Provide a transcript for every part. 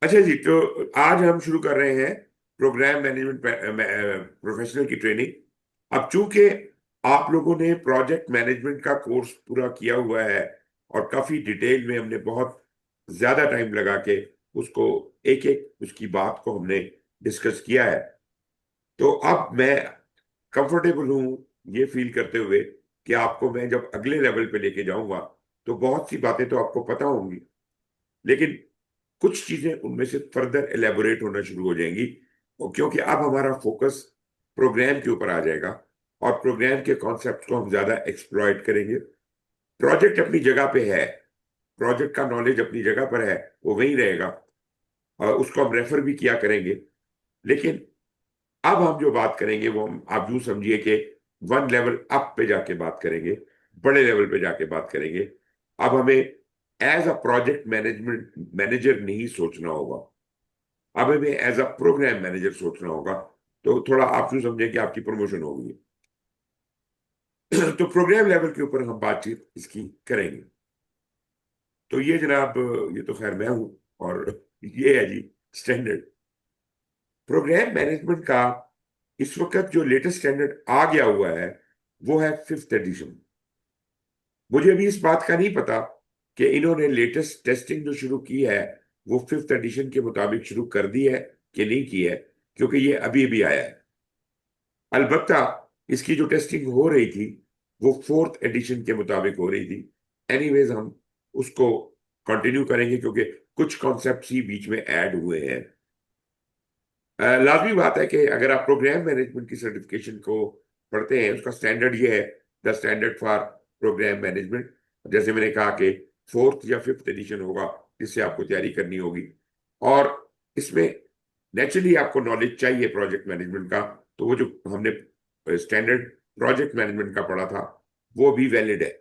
अच्छा जी, तो आज हम शुरू कर रहे हैं प्रोग्राम मैनेजमेंट प्रोफेशनल की ट्रेनिंग। अब चूंकि आप लोगों ने प्रोजेक्ट मैनेजमेंट का कोर्स पूरा किया हुआ है और काफी डिटेल में हमने बहुत ज्यादा टाइम लगा के उसको एक एक उसकी बात को हमने डिस्कस किया है। तो अब मैं कंफर्टेबल हूं ये फील करते हुए कि आपको मैं जब अगले लेवल पे लेके जाऊंगा तो बहुत सी बातें तो आपको पता होंगी, लेकिन कुछ चीजें उनमें से फर्दर एलेबोरेट होना शुरू हो जाएंगी। और क्योंकि अब हमारा फोकस प्रोग्राम के ऊपर आ जाएगा और प्रोग्राम के कॉन्सेप्ट को हम ज्यादा एक्सप्लॉइट करेंगे। प्रोजेक्ट अपनी जगह पे है, प्रोजेक्ट का नॉलेज अपनी जगह पर है, वो वहीं रहेगा और उसको हम रेफर भी किया करेंगे। लेकिन अब हम जो बात करेंगे वो हम आप यूं समझिए कि वन लेवल अप पे जाके बात करेंगे, बड़े लेवल पे जाके बात करेंगे। अब हमें as a project management manager नहीं सोचना होगा, अब हमें एज अ प्रोग्राम मैनेजर सोचना होगा। तो थोड़ा आप यूं समझें कि आपकी प्रमोशन होगी। तो प्रोग्राम लेवल के ऊपर हम बातचीत इसकी करेंगे। तो ये जनाब, ये तो खैर मैं हूं और ये है जी स्टैंडर्ड प्रोग्राम मैनेजमेंट का। इस वक्त जो लेटेस्ट स्टैंडर्ड आ गया हुआ है वो है फिफ्थ एडिशन। मुझे अभी इस बात का नहीं पता कि इन्होंने लेटेस्ट टेस्टिंग जो शुरू की है वो फिफ्थ एडिशन के मुताबिक शुरू कर दी है कि नहीं की है, क्योंकि ये अभी अभी आया है। अलबत्ता इसकी जो टेस्टिंग हो रही थी वो फोर्थ एडिशन के मुताबिक हो रही थी। एनीवेज हम उसको कंटिन्यू करेंगे क्योंकि कुछ कॉन्सेप्ट्स ही बीच में ऐड हुए हैं। लाजमी बात है कि अगर आप प्रोग्राम मैनेजमेंट की सर्टिफिकेशन को पढ़ते हैं, उसका स्टैंडर्ड ये है, the standard for program management. जैसे मैंने कहा कि फोर्थ या फिफ्थ एडिशन होगा जिससे आपको तैयारी करनी होगी। और इसमें नेचुरली आपको नॉलेज चाहिए प्रोजेक्ट मैनेजमेंट का। तो वो जो हमने स्टैंडर्ड प्रोजेक्ट मैनेजमेंट का पढ़ा था वो भी वैलिड है।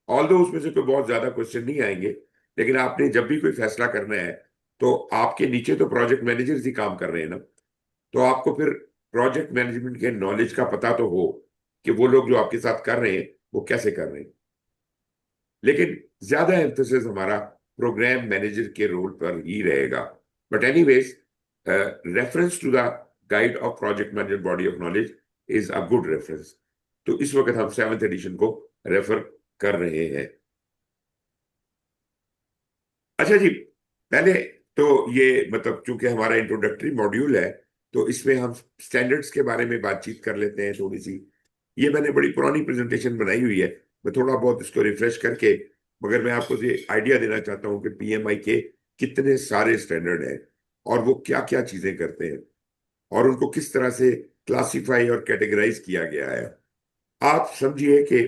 ऑल्दो उसमें से कोई बहुत ज्यादा क्वेश्चन नहीं आएंगे, लेकिन आपने जब भी कोई फैसला करना है तो आपके नीचे तो प्रोजेक्ट मैनेजर्स ही काम कर रहे हैं ना। तो आपको फिर प्रोजेक्ट मैनेजमेंट के नॉलेज का पता तो हो कि वो लोग जो आपके साथ कर रहे हैं वो कैसे कर रहे हैं। लेकिन ज्यादा एम्फेसिस हमारा प्रोग्राम मैनेजर के रोल पर ही रहेगा। But anyways, reference to the guide of project manager body of knowledge is a good reference. तो इस वक्त हम सेवंथ एडिशन को रेफर कर रहे हैं। अच्छा जी, पहले तो ये मतलब चूंकि हमारा इंट्रोडक्टरी मॉड्यूल है तो इसमें हम स्टैंडर्ड्स के बारे में बातचीत कर लेते हैं थोड़ी सी। ये मैंने बड़ी पुरानी प्रेजेंटेशन बनाई हुई है, मैं थोड़ा बहुत इसको रिफ्रेश करके, मगर मैं आपको ये आइडिया देना चाहता हूँ कि पीएमआई के कितने सारे स्टैंडर्ड हैं और वो क्या क्या चीजें करते हैं और उनको किस तरह से क्लासिफाई और कैटेगराइज किया गया है। आप समझिए कि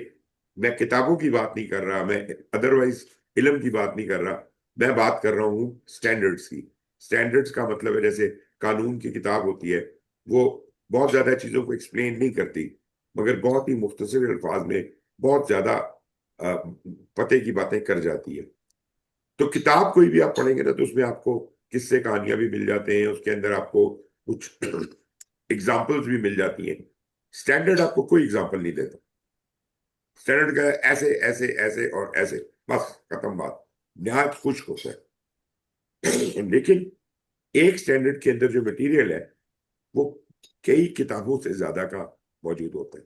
मैं किताबों की बात नहीं कर रहा, मैं अदरवाइज इल्म की बात नहीं कर रहा, मैं बात कर रहा हूँ स्टैंडर्ड्स की। स्टैंडर्ड्स का मतलब है जैसे कानून की किताब होती है, वो बहुत ज्यादा चीजों को एक्सप्लेन नहीं करती, मगर बहुत ही मुख्तसर अल्फाज में बहुत ज्यादा पते की बातें कर जाती है। तो किताब कोई भी आप पढ़ेंगे ना तो उसमें आपको किस्से कहानियां भी मिल जाते हैं, उसके अंदर आपको कुछ एग्जाम्पल्स भी मिल जाती हैं। स्टैंडर्ड आपको कोई एग्जाम्पल नहीं देता। स्टैंडर्ड का है ऐसे ऐसे ऐसे और ऐसे, बस खत्म बात, निहायत खुश होता है। लेकिन एक स्टैंडर्ड के अंदर जो मटेरियल है वो कई किताबों से ज्यादा का मौजूद होता है।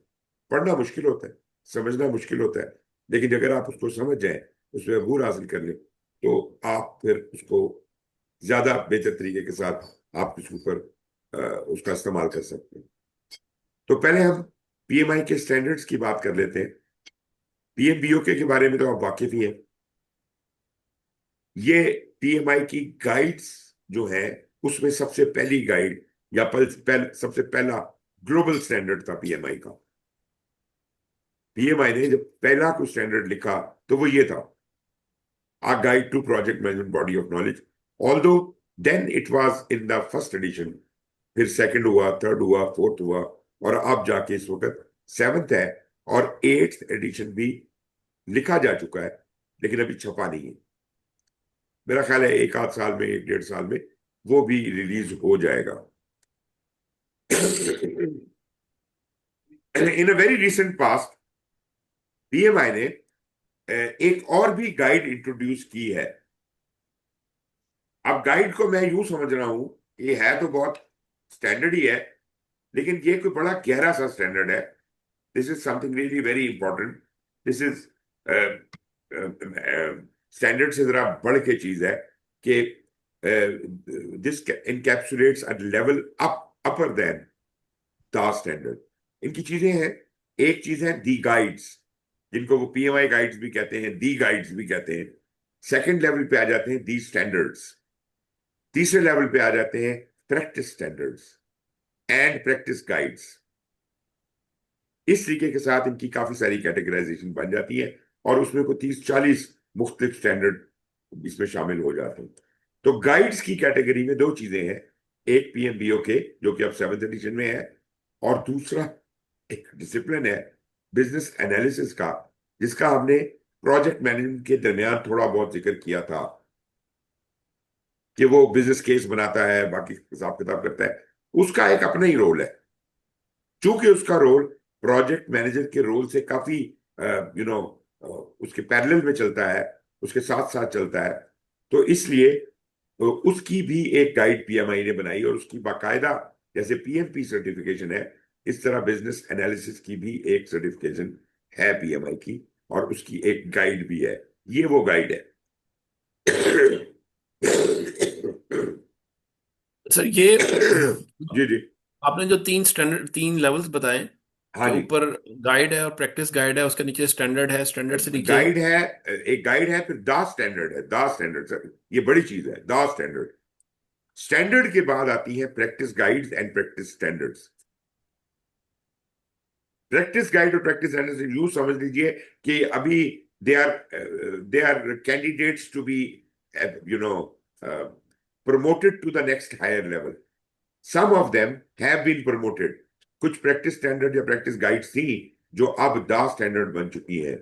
पढ़ना मुश्किल होता है, समझना मुश्किल होता है, लेकिन अगर आप उसको समझ जाएं, उसमें अबूर हासिल कर लें, तो आप फिर उसको ज्यादा बेहतर तरीके के साथ आप उसके ऊपर उसका इस्तेमाल कर सकते हैं। तो पहले हम पीएमआई के स्टैंडर्ड्स की बात कर लेते हैं। पीएमबीओके के बारे में तो आप वाकिफ ही हैं। ये पीएमआई की गाइड्स जो है उसमें सबसे पहली गाइड या सबसे पहला ग्लोबल स्टैंडर्ड था पीएमआई का। पीएमआई ने जब पहला कोई स्टैंडर्ड लिखा तो वो ये था, a guide to project management body of knowledge. Although then it was in the first edition, फिर सेकंड हुआ, थर्ड हुआ, फोर्थ हुआ, और अब जाके इस वक्त सेवंथ है। और एट्थ एडिशन भी लिखा जा चुका है लेकिन अभी छपा नहीं है। मेरा ख्याल है एक आध साल में, एक डेढ़ साल में वो भी रिलीज हो जाएगा। In a very recent past PMI ने एक और भी गाइड इंट्रोड्यूस की है। अब गाइड को मैं यूं समझ रहा हूं, ये है तो बहुत स्टैंडर्ड ही है, लेकिन ये कोई बड़ा गहरा सा स्टैंडर्ड है। This is something really very important. This is standard से जरा बढ़ के चीज है कि this encapsulates a level upper than the standard. इनकी चीजें हैं, एक चीज है दी गाइड्स, जिनको वो पीएमआई गाइड्स भी कहते हैं, दी गाइड्स भी कहते हैं। सेकंड लेवल पे आ जाते हैं दी स्टैंडर्ड्स। तीसरे लेवल पे आ जाते हैं practice standards and practice guides. इस तरीके के साथ इनकी काफी सारी कैटेगराइजेशन बन जाती है, और उसमें को 30-40 मुख्तलिफ स्टैंडर्ड इसमें शामिल हो जाते हैं। तो गाइड्स की कैटेगरी में दो चीजें हैं, एक पीएमबीओ के जो कि अब 7th एडिशन में है, और दूसरा एक डिसिप्लिन है बिजनेस एनालिसिस का, जिसका हमने प्रोजेक्ट मैनेजमेंट के दरमियान थोड़ा बहुत जिक्र किया था, कि वो बिजनेस केस बनाता है, बाकी हिसाब किताब करता है। उसका एक अपना ही रोल है, चूंकि उसका रोल प्रोजेक्ट मैनेजर के रोल से काफी उसके पैरेलल में चलता है, उसके साथ साथ चलता है। तो इसलिए उसकी भी एक गाइड पीएमआई ने बनाई, और उसकी बाकायदा, जैसे पीएमपी सर्टिफिकेशन है, इस तरह बिजनेस एनालिसिस की भी एक सर्टिफिकेशन है पीएमआई की, और उसकी एक गाइड भी है। ये वो गाइड है। सर ये जी जी। आपने जो तीन स्टैंडर्ड, तीन लेवल्स बताए हाँ कि जी। ऊपर गाइड है और प्रैक्टिस गाइड है, उसके नीचे स्टैंडर्ड है, स्टैंडर्ड से नीचे। गाइड है, एक गाइड है, फिर दा स्टैंडर्ड है। दा स्टैंडर्ड सर, ये बड़ी चीज है, दा स्टैंडर्ड। स्टैंडर्ड के बाद आती है practice guides and practice standards. Practice guide और प्रैक्टिस स्टैंडर्ड्स यूं समझ लीजिए कि अभी they are candidates to be you know promoted to the next higher level. Some of them have been promoted. कुछ प्रैक्टिस स्टैंडर्ड या प्रैक्टिस गाइड्स थी जो अब दा स्टैंडर्ड बन चुकी है।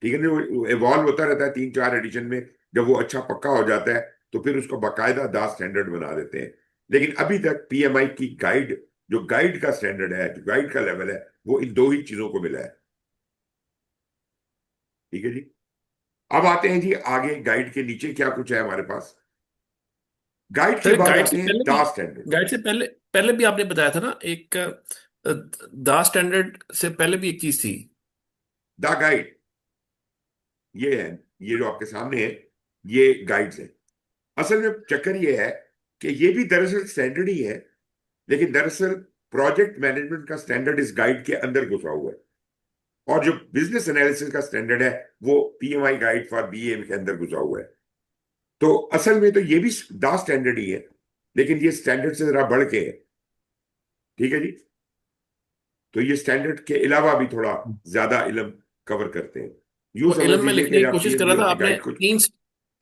ठीक है ना, वो इवॉल्व होता रहता है 3-4 एडिशन में। जब वो अच्छा पक्का हो जाता है तो फिर उसको बाकायदा दा स्टैंडर्ड बना देते हैं। लेकिन अभी तक पीएमआई की गाइड, जो गाइड का स्टैंडर्ड है, जो गाइड का लेवल है, वो इन दो ही चीजों को मिला है। ठीक है जी। अब आते हैं जी आगे, गाइड के नीचे क्या कुछ है हमारे पास। गाइड के सर बाद गाइड से आते हैं पहले भी, दा स्टैंडर्ड। गाइड से पहले पहले भी आपने बताया था ना एक, दा स्टैंडर्ड से पहले भी एक चीज थी। द गाइड, ये है, ये जो आपके सामने है, ये गाइड्स है। असल में चक्कर ये है कि ये भी दरअसल स्टैंडर्ड ही है, लेकिन दरअसल प्रोजेक्ट मैनेजमेंट का स्टैंडर्ड इस गाइड के अंदर घुसा हुआ है, और जो बिजनेस एनालिसिस का स्टैंडर्ड है वो पीएमआई गाइड फॉर बीए के अंदर घुसा हुआ है। तो असल में तो ये भी दा स्टैंडर्ड ही है, लेकिन ये स्टैंडर्ड से जरा बढ़ के है। ठीक है जी। तो ये स्टैंडर्ड के अलावा भी थोड़ा ज्यादा इल्म कवर करते हैं। यूं वो समझ इलम में लीजिए लिखने कि की आप कोशिश कर रहा पीएमबीओ था की आपने, गाइड को। तीन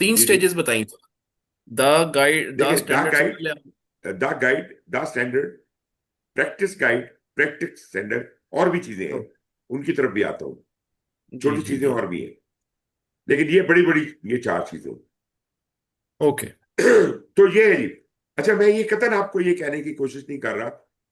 तीन जी जी। स्टेजेस बताई। द गाइड, द देखिए द स्टैंडर्ड से गाइड, पहले the guide, the standard, practice guide, practice standard, और भी चीजें हैं, उनकी तरफ भी आता हूं। जी छोटी जी चीजें जी। और भी हैं, लेकिन ये बड़ी बड़ी, ये चार चीजें। ओके। तो ये है जी। अच्छा, मैं ये कतन आपको ये कहने की कोशिश नहीं कर रहा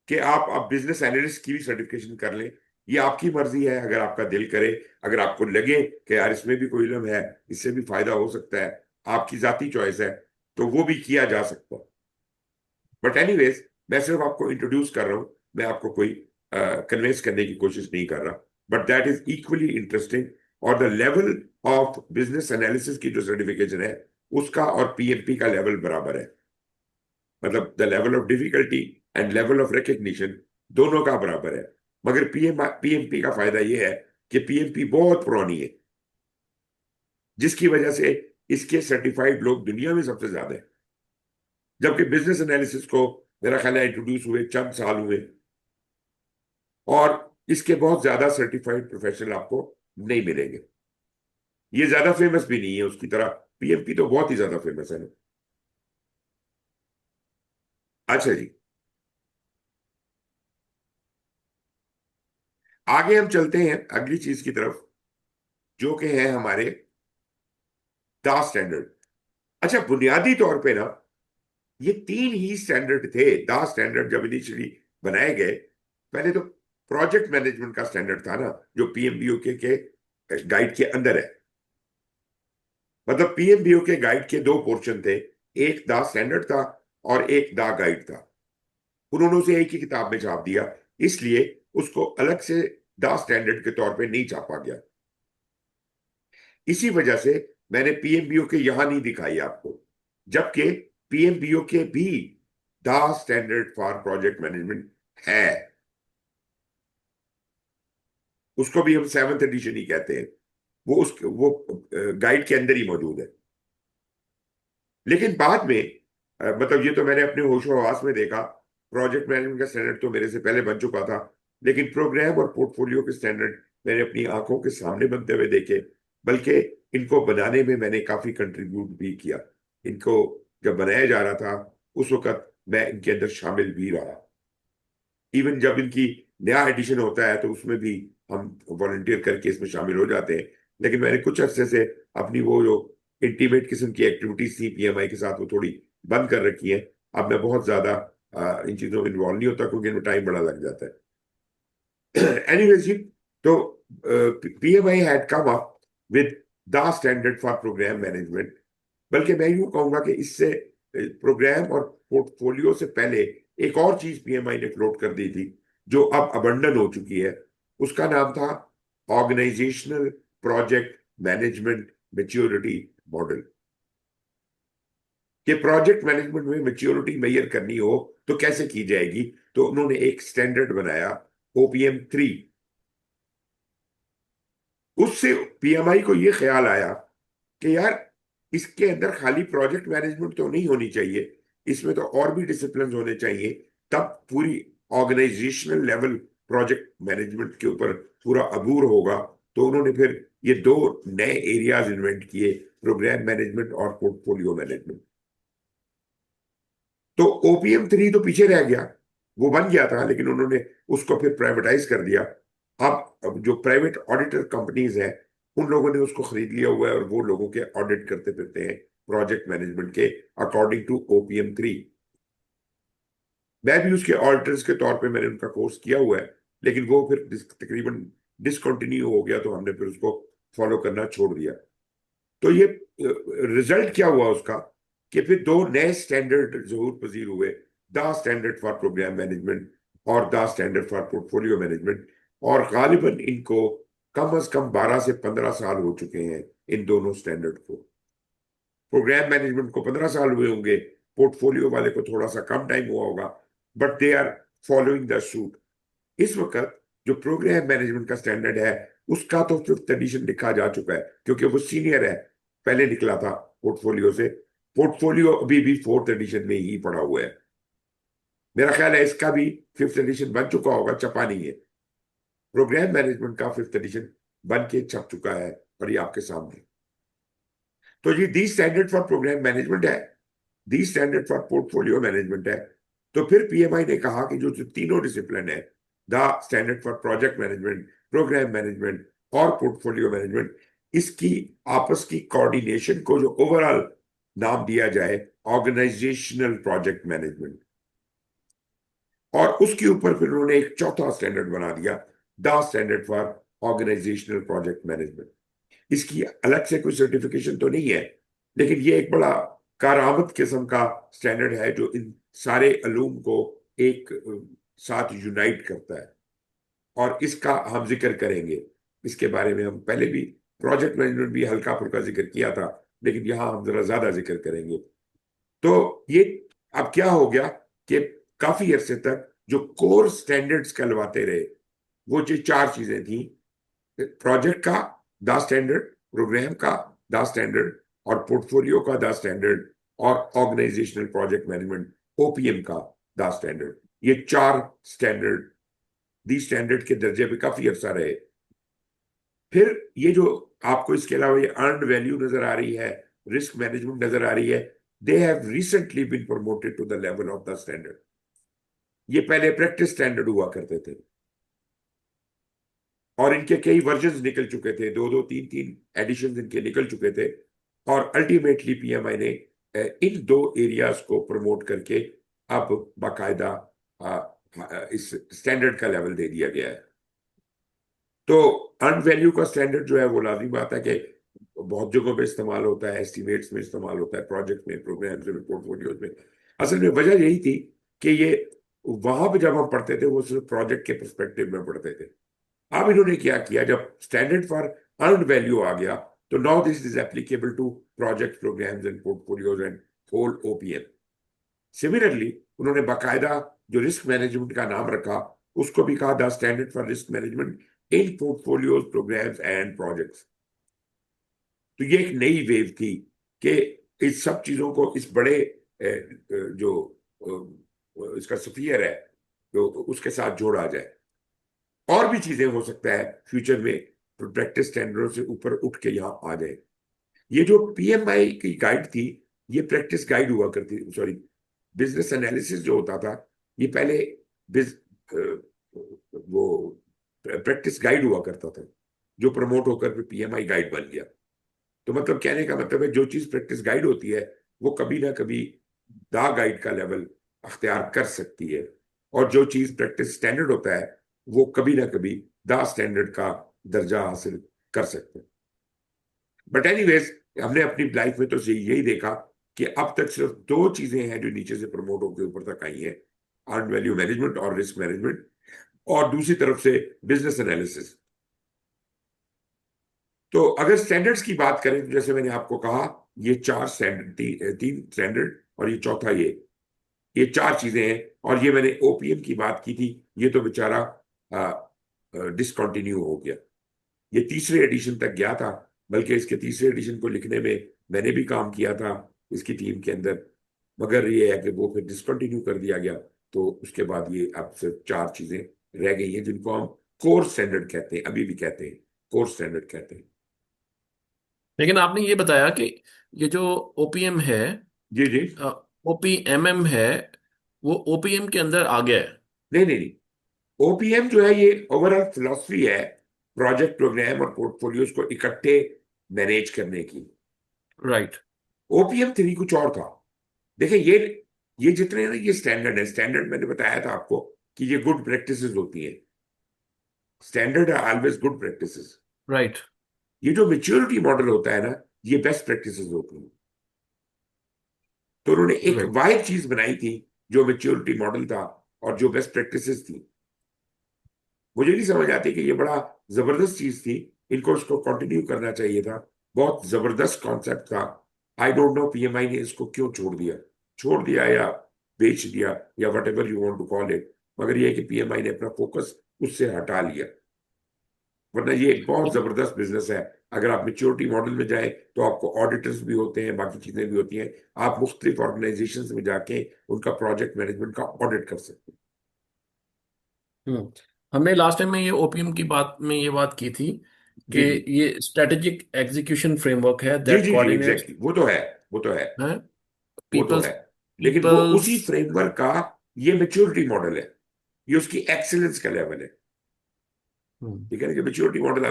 कि आप बिजनेस एनालिस्ट की भी सर्टिफिकेशन कर लें। ये आपकी मर्जी है, अगर आपका दिल करे, अगर आपको लगे कि यार इसमें भी कोई इल्म है, इससे भी फायदा हो सकता है, आपकी जाती चॉइस है, तो वो भी किया जा सकता है। बट एनीवेज, मैं सिर्फ आपको इंट्रोड्यूस कर रहा हूं, मैं आपको कोई कन्विंस करने की कोशिश नहीं कर रहा। But that is equally interesting. और the level of business analysis की जो सर्टिफिकेशन है, उसका और पीएमपी का लेवल बराबर है। मतलब the level of difficulty and level of recognition दोनों का बराबर है। मगर पीएमपी का फायदा यह है कि पीएमपी बहुत पुरानी है, जिसकी वजह से इसके सर्टिफाइड लोग दुनिया में सबसे ज्यादा है। जबकि बिजनेस एनालिसिस को मेरा ख्याल है इंट्रोड्यूस हुए चंद साल हुए, और इसके बहुत ज्यादा सर्टिफाइड प्रोफेशनल आपको नहीं मिलेंगे। ये ज्यादा फेमस भी नहीं है उसकी तरह। पीएमपी तो बहुत ही ज्यादा फेमस है ना। अच्छा जी, आगे हम चलते हैं अगली चीज की तरफ, जो कि है हमारे दा स्टैंडर्ड। अच्छा, बुनियादी तौर पे ना, ये तीन ही स्टैंडर्ड थे। दा स्टैंडर्ड जब इनिशियली बनाए गए, पहले तो प्रोजेक्ट मैनेजमेंट का स्टैंडर्ड था ना, जो पीएमबीओके के गाइड के अंदर है। मतलब पीएमबीओ के गाइड के दो पोर्शन थे, एक द स्टैंडर्ड था और एक द गाइड था। उन्होंने उसे एक ही किताब में छाप दिया, इसलिए उसको अलग से द स्टैंडर्ड के तौर पे नहीं छापा गया। इसी वजह से मैंने पीएमबीओ के यहां नहीं दिखाई आपको, जबकि पीएमबीओ के भी the standard for project management है। उसको भी हम सेवंथ एडिशन ही कहते हैं, वो गाइड के अंदर ही मौजूद है। लेकिन बाद में मतलब ये तो मैंने अपने होशो हवास में देखा, प्रोजेक्ट मैनेजमेंट का स्टैंडर्ड तो मेरे से पहले बन चुका था, लेकिन प्रोग्राम और पोर्टफोलियो के स्टैंडर्ड मैंने अपनी आंखों के सामने बनते हुए देखे। बल्कि इनको बनाने में मैंने काफी कंट्रीब्यूट भी किया। इनको जब बनाया जा रहा था उस वक्त मैं इनके अंदर शामिल भी रहा। इवन जब इनकी नया एडिशन होता है तो उसमें भी हम वॉलंटियर करके इसमें शामिल हो जाते हैं। लेकिन मैंने कुछ अरसे से अपनी वो जो इंटीमेट किस्म की एक्टिविटीज थी पीएमआई के साथ वो थोड़ी बंद कर रखी है। अब मैं बहुत ज्यादा इन चीजों में इन्वॉल्व नहीं होता, क्योंकि इनमें टाइम बड़ा लग जाता है। एनीवेज जी, तो PMI had come up with the standard for program management. बल्कि मैं यूं कहूंगा कि इससे प्रोग्राम और पोर्टफोलियो से पहले एक और चीज पीएमआई ने फ्लोट कर दी थी, जो अब अबंडन हो चुकी है। उसका नाम था organizational project management maturity model. कि प्रोजेक्ट मैनेजमेंट में मैच्योरिटी मेजर करनी हो तो कैसे की जाएगी, तो उन्होंने एक स्टैंडर्ड बनाया, OPM 3। उससे पीएमआई को यह ख्याल आया कि यार, इसके अंदर खाली प्रोजेक्ट मैनेजमेंट तो नहीं होनी चाहिए, इसमें तो और भी डिसिप्लिन होने चाहिए। तब पूरी ऑर्गेनाइजेशनल लेवल प्रोजेक्ट मैनेजमेंट के ऊपर पूरा अबूर होगा। तो उन्होंने फिर ये दो नए एरियाज इन्वेंट किए, प्रोग्राम मैनेजमेंट और पोर्टफोलियो मैनेजमेंट। तो OPM 3 तो पीछे रह गया, वो बन गया था लेकिन उन्होंने उसको फिर प्राइवेटाइज कर दिया। अब जो प्राइवेट ऑडिटर कंपनीज हैं उन लोगों ने उसको खरीद लिया हुआ है और वो लोगों के ऑडिट करते फिरते हैं प्रोजेक्ट मैनेजमेंट के अकॉर्डिंग टू OPM 3। मैं भी उसके ऑडिटर्स के तौर पे मैंने उनका कोर्स किया हुआ है, लेकिन वो फिर तकरीबन डिसकंटिन्यू हो गया, तो हमने फिर उसको फॉलो करना छोड़ दिया। तो ये रिजल्ट क्या हुआ उसका, कि फिर दो नए स्टैंडर्ड ज़हूर पजीर हुए, the standard for program management और the standard for portfolio management. और गालिबन इनको कम अज कम 12 से 15 साल हो चुके हैं इन दोनों स्टैंडर्ड को। प्रोग्राम मैनेजमेंट को 15 साल हुए होंगे, पोर्टफोलियो वाले को थोड़ा सा कम टाइम हुआ होगा, but they are following the suit. इस वक्त जो प्रोग्राम मैनेजमेंट का स्टैंडर्ड है उसका तो फिफ्थ एडिशन लिखा जा चुका है, क्योंकि वो सीनियर है, पहले निकला था पोर्टफोलियो से। पोर्टफोलियो अभी भी फोर्थ एडिशन में ही पड़ा हुआ है। मेरा ख्याल है इसका भी फिफ्थ एडिशन बन चुका होगा, छपा नहीं है। प्रोग्राम मैनेजमेंट का फिफ्थ एडिशन बन के छप चुका है और ये आपके सामने। तो ये the standard for program management है, the standard for portfolio management है। तो फिर पीएमआई ने कहा कि जो जो तीनों डिसिप्लिन है, the standard for project management, program management और पोर्टफोलियो मैनेजमेंट, इसकी आपस की कोऑर्डिनेशन को जो ओवरऑल नाम दिया जाए ऑर्गेनाइजेशनल प्रोजेक्ट मैनेजमेंट। और उसके ऊपर फिर उन्होंने एक चौथा स्टैंडर्ड बना दिया, the standard for organizational project management. इसकी अलग से कोई सर्टिफिकेशन तो नहीं है, लेकिन ये एक बड़ा कारामत किस्म का स्टैंडर्ड है जो इन सारे अलूम को एक साथ यूनाइट करता है। और इसका हम जिक्र करेंगे, इसके बारे में हम पहले भी प्रोजेक्ट मैनेजमेंट भी हल्का फुल्का जिक्र किया था, लेकिन यहां हम जरा ज्यादा जिक्र करेंगे। तो ये अब क्या हो गया कि काफी अरसे तक जो कोर स्टैंडर्ड्स कहलवाते रहे, वो जो चार चीजें थी, प्रोजेक्ट का द स्टैंडर्ड, प्रोग्राम का द स्टैंडर्ड, और पोर्टफोलियो का द स्टैंडर्ड, और ऑर्गेनाइजेशनल प्रोजेक्ट मैनेजमेंट OPM का द स्टैंडर्ड। ये चार स्टैंडर्ड दी स्टैंडर्ड के दर्जे पे काफी अरसा रहे। फिर ये जो आपको इसके अलावा ये अर्नड वैल्यू नजर आ रही है, रिस्क मैनेजमेंट नजर आ रही है, they have recently been promoted to the level of the standard. ये पहले प्रैक्टिस स्टैंडर्ड हुआ करते थे और इनके कई वर्जन निकल चुके थे, दो दो तीन तीन एडिशन इनके निकल चुके थे। और अल्टीमेटली पीएमआई ने इन दो एरियाज को प्रमोट करके अब बाकायदा इस स्टैंडर्ड का लेवल दे दिया गया है। तो अर्न वैल्यू का स्टैंडर्ड जो है वो लाजमी बात है कि बहुत जगहों पे इस्तेमाल होता है, एस्टिमेट्स में इस्तेमाल होता है, प्रोजेक्ट में, प्रोग्राम्स में, पोर्टफोलियोज में। असल में वजह यही थी कि ये वहां पे जब हम पढ़ते थे वो सिर्फ प्रोजेक्ट के पर्सपेक्टिव में पढ़ते थे। अब इन्होंने क्या किया, जब स्टैंडर्ड फॉर अर्नड वैल्यू आ गया तो now this is applicable to project, programs and portfolios and whole OPM. Similarly उन्होंने बाकायदा जो रिस्क मैनेजमेंट का नाम रखा उसको भी कहा the standard for risk management in portfolios, programs and projects. तो ये एक नई वेव थी कि इस सब चीजों को इस बड़े जो इसका सफियर है जो उसके साथ जोड़ा जाए। और भी चीजें हो सकता है फ्यूचर में प्रैक्टिस स्टैंडर्डों से ऊपर उठ के यहाँ आ जाए। ये जो पीएमआई की गाइड थी ये प्रैक्टिस गाइड हुआ करती, सॉरी, बिजनेस एनालिसिस जो होता था ये पहले वो प्रैक्टिस गाइड हुआ करता था जो प्रमोट होकर फिर पीएमआई गाइड बन गया। तो मतलब कहने का मतलब है जो चीज प्रैक्टिस गाइड होती है वो कभी ना कभी दा गाइड का लेवल अख्तियार कर सकती है, और जो चीज प्रैक्टिस स्टैंडर्ड होता है वो कभी ना कभी दा स्टैंडर्ड का दर्जा हासिल कर सकते हैं। बट एनीवेज हमने अपनी लाइफ में तो यही देखा कि अब तक सिर्फ दो चीजें हैं जो नीचे से प्रमोट होकर ऊपर तक आई हैं, अर्न वैल्यू मैनेजमेंट और रिस्क मैनेजमेंट, और दूसरी तरफ से बिजनेस एनालिसिस। तो अगर स्टैंडर्ड्स की बात करें तो जैसे मैंने आपको कहा ये चार स्टैंडर्ड, तीन स्टैंडर्ड और ये चौथा ये चार चीजें हैं। और ये मैंने ओपीएम की बात की थी, ये तो बेचारा डिसकंटिन्यू हो गया। ये तीसरे एडिशन तक गया था, बल्कि इसके तीसरे एडिशन को लिखने में मैंने भी काम किया था इसकी टीम के अंदर, मगर ये है कि वो फिर डिसकंटिन्यू कर दिया गया। तो उसके बाद ये अब सिर्फ चार चीजें रह गई हैं जिनको हम कोर स्टैंडर्ड कहते हैं, अभी भी कहते हैं, कोर स्टैंडर्ड कहते हैं। लेकिन आपने ये बताया कि ये जो ओपीएम है, जी जी। ओपीएमएम है, वो ओपीएम के अंदर आ गया है। नहीं नहीं नहीं, ओपीएम जो है ये ओवरऑल फिलॉसफी है प्रोजेक्ट, प्रोग्राम और पोर्टफोलियोज को इकट्ठे मैनेज करने की। राइट। ओपीएम थ्री कुछ और था। देखिए ये जितने ना ये स्टैंडर्ड है, स्टैंडर्ड मैंने बताया था आपको कि ये गुड प्रैक्टिसेस होती हैं, स्टैंडर्ड है ऑलवेज गुड प्रैक्टिसेस। राइट। ये जो मेच्योरिटी मॉडल होता है ना ये बेस्ट प्रैक्टिसेस होती हैं। तो उन्होंने एक राइट। वाहिद चीज बनाई थी जो मेच्योरिटी मॉडल था और जो बेस्ट प्रैक्टिसेस थी। मुझे नहीं समझ आती कि ये बड़ा जबरदस्त चीज थी, इनको इसको कंटिन्यू करना चाहिए था, बहुत जबरदस्त कॉन्सेप्ट था। आई डोंट नो पीएमआई ने इसको क्यों छोड़ दिया या बेच दिया या whatever you want to call it, मगर ये है कि पीएमआई ने अपना फोकस उससे हटा लिया। वरना ये एक बहुत जबरदस्त बिजनेस है। अगर आप मेच्योरिटी मॉडल में जाए तो आपको ऑडिटर्स भी होते हैं, बाकी चीजें भी होती हैं, आप मुख्तलिफ ऑर्गेनाइजेशन में जाके उनका प्रोजेक्ट मैनेजमेंट का ऑडिट कर सकते हैं। हम्म। हमने लास्ट टाइम में ये ओपीएम की बात में ये बात की थी कि जी जी ये स्ट्रेटेजिक एग्जीक्यूशन फ्रेमवर्क है जी दैट जी जी कोऑर्डिनेट्स एग्जैक्टली, वो तो है, वो तो है, है वो तो पीपल्स है। लेकिन वो पीपल्स। उसी फ्रेमवर्क का ये मेच्योरिटी मॉडल है, ये उसकी एक्सीलेंस का लेवल है। ठीक है ना, कि मेच्योरिटी मॉडल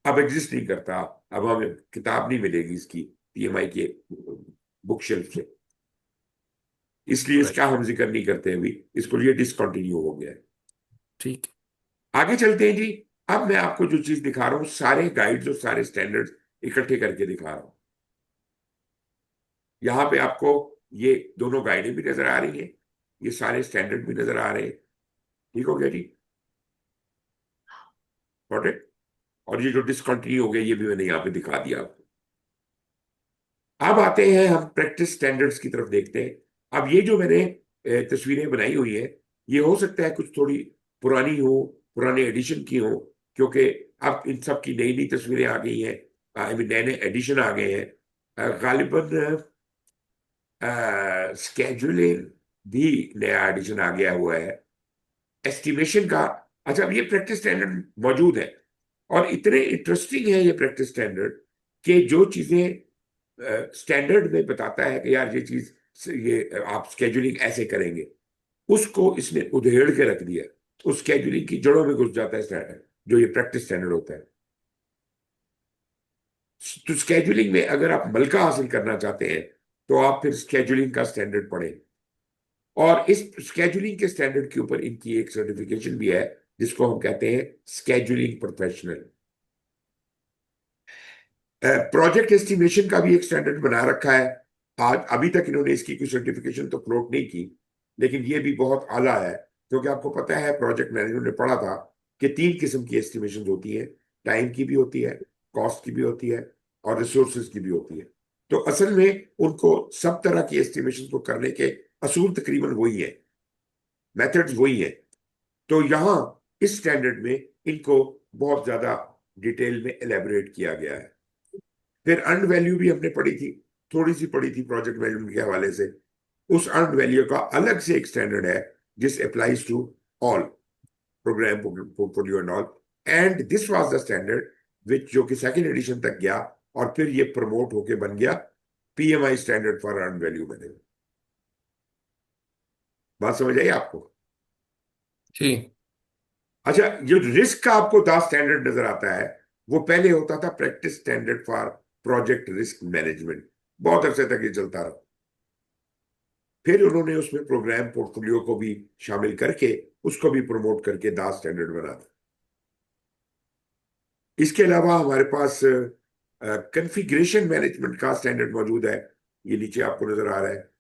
अब एग्जिस्ट नहीं करता, अब हमें किताब नहीं मिलेगी इसकी पीएमआई के बुक शेल्फ से, इसलिए इसका राइट। हम जिक्र नहीं करते अभी, इसको, ये डिसकंटिन्यू हो गया है। ठीक। आगे चलते हैं जी। अब मैं आपको जो चीज दिखा रहा हूँ सारे गाइड्स और सारे स्टैंडर्ड्स इकट्ठे करके दिखा रहा हूँ। यहाँ पे आपको ये दोनों गाइडें भी नजर आ रही हैं, ये सारे स्टैंडर्ड भी नजर आ रहे हैं। ठीक हो गया जी, गॉट इट। और ये जो डिसकंटिन्यू हो गया ये भी मैंने यहाँ पे दिखा दिया आपको। अब आते हैं हम प्रैक्टिस स्टैंडर्ड्स की तरफ देखते हैं। अब ये जो मैंने तस्वीरें बनाई हुई है ये हो सकता है कुछ थोड़ी पुरानी हो, पुराने एडिशन की हो, क्योंकि अब इन सब की नई नई तस्वीरें आ गई हैं, आई मीन नए नए एडिशन आ गए हैं। गालिबन स्केजुलिंग भी नया एडिशन आ गया हुआ है, एस्टिमेशन का। अच्छा, अब ये प्रैक्टिस स्टैंडर्ड मौजूद है और इतने इंटरेस्टिंग है ये प्रैक्टिस स्टैंडर्ड कि जो चीजें स्टैंडर्ड में बताता है कि यार ये चीज, ये आप स्केजुलिंग ऐसे करेंगे, उसको इसने उधेड़ के रख दिया, उस स्केजुलिंग की जड़ों में घुस जाता है स्टैंडर्ड, जो ये प्रैक्टिस स्टैंडर्ड होता है। तो स्केजुलिंग में अगर आप मलका हासिल करना चाहते हैं तो आप फिर स्केजुलिंग का स्टैंडर्ड पढ़ें। और इस स्केजुलिंग के स्टैंडर्ड के ऊपर इनकी एक सर्टिफिकेशन भी है जिसको हम कहते हैं स्केजुलिंग प्रोफेशनल। प्रोजेक्ट एस्टिमेशन का भी एक स्टैंडर्ड बना रखा है। आज अभी तक इन्होंने इसकी कोई सर्टिफिकेशन तो फ्लोट नहीं की, लेकिन ये भी बहुत आला है, क्योंकि आपको पता है प्रोजेक्ट मैनेजमेंट ने पढ़ा था कि 3 किस्म की एस्टिमेशन होती है। टाइम की भी होती है, कॉस्ट की भी होती है, और रिसोर्सेज की भी होती है। तो असल में उनको सब तरह की एस्टिमेशन को करने के असूल तकरीबन वही है, मेथड्स वही है। तो यहाँ इस स्टैंडर्ड में इनको बहुत ज्यादा डिटेल में एलेबोरेट किया गया है। फिर अर्न वैल्यू भी हमने पढ़ी थी, थोड़ी सी पढ़ी थी प्रोजेक्ट मैनेजमेंट के हवाले से। उस अर्न वैल्यू का अलग से एक स्टैंडर्ड है जिस applies to all program portfolio and all. And this was the standard which जो कि सेकंड एडिशन तक गया, और फिर ये प्रमोट होके बन गया PMI standard for earn value management. बात समझ आई आपको? जी। अच्छा, जो रिस्क का आपको द स्टैंडर्ड नजर आता है, वो पहले होता था practice standard for project risk management. बहुत अरसे तक ये चलता रहा। फिर उन्होंने उसमें प्रोग्राम पोर्टफोलियो को भी शामिल करके उसको भी प्रमोट करके द स्टैंडर्ड बना दिया। इसके अलावा हमारे पास कॉन्फ़िगरेशन मैनेजमेंट का स्टैंडर्ड मौजूद है। ये नीचे आपको नजर आ रहा है।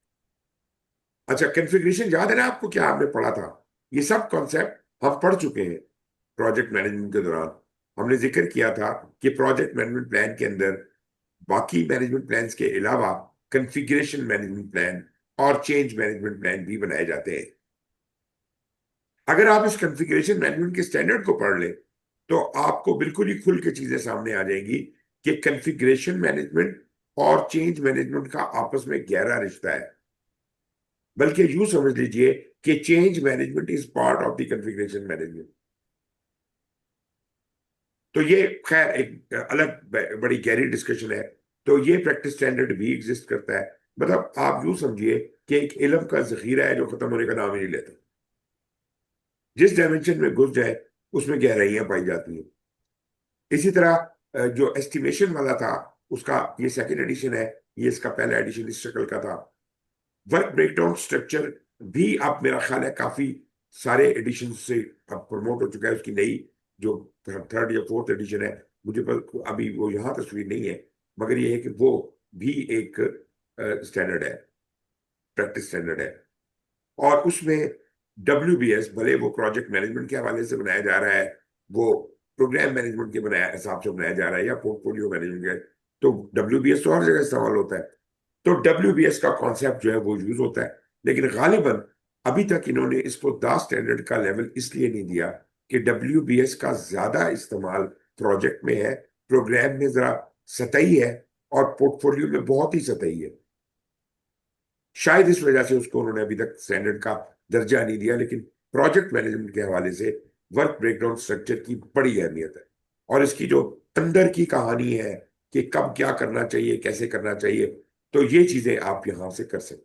अच्छा, कॉन्फ़िगरेशन याद है ना आपको, क्या आपने पढ़ा था? ये सब कॉन्सेप्ट हम पढ़ चुके हैं प्रोजेक्ट मैनेजमेंट के दौरान। हमने जिक्र किया था कि प्रोजेक्ट मैनेजमेंट प्लान के अंदर बाकी मैनेजमेंट प्लान्स के अलावा कॉन्फ़िगरेशन मैनेजमेंट प्लान और चेंज मैनेजमेंट प्लान भी बनाए जाते हैं। अगर आप इस कॉन्फ़िगरेशन मैनेजमेंट के स्टैंडर्ड को पढ़ लें, तो आपको बिल्कुल ही खुल के चीजें सामने आ जाएंगी कि कॉन्फ़िगरेशन मैनेजमेंट और चेंज मैनेजमेंट का आपस में गहरा रिश्ता है। बल्कि यूं समझ लीजिए कि change management is part of the configuration management. तो ये खैर एक अलग बड़ी गहरी डिस्कशन है। तो ये प्रैक्टिस स्टैंडर्ड भी एग्जिस्ट करता है। मतलब आप यूं समझिए कि एक इल्म का जखीरा है जो खत्म होने का नाम ही नहीं लेता। जिस डायमेंशन में घुस जाए उसमें गहराइयां पाई जाती हैं। इसी तरह जो एस्टिमेशन वाला था, उसका ये सेकंड एडिशन है। ये इसका पहला एडिशन इस शक्ल का था। वर्क ब्रेकडाउन स्ट्रक्चर भी अब मेरा ख्याल है काफी सारे एडिशन से अब प्रमोट हो चुका है। उसकी नई जो थर्ड या फोर्थ एडिशन है, मुझे पर अभी वो यहाँ तस्वीर नहीं है, मगर ये है कि वो भी एक स्टैंडर्ड है, प्रैक्टिस स्टैंडर्ड है। और उसमें WBS, भले वो प्रोजेक्ट मैनेजमेंट के हवाले से बनाया जा रहा है, वो प्रोग्राम मैनेजमेंट के बनाया हिसाब से बनाया जा रहा है, या पोर्टफोलियो मैनेजमेंट के, तो WBS तो हर जगह इस्तेमाल होता है। तो WBS का कॉन्सेप्ट जो है वो यूज होता है। लेकिन गालिबन अभी तक इन्होंने इसको द स्टैंडर्ड का लेवल इसलिए नहीं दिया कि WBS का ज्यादा इस्तेमाल प्रोजेक्ट में है, प्रोग्राम में जरा सतही है, और पोर्टफोलियो में बहुत ही सतही है। शायद इस वजह से उसको उन्होंने अभी तक स्टैंडर्ड का दर्जा नहीं दिया। लेकिन प्रोजेक्ट मैनेजमेंट के हवाले से वर्क ब्रेकडाउन स्ट्रक्चर की बड़ी अहमियत है, और इसकी जो अंदर की कहानी है कि कब क्या करना चाहिए, कैसे करना चाहिए, तो ये चीजें आप यहां से कर सकते।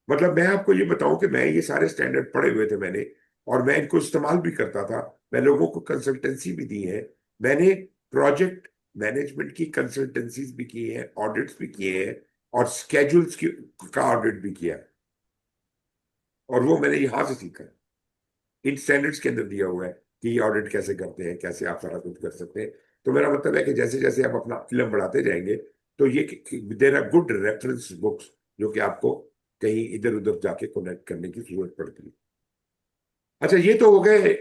मतलब मैं आपको ये बताऊं कि मैं ये सारे स्टैंडर्ड पढ़े हुए थे मैंने, और मैं इनको इस्तेमाल भी करता था। मैं लोगों को कंसल्टेंसी भी दी है। मैंने प्रोजेक्ट मैनेजमेंट की कंसल्टेंसीज भी की हैं, ऑडिट्स भी किए हैं, और स्केड्यूल्स की का ऑडिट भी किया है। और वो मैंने यहां से सीखा है। इन स्टैंडर्ड्स के अंदर दिया हुआ है कि ये ऑडिट कैसे करते हैं, कैसे आप सारा कुछ कर सकते हैं। तो मेरा मतलब है कि जैसे जैसे आप अपना फिल्म बढ़ाते जाएंगे, तो ये there are good reference books जो कि आपको कहीं इधर उधर जाके कनेक्ट करने की जरूरत पड़ती है। अच्छा, ये तो हो गए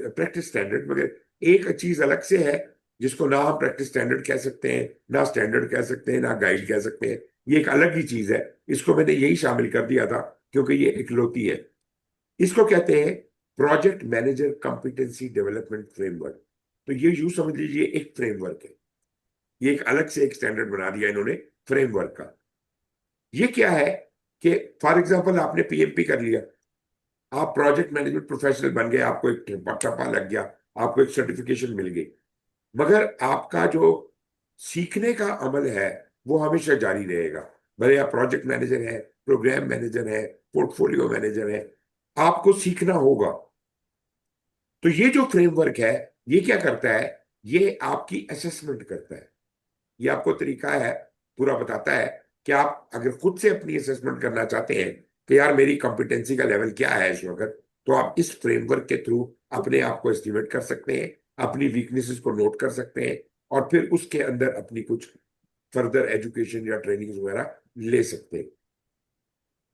प्रैक्टिस स्टैंडर्ड। मगर एक चीज अलग से है जिसको ना हम प्रैक्टिस स्टैंडर्ड कह सकते हैं, ना स्टैंडर्ड कह सकते हैं, ना गाइड कह सकते हैं। ये एक अलग ही चीज है। इसको मैंने यही शामिल कर दिया था क्योंकि ये इकलौती है। इसको कहते हैं project manager competency development framework. तो ये यूं समझ लीजिए एक फ्रेमवर्क है। ये एक अलग से एक स्टैंडर्ड बना दिया इन्होंने फ्रेमवर्क का। ये क्या है कि फॉर एग्जांपल आपने PMP कर लिया, आप प्रोजेक्ट मैनेजमेंट प्रोफेशनल बन गए, आपको एक ठप्पा लग गया, आपको एक सर्टिफिकेशन मिल गई। मगर आपका जो सीखने का अमल है वो हमेशा जारी रहेगा। भले आप प्रोजेक्ट मैनेजर है, प्रोग्राम मैनेजर है, पोर्टफोलियो मैनेजर है, आपको सीखना होगा। तो ये जो फ्रेमवर्क है, ये क्या करता है? ये आपकी असेसमेंट करता है। ये आपको तरीका है, पूरा बताता है कि आप अगर खुद से अपनी असेसमेंट करना चाहते हैं कि यार मेरी कॉम्पिटेंसी का लेवल क्या है इस वक्त, तो आप इस फ्रेमवर्क के थ्रू अपने आप को एस्टिमेट कर सकते हैं, अपनी वीकनेसेस को नोट कर सकते हैं, और फिर उसके अंदर अपनी कुछ फर्दर एजुकेशन या ट्रेनिंग वगैरह ले सकते हैं।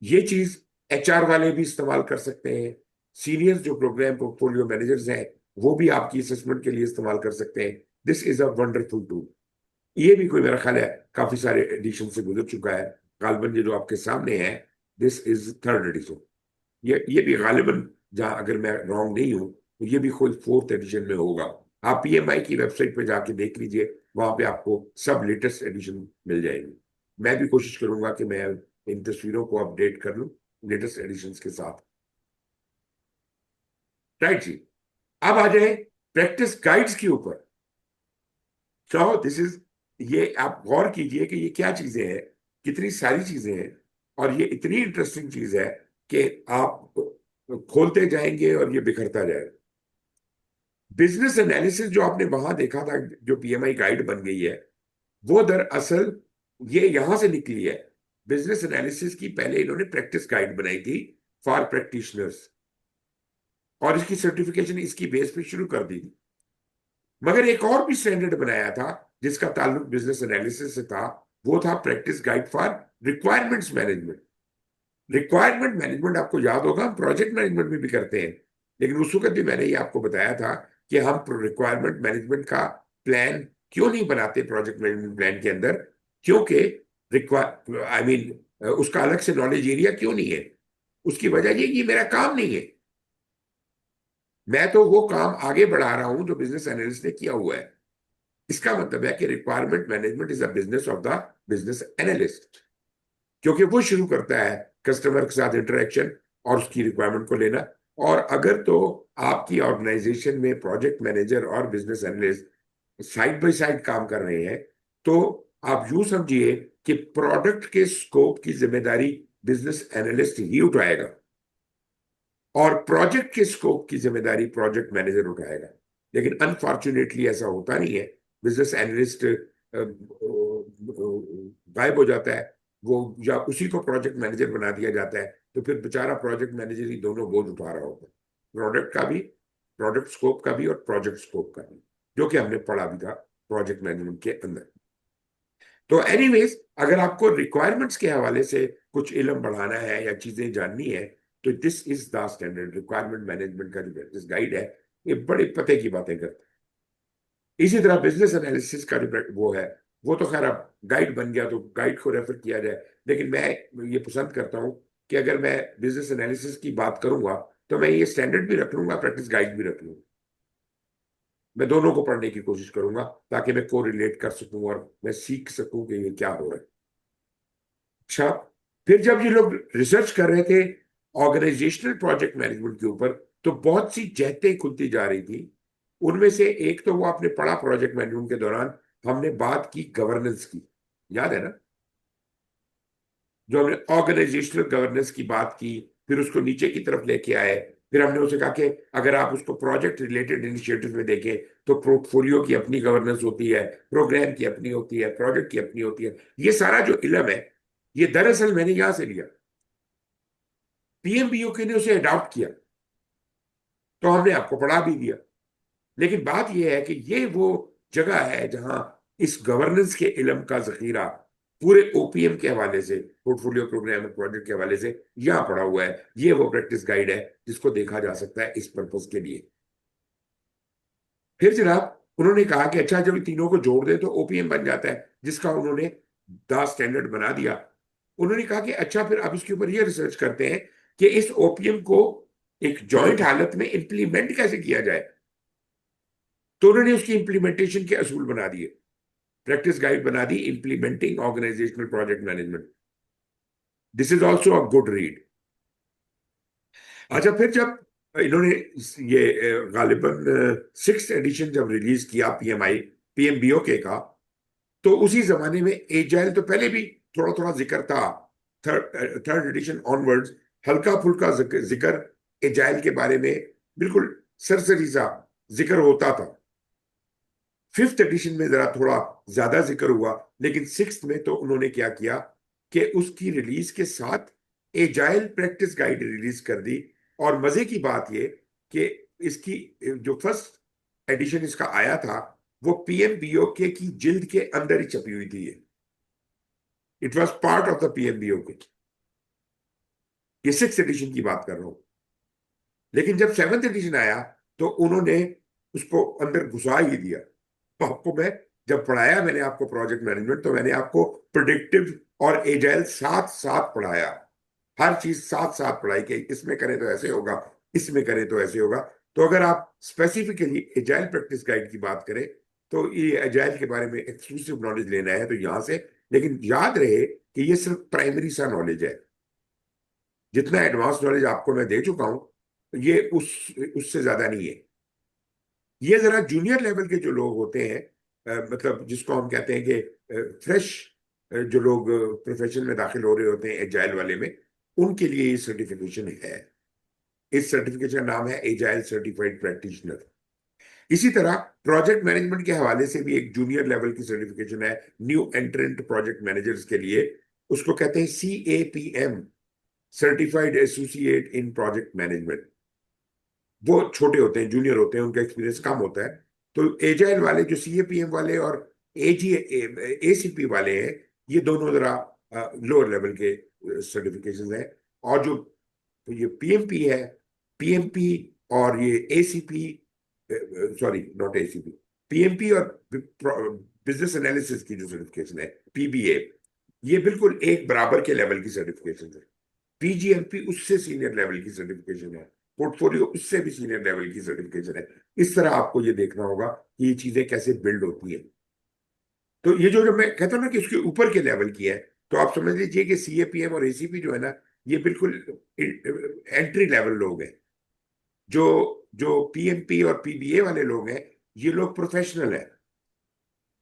ये चीज एचआर वाले भी इस्तेमाल कर सकते हैं। सीनियर जो प्रोग्राम पोर्टफोलियो मैनेजर्स हैं वो भी आपकी असेसमेंट के लिए इस्तेमाल कर सकते हैं। This is a wonderful tool. ये भी कोई मेरा ख्याल है काफी सारे एडिशन से गुजर चुका है। गालिबन ये जो आपके सामने है, दिस इज थर्ड एडिशन। ये भी गालिबन, जहां अगर मैं रॉन्ग नहीं हूं तो ये भी कोई फोर्थ एडिशन में होगा। आप पीएमआई की वेबसाइट पे जाके देख लीजिए, वहां पे आपको सब लेटेस्ट एडिशन मिल जाएंगे। मैं भी कोशिश करूंगा कि मैं इन तस्वीरों को अपडेट कर लूं लेटेस्ट एडिशन के साथ। राइट जी। अब आ जाए प्रैक्टिस गाइड्स के ऊपर। चाहो दिस इज, ये आप गौर कीजिए कि ये क्या चीजें हैं, कितनी सारी चीजें हैं, और ये इतनी इंटरेस्टिंग चीज है कि आप खोलते जाएंगे और ये बिखरता जाएगा। बिजनेस एनालिसिस जो आपने वहां देखा था, जो पीएमआई गाइड बन गई है, वो दरअसल ये यहां से निकली है। बिजनेस एनालिसिस की पहले इन्होंने प्रैक्टिस गाइड बनाई थी फॉर प्रैक्टिशनर्स, और इसकी सर्टिफिकेशन इसकी बेस पे शुरू कर दी थी। मगर एक और भी स्टैंडर्ड बनाया था जिसका ताल्लुक बिजनेस एनालिसिस से था, वो था practice guide for requirements management. Requirement management आपको याद होगा, हम प्रोजेक्ट मैनेजमेंट में भी करते हैं, लेकिन उस वक्त भी मैंने ये आपको बताया था कि हम रिक्वायरमेंट मैनेजमेंट का प्लान क्यों नहीं बनाते प्रोजेक्ट मैनेजमेंट प्लान के अंदर। क्योंकि रिक्वायर आई मीन उसका अलग से नॉलेज एरिया क्यों नहीं है? उसकी वजह ये मेरा काम नहीं है। मैं तो वो काम आगे बढ़ा रहा हूं जो बिजनेस एनालिस्ट ने किया हुआ है। इसका मतलब है कि requirement management is a business of the business analyst, क्योंकि वो शुरू करता है कस्टमर के साथ इंटरेक्शन और उसकी रिक्वायरमेंट को लेना। और अगर तो आपकी ऑर्गेनाइजेशन में प्रोजेक्ट मैनेजर और business analyst side by side काम कर रहे हैं, तो आप यूं समझिए कि प्रोडक्ट के स्कोप की जिम्मेदारी बिजनेस एनालिस्ट ही उठाएगा और प्रोजेक्ट के स्कोप की जिम्मेदारी प्रोजेक्ट मैनेजर उठाएगा। लेकिन अनफॉर्चुनेटली ऐसा होता नहीं है। बिजनेस एनालिस्ट गायब हो जाता है वो, या उसी को प्रोजेक्ट मैनेजर बना दिया जाता है, तो फिर बेचारा प्रोजेक्ट मैनेजर ही दोनों बोझ उठा रहा होता है, प्रोडक्ट का भी, प्रोडक्ट स्कोप का भी और प्रोजेक्ट स्कोप का भी, जो कि हमने पढ़ा भी था प्रोजेक्ट मैनेजमेंट के अंदर। तो एनीवेज, अगर आपको रिक्वायरमेंट्स के हवाले से कुछ इल्म बढ़ाना है या चीजें जाननी है, तो this is the standard requirement management का जो प्रैक्टिस गाइड है, ये बड़े पते की बातें करता है। इसी तरह बिजनेस एनालिसिस का जो वो है, वो तो खैर अब गाइड बन गया तो गाइड को रेफर किया जाए, लेकिन मैं ये पसंद करता हूं कि अगर मैं बिजनेस एनालिसिस की बात करूंगा तो मैं ये स्टैंडर्ड भी रख लूंगा, प्रैक्टिस गाइड भी रख लूंगा। मैं दोनों को पढ़ने की कोशिश करूंगा ताकि मैं को रिलेट कर सकूं और मैं सीख सकूं कि ये क्या हो रहा है। अच्छा, फिर जब ये लोग रिसर्च कर रहे थे ऑर्गेनाइजेशनल प्रोजेक्ट मैनेजमेंट के ऊपर, तो बहुत सी जहतें खुलती जा रही थी। उनमें से एक तो वो आपने पढ़ा प्रोजेक्ट मैनेजमेंट के दौरान, हमने बात की गवर्नेंस की, याद है ना? जो हमने ऑर्गेनाइजेशनल गवर्नेंस की बात की, फिर उसको नीचे की तरफ लेके आए। फिर हमने उसे कहा कि अगर आप उसको प्रोजेक्ट रिलेटेड इनिशिएटिव में देखें तो पोर्टफोलियो की अपनी गवर्नेंस होती है, प्रोग्राम की अपनी होती है, प्रोजेक्ट की अपनी होती है। ये सारा जो इलम है, ये दरअसल मैंने यहां से लिया, पीएमबीओके ने उसे अडॉप्ट किया, तो हमने आपको पढ़ा भी दिया। लेकिन बात यह है कि ये वो जगह है जहां इस गवर्नेंस के इलम का जखीरा पूरे ओपीएम के हवाले से, पोर्टफोलियो प्रोग्राम और प्रोजेक्ट के हवाले से यहां पड़ा हुआ है। ये वो प्रैक्टिस गाइड है जिसको देखा जा सकता है इस पर्पज के लिए। फिर जनाब, उन्होंने कहा कि अच्छा, जब इन तीनों को जोड़ दे तो ओपीएम बन जाता है, जिसका उन्होंने द स्टैंडर्ड बना दिया। उन्होंने कहा कि अच्छा, फिर अब इसके ऊपर ये रिसर्च करते हैं कि इस ओपीएम को एक जॉइंट हालत में इंप्लीमेंट कैसे किया जाए। तो उन्होंने उसकी इंप्लीमेंटेशन के असूल बना दिए, प्रैक्टिस गाइड बना दी, implementing organisational project management. This is also a good read. अच्छा, फिर जब इन्होंने ये गालिबन सिक्स एडिशन जब रिलीज किया पीएमआई पीएमबीओके का, तो उसी जमाने में एजाइल तो पहले भी थोड़ा थोड़ा जिक्र था। थर्ड एडिशन ऑनवर्ड्स हल्का फुल्का जिक्र एजाइल के बारे में, बिल्कुल सरसरी सा जिक्र होता था। फिफ्थ एडिशन में जरा थोड़ा ज्यादा जिक्र हुआ, लेकिन सिक्स्थ में तो उन्होंने क्या किया कि उसकी रिलीज के साथ एजाइल प्रैक्टिस गाइड रिलीज कर दी। और मजे की बात ये कि इसकी जो फर्स्ट एडिशन इसका आया था, वो पीएमबीओके की जिल्द के अंदर ही छपी हुई थी। ये it was part of the PMBOK. ये 6th एडिशन की बात कर रहा हूं। लेकिन जब 7th एडिशन आया तो उन्होंने उसको अंदर घुसा ही दिया। तो आपको मैं जब पढ़ाया, मैंने आपको प्रोजेक्ट मैनेजमेंट, तो मैंने आपको प्रिडिक्टिव और एजाइल साथ साथ पढ़ाया। हर चीज साथ साथ पढ़ाई कि इसमें करें तो ऐसे होगा, इसमें करें तो ऐसे होगा। तो अगर आप स्पेसिफिकली एजाइल प्रैक्टिस गाइड की बात करें, तो ये एजाइल के बारे में एक्सक्लूसिव नॉलेज लेना है तो यहां से। लेकिन याद रहे कि ये सिर्फ प्राइमरी सा नॉलेज है। जितना एडवांस नॉलेज आपको मैं दे चुका हूं, ये उससे ज्यादा नहीं है। ये जरा जूनियर लेवल के जो लोग होते हैं, मतलब जिसको हम कहते हैं कि फ्रेश जो लोग प्रोफेशन में दाखिल हो रहे होते हैं एजाइल वाले में, उनके लिए ये सर्टिफिकेशन है। इस सर्टिफिकेशन का नाम है एजाइल सर्टिफाइड प्रैक्टिशनर। इसी तरह प्रोजेक्ट मैनेजमेंट के हवाले से भी एक जूनियर लेवल की सर्टिफिकेशन है न्यू एंट्रेंट प्रोजेक्ट मैनेजर्स के लिए। उसको कहते हैं CAPM, सर्टिफाइड एसोसिएट इन प्रोजेक्ट मैनेजमेंट। वो छोटे होते हैं, जूनियर होते हैं, उनका एक्सपीरियंस कम होता है। तो एजाइल वाले जो CAPM वाले और ACP वाले हैं, ये दोनों जरा लोअर लेवल के सर्टिफिकेशन हैं। और जो ये PMP है, PMP और ये ACP, sorry not ACP, PMP और बिजनेस एनालिसिस की जो सर्टिफिकेशन है PBA, ये बिल्कुल एक बराबर के लेवल की सर्टिफिकेशन है। PGMP उससे सीनियर लेवल की सर्टिफिकेशन है। पोर्टफोलियो उससे भी सीनियर लेवल की सर्टिफिकेशन है। इस तरह आपको ये देखना होगा कि ये चीजें कैसे बिल्ड होती हैं। तो ये जो जो मैं कहता हूं ना कि उसके ऊपर के लेवल की है, तो आप समझ लीजिए कि CAPM और ACP जो है ना, ये बिल्कुल एंट्री लेवल लोग हैं। जो जो PMP और PBA वाले लोग हैं, ये लोग प्रोफेशनल हैं।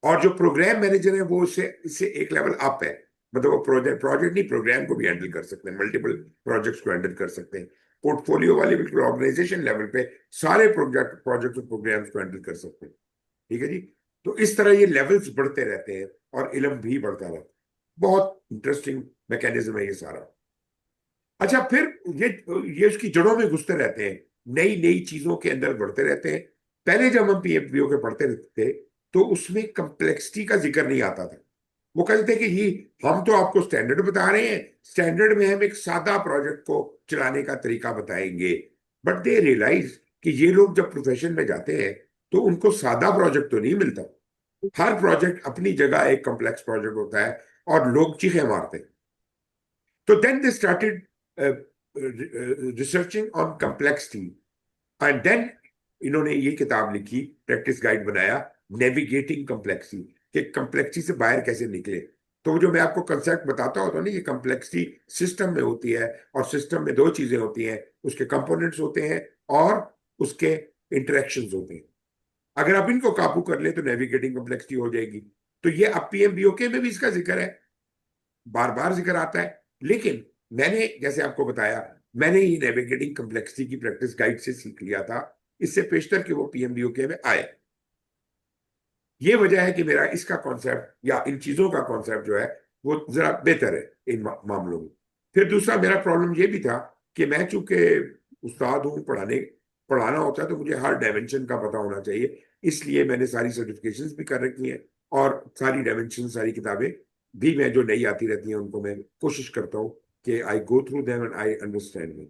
और जो प्रोग्राम मैनेजर है वो इससे इससे एक लेवल अप है। मतलब वो प्रोजेक्ट प्रोजेक्ट नहीं, प्रोग्राम को भी हैंडल कर सकते हैं, मल्टीपल प्रोजेक्ट्स को हैंडल कर सकते हैं। पोर्टफोलियो वाले बिल्कुल ऑर्गेनाइजेशन लेवल पे सारे प्रोजेक्ट और प्रोग्राम्स को हैंडल कर सकते हैं। ठीक है जी। तो इस तरह ये लेवल्स बढ़ते रहते हैं और इल्म भी बढ़ता रहता है। बहुत इंटरेस्टिंग मैकेनिज्म है ये सारा। अच्छा, फिर ये उसकी जड़ों में घुसते रहते हैं, नई नई चीजों के अंदर बढ़ते रहते हैं। पहले जब हम PFBO के पढ़ते रहते थे, तो उसमें कंप्लेक्सिटी का जिक्र नहीं आता था। वो कहते थे कि ये हम तो आपको स्टैंडर्ड बता रहे हैं, स्टैंडर्ड में हम एक सादा प्रोजेक्ट को चलाने का तरीका बताएंगे। बट दे रियलाइज कि ये लोग जब प्रोफेशन में जाते हैं तो उनको सादा प्रोजेक्ट तो नहीं मिलता। हर प्रोजेक्ट अपनी जगह एक कॉम्प्लेक्स प्रोजेक्ट होता है और लोग चीखें मारते हैं। तो then they started researching on complexity, and then इन्होंने ये किताब लिखी, प्रैक्टिस गाइड बनाया, नेविगेटिंग कॉम्प्लेक्सिटी, कि कॉम्प्लेक्सिटी से बाहर कैसे निकले। तो जो मैं आपको कंसेप्ट बताता होता हूँ ना, ये कॉम्प्लेक्सिटी सिस्टम में होती है, और सिस्टम में दो चीजें होती हैं, उसके कंपोनेंट्स होते हैं और उसके इंटरेक्शंस होते हैं। अगर आप इनको काबू कर ले तो नेविगेटिंग कॉम्प्लेक्सिटी हो जाएगी। तो ये अब PMBOK में भी इसका जिक्र है, बार बार जिक्र आता है। लेकिन मैंने जैसे आपको बताया, मैंने ये नेविगेटिंग कॉम्प्लेक्सिटी की प्रैक्टिस गाइड से सीख लिया था, इससे पेशतर कि वो PMBOK में आए। ये वजह है कि मेरा इसका कॉन्सेप्ट या इन चीजों का कॉन्सेप्ट जो है वो जरा बेहतर है इन मामलों में। फिर दूसरा मेरा प्रॉब्लम ये भी था कि मैं चूंकि उस्ताद हूँ, पढ़ाना होता है तो मुझे हर डायमेंशन का पता होना चाहिए। इसलिए मैंने सारी सर्टिफिकेशंस भी कर रखी हैं, और सारी डायमेंशन, सारी किताबें भी मैं जो नई आती रहती हैं उनको मैं कोशिश करता हूँ कि I go through them and I understand them.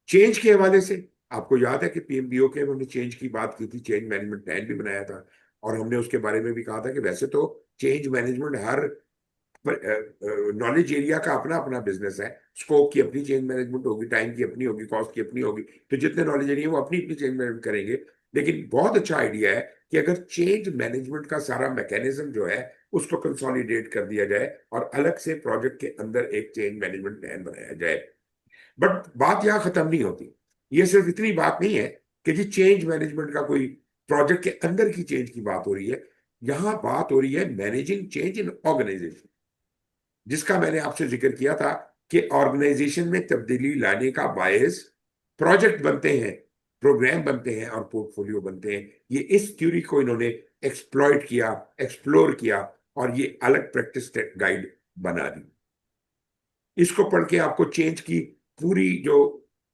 Change के हवाले से आपको याद है कि PMBOK में हमने चेंज की बात की थी, चेंज मैनेजमेंट प्लान भी बनाया था, और हमने उसके बारे में भी कहा था कि वैसे तो चेंज मैनेजमेंट हर नॉलेज एरिया का अपना अपना बिजनेस है। स्कोप की अपनी चेंज मैनेजमेंट होगी, टाइम की अपनी होगी, कॉस्ट की अपनी होगी। तो जितने नॉलेज एरिया वो अपनी अपनी चेंज मैनेजमेंट करेंगे। लेकिन बहुत अच्छा आइडिया है कि अगर चेंज मैनेजमेंट का सारा मैकेनिज्म जो है उसको कंसोलिडेट कर दिया जाए और अलग से प्रोजेक्ट के अंदर एक चेंज मैनेजमेंट प्लान बनाया जाए। बट बात यहां खत्म नहीं होती। ये सिर्फ इतनी बात नहीं है कि जी चेंज मैनेजमेंट का कोई प्रोजेक्ट के अंदर की चेंज की बात हो रही है। यहां बात हो रही है मैनेजिंग चेंज इन ऑर्गेनाइजेशन, जिसका मैंने आपसे जिक्र किया था कि ऑर्गेनाइजेशन में तब्दीली लाने का बायस प्रोजेक्ट बनते हैं, प्रोग्राम बनते हैं और पोर्टफोलियो बनते हैं। ये इस थ्योरी को इन्होंने एक्सप्लॉइट किया, एक्सप्लोर किया, और ये अलग प्रैक्टिस गाइड बना दी। इसको पढ़ के आपको चेंज की पूरी जो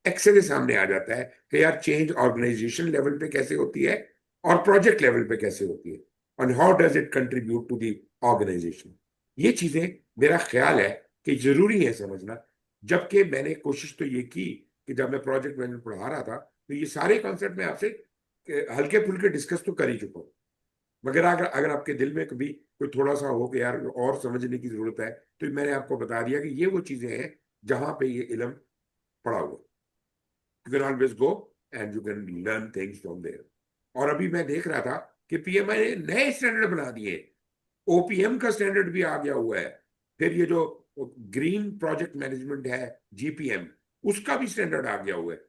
एक्सरे सामने आ जाता है कि यार चेंज ऑर्गेनाइजेशन लेवल पे कैसे होती है, और प्रोजेक्ट लेवल पे कैसे होती है, और how does it contribute to the organization. ये चीजें मेरा ख्याल है कि जरूरी है समझना। जबकि मैंने कोशिश तो ये की कि जब मैं प्रोजेक्ट मैनेजमेंट पढ़ा रहा था तो ये सारे कॉन्सेप्ट मैं आपसे हल्के फुल्के डिस्कस तो कर ही चुका हूँ। मगर अगर अगर आपके दिल में कभी कोई थोड़ा सा हो कि यार और समझने की जरूरत है, तो मैंने आपको बता दिया कि ये वो चीजें हैं जहां पे ये इल्म पड़ा हुआ। You can always go and you can learn things from there. और अभी मैं देख रहा था कि पीएमआई ने नए स्टैंडर्ड बना दिए, ओपीएम का स्टैंडर्ड भी आ गया हुआ है। फिर ये जो ग्रीन प्रोजेक्ट मैनेजमेंट है, जीपीएम, उसका भी स्टैंडर्ड आ गया हुआ है।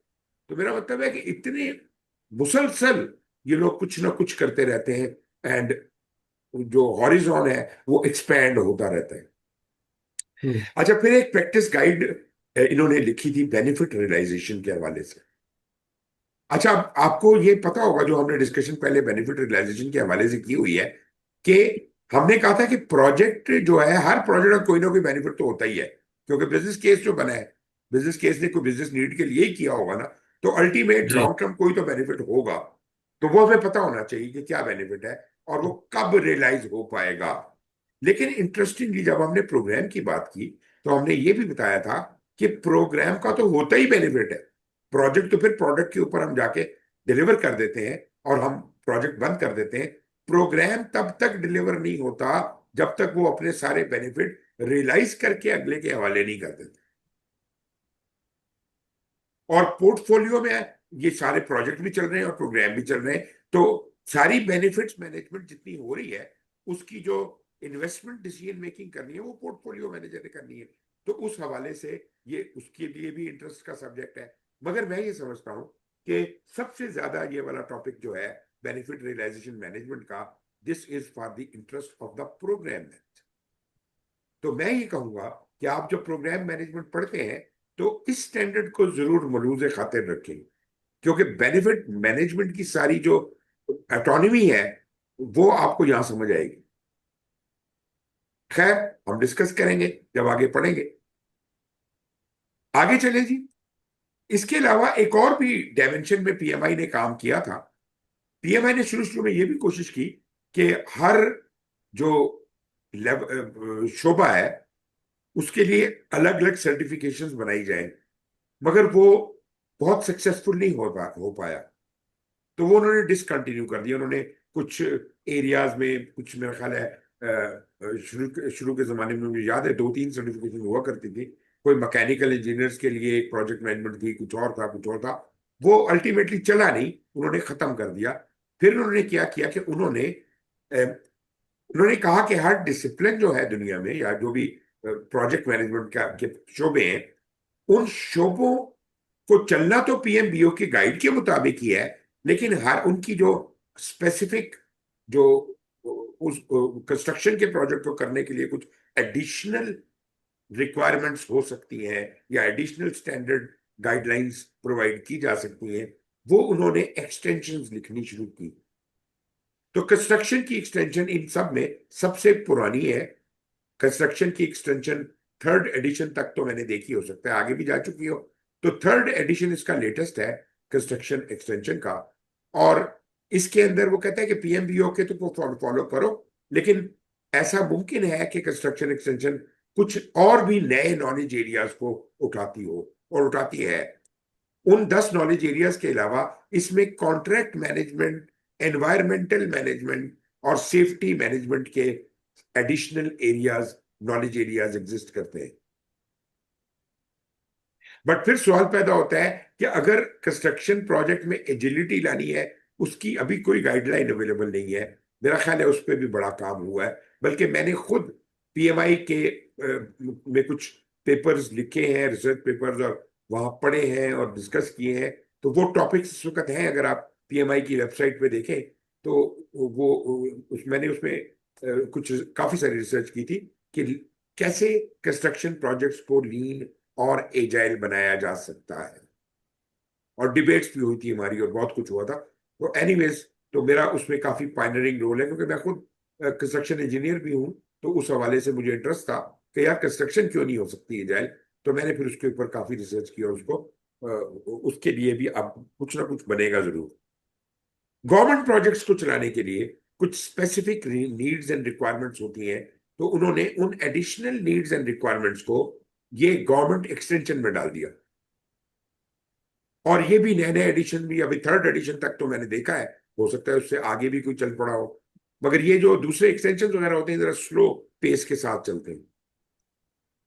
तो मेरा मतलब है कि इतने मुसलसल ये लोग कुछ ना कुछ करते रहते हैं, एंड जो हॉरिजॉन है वो एक्सपैंड होता रहता है। हम्म। अच्छा, फिर एक प्रैक्टिस गाइड इन्होंने लिखी थी बेनिफिट रियलाइजेशन के हवाले से। अच्छा, आपको ये पता होगा, जो हमने डिस्कशन पहले बेनिफिट रियलाइजेशन के हवाले से की हुई है, कि हमने कहा था कि प्रोजेक्ट जो है, हर प्रोजेक्ट का कोई ना कोई बेनिफिट तो होता ही है, क्योंकि बिजनेस केस जो बना है, बिजनेस केस ने कोई बिजनेस नीड के लिए ही किया होगा ना, तो अल्टीमेट जी। लॉन्ग टर्म कोई तो बेनिफिट होगा। तो वो हमें पता होना चाहिए कि क्या बेनिफिट है और वो कब रियलाइज हो पाएगा। लेकिन इंटरेस्टिंगली जब हमने प्रोग्राम की बात की, तो हमने ये भी बताया था कि प्रोग्राम का तो होता ही बेनिफिट है। प्रोजेक्ट तो फिर प्रोडक्ट के ऊपर हम जाके डिलीवर कर देते हैं और हम प्रोजेक्ट बंद कर देते हैं। प्रोग्राम तब तक डिलीवर नहीं होता जब तक वो अपने सारे बेनिफिट रियलाइज करके अगले के हवाले नहीं कर देते। और पोर्टफोलियो में ये सारे प्रोजेक्ट भी चल रहे हैं और प्रोग्राम भी चल रहे हैं, तो सारी बेनिफिट्स मैनेजमेंट जितनी हो रही है, उसकी जो इन्वेस्टमेंट डिसीजन मेकिंग करनी है वो पोर्टफोलियो मैनेजर ने करनी है। तो उस हवाले से ये उसके लिए भी इंटरेस्ट का सब्जेक्ट है। मगर मैं ये समझता हूँ कि सबसे ज्यादा ये वाला टॉपिक जो है बेनिफिट रियलाइजेशन मैनेजमेंट का, this is for the interest of the program. तो मैं ये कहूंगा कि आप जब प्रोग्राम मैनेजमेंट पढ़ते हैं तो इस स्टैंडर्ड को जरूर मलूज़ खातिर रखें, क्योंकि बेनिफिट मैनेजमेंट की सारी जो ऑटोनॉमी है वो आपको यहां समझ आएगी। खैर, हम डिस्कस करेंगे जब आगे पढ़ेंगे। आगे चले जी। इसके अलावा एक और भी डायमेंशन में पीएमआई ने काम किया था। पीएमआई ने शुरू शुरू में यह भी कोशिश की कि हर जो शोबा है उसके लिए अलग अलग सर्टिफिकेशंस बनाई जाए, मगर वो बहुत सक्सेसफुल नहीं हो पाया। तो वो उन्होंने डिसकंटिन्यू कर दिया। उन्होंने कुछ एरियाज में, कुछ मेरा ख्याल है शुरू शुरू के जमाने में मुझे याद है 2-3 सर्टिफिकेशन हुआ करती थी। कोई मैकेनिकल इंजीनियर्स के लिए एक प्रोजेक्ट मैनेजमेंट थी, कुछ और था, कुछ और था। वो अल्टीमेटली चला नहीं, उन्होंने खत्म कर दिया। फिर उन्होंने क्या किया कि उन्होंने कहा कि हर डिसिप्लिन जो है दुनिया में, या जो भी प्रोजेक्ट मैनेजमेंट का के शोबे हैं, उन शोबों को चलना तो पीएमबीओ के गाइड के मुताबिक ही है, लेकिन हर उनकी जो स्पेसिफिक जो उस कंस्ट्रक्शन के प्रोजेक्ट को करने के लिए कुछ एडिशनल रिक्वायरमेंट्स हो सकती हैं, या एडिशनल स्टैंडर्ड गाइडलाइंस प्रोवाइड की जा सकती हैं, वो उन्होंने एक्सटेंशंस लिखनी शुरू की। तो कंस्ट्रक्शन की एक्सटेंशन इन सब में सबसे पुरानी है। कंस्ट्रक्शन की एक्सटेंशन थर्ड एडिशन तक तो मैंने देखी, हो सकता है आगे भी जा चुकी हो। तो थर्ड एडिशन इसका लेटेस्ट है कंस्ट्रक्शन एक्सटेंशन का। और इसके अंदर वो कहता है कि पीएमबीओ के तो फॉलो करो, लेकिन ऐसा मुमकिन है कि कंस्ट्रक्शन एक्सटेंशन कुछ और भी नए नॉलेज एरियाज को उठाती हो, और उठाती है। उन 10 नॉलेज एरियाज के अलावा इसमें कॉन्ट्रैक्ट मैनेजमेंट, एनवायरमेंटल मैनेजमेंट और सेफ्टी मैनेजमेंट के additional areas, knowledge areas exist करते हैं। बट फिर सवाल पैदा होता है कि अगर कंस्ट्रक्शन प्रोजेक्ट में एजिलिटी लानी है, उसकी अभी कोई गाइडलाइन अवेलेबल नहीं है। मेरा ख्याल है उस पर भी बड़ा काम हुआ है, बल्कि मैंने खुद पीएमआई के में कुछ पेपर्स लिखे हैं, रिसर्च पेपर्स, और वहां पढ़े हैं और डिस्कस किए हैं। तो वो टॉपिक्स इस वक्त हैं, अगर आप पीएमआई की वेबसाइट पे देखें तो वो मैंने उसमें कुछ काफी सारी रिसर्च की थी कि कैसे कंस्ट्रक्शन प्रोजेक्ट्स को लीन और एजाइल बनाया जा सकता है। और डिबेट्स भी हुई थी हमारी और बहुत कुछ हुआ था। तो एनीवेज, तो मेरा उसमें काफी पायनरिंग रोल है, क्योंकि मैं खुद कंस्ट्रक्शन इंजीनियर भी हूँ। तो उस हवाले से मुझे इंटरेस्ट था कि यार कंस्ट्रक्शन क्यों नहीं हो सकती एजाइल। तो मैंने फिर उसके ऊपर काफी रिसर्च की, और उसको उसके लिए भी अब कुछ ना कुछ बनेगा जरूर। गवर्नमेंट प्रोजेक्ट्स को चलाने के लिए कुछ स्पेसिफिक नीड्स एंड रिक्वायरमेंट्स होती हैं, तो उन्होंने उन एडिशनल नीड्स एंड रिक्वायरमेंट्स को ये गवर्नमेंट एक्सटेंशन में डाल दिया। और ये भी नए नए एडिशन भी, अभी थर्ड एडिशन तक तो मैंने देखा है, हो सकता है उससे आगे भी कोई चल पड़ा हो, मगर ये जो दूसरे एक्सटेंशन वगैरह होते हैं जरा स्लो पेस के साथ चलते हैं।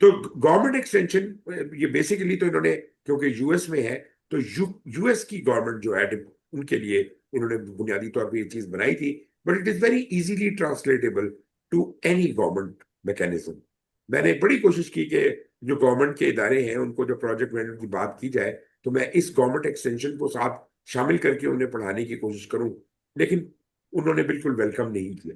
तो गवर्नमेंट एक्सटेंशन ये बेसिकली तो इन्होंने, क्योंकि यूएस में है, तो यूएस की गवर्नमेंट जो है उनके लिए इन्होंने बुनियादी तौर पे ये चीज बनाई थी। But it is very easily translatable to any government mechanism. मैंने बड़ी कोशिश की कि जो गवर्नमेंट के इदारे हैं उनको जो प्रोजेक्ट मैनेजमेंट की बात की जाए तो मैं इस गवर्नमेंट एक्सटेंशन को साथ शामिल करके उन्हें पढ़ाने की कोशिश करूं, लेकिन उन्होंने बिल्कुल वेलकम नहीं किया।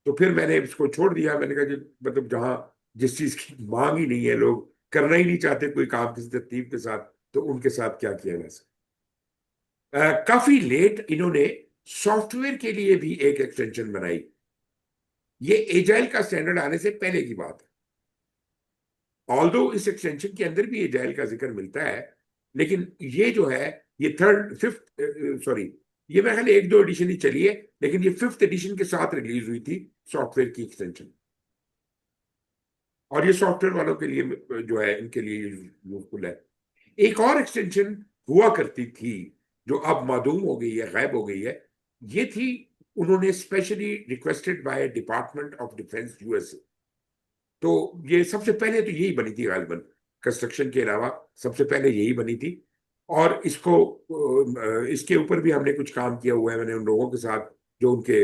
तो फिर मैंने इसको छोड़ दिया। मैंने कहा जी, मतलब जहां जिस चीज की मांग ही नहीं है, लोग करना ही नहीं चाहते कोई काम किसी तरतीब के साथ, तो उनके साथ क्या किया जा सकता। काफी लेट इन्होंने सॉफ्टवेयर के लिए भी एक एक्सटेंशन बनाई। ये एजाइल का स्टैंडर्ड आने से पहले की बात है, ऑल्दो इस एक्सटेंशन के अंदर भी एजाइल का जिक्र मिलता है, लेकिन ये जो है, ये थर्ड फिफ्थ सॉरी, ये मेरे ख्याल एक दो एडिशन ही चली है, लेकिन ये फिफ्थ एडिशन के साथ रिलीज हुई थी सॉफ्टवेयर की एक्सटेंशन। और ये सॉफ्टवेयर वालों के लिए जो है, इनके लिए यूजफुल है। एक और एक्सटेंशन हुआ करती थी जो अब मादूम हो गई है, गायब हो गई है। ये थी, उन्होंने specially requested by department of defence USA. तो ये सबसे पहले तो यही बनी थी गालिबन, कंस्ट्रक्शन के अलावा सबसे पहले यही बनी थी। और इसको इसके ऊपर भी हमने कुछ काम किया हुआ है, मैंने उन लोगों के साथ जो उनके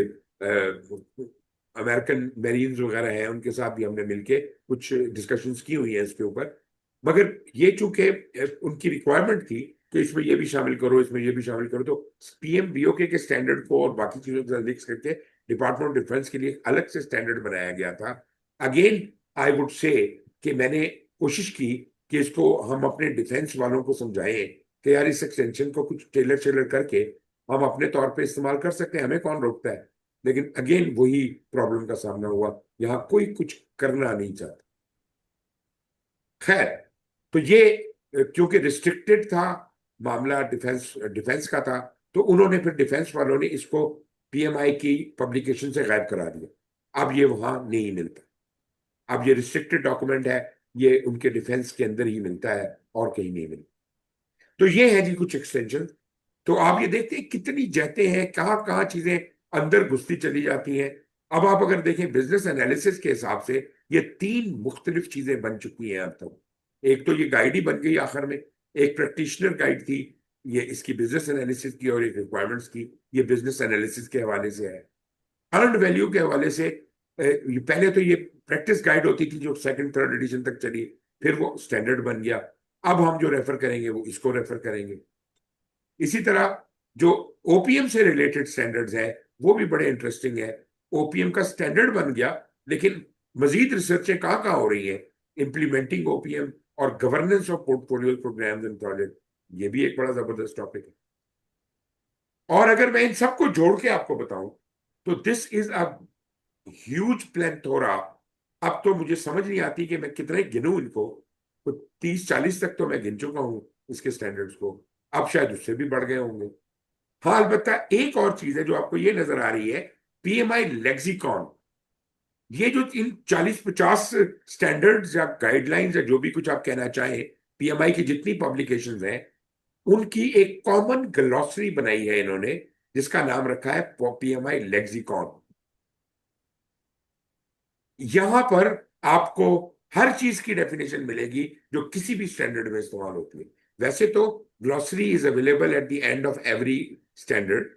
अमेरिकन मेरीन्स वगैरह हैं उनके साथ भी हमने मिलके कुछ डिस्कशंस की हुई है इसके ऊपर। मगर ये चूंकि उनकी रिक्वायरमेंट थी कि इसमें ये भी शामिल करो, इसमें ये भी शामिल करो, तो पीएम बीओके के स्टैंडर्ड को और बाकी चीजों के साथ मिक्स करके डिपार्टमेंट ऑफ डिफेंस के लिए अलग से स्टैंडर्ड बनाया गया था। अगेन आई वुड से कि मैंने कोशिश की कि इसको हम अपने डिफेंस वालों को समझाएं कि यार इस एक्सटेंशन को कुछ टेलर शेलर करके हम अपने तौर पे इस्तेमाल कर सकते हैं, हमें कौन रोकता है। लेकिन अगेन वही प्रॉब्लम का सामना हुआ, यहाँ कोई कुछ करना नहीं चाहता। खैर, तो ये क्योंकि रिस्ट्रिक्टेड था मामला, डिफेंस डिफेंस का था, तो उन्होंने फिर डिफेंस वालों ने इसको पीएमआई की पब्लिकेशन से गायब करा दिया। अब ये वहां नहीं मिलता, अब ये रिस्ट्रिक्टेड डॉक्यूमेंट है, ये उनके डिफेंस के अंदर ही मिलता है और कहीं नहीं मिलता। तो ये है जी कुछ एक्सटेंशन। तो आप ये देखते हैं कितनी जहते हैं, कहाँ कहाँ चीजें अंदर घुसती चली जाती हैं। अब आप अगर देखें बिजनेस एनालिसिस के हिसाब से ये तीन मुख्तलिफ चीजें बन चुकी हैं अब तक। एक तो ये गाइड ही बन गई आखिर में, एक प्रैक्टिशनर गाइड थी, ये इसकी बिजनेस एनालिसिस की, और एक रिक्वायरमेंट्स की, ये बिजनेस एनालिसिस के हवाले से है। अर्नड वैल्यू के हवाले से ये पहले तो ये प्रैक्टिस गाइड होती थी जो सेकंड थर्ड एडिशन तक चली, फिर वो स्टैंडर्ड बन गया। अब हम जो रेफर करेंगे वो इसको रेफर करेंगे। इसी तरह जो ओपीएम से रिलेटेड स्टैंडर्ड्स हैं वो भी बड़े इंटरेस्टिंग है। ओपीएम का स्टैंडर्ड बन गया, लेकिन मजीद रिसर्चें कहाँ कहाँ हो रही हैं, इम्प्लीमेंटिंग ओपीएम और governance of portfolio programs and project, ये भी एक बड़ा जबरदस्त टॉपिक है। और अगर मैं इन सबको जोड़ के आपको बताऊं तो this is a huge plethora. अब तो मुझे समझ नहीं आती कि मैं कितने गिनूं इनको, तो 30-40 तक तो मैं गिन चुका हूं इसके स्टैंडर्ड्स को, अब शायद उससे भी बढ़ गए होंगे। हाँ, अलबत्ता एक और चीज है जो आपको ये नजर आ रही है, पीएमआई लेक्सिकॉन। ये जो इन 40-50 स्टैंडर्ड्स या गाइडलाइंस या जो भी कुछ आप कहना चाहें, पीएमआई की जितनी पब्लिकेशंस हैं उनकी एक कॉमन ग्लॉसरी बनाई है इन्होंने, जिसका नाम रखा है पीएमआई लेक्सिकॉन। यहां पर आपको हर चीज की डेफिनेशन मिलेगी जो किसी भी स्टैंडर्ड में इस्तेमाल होती है। वैसे तो glossary is available at the end of every standard,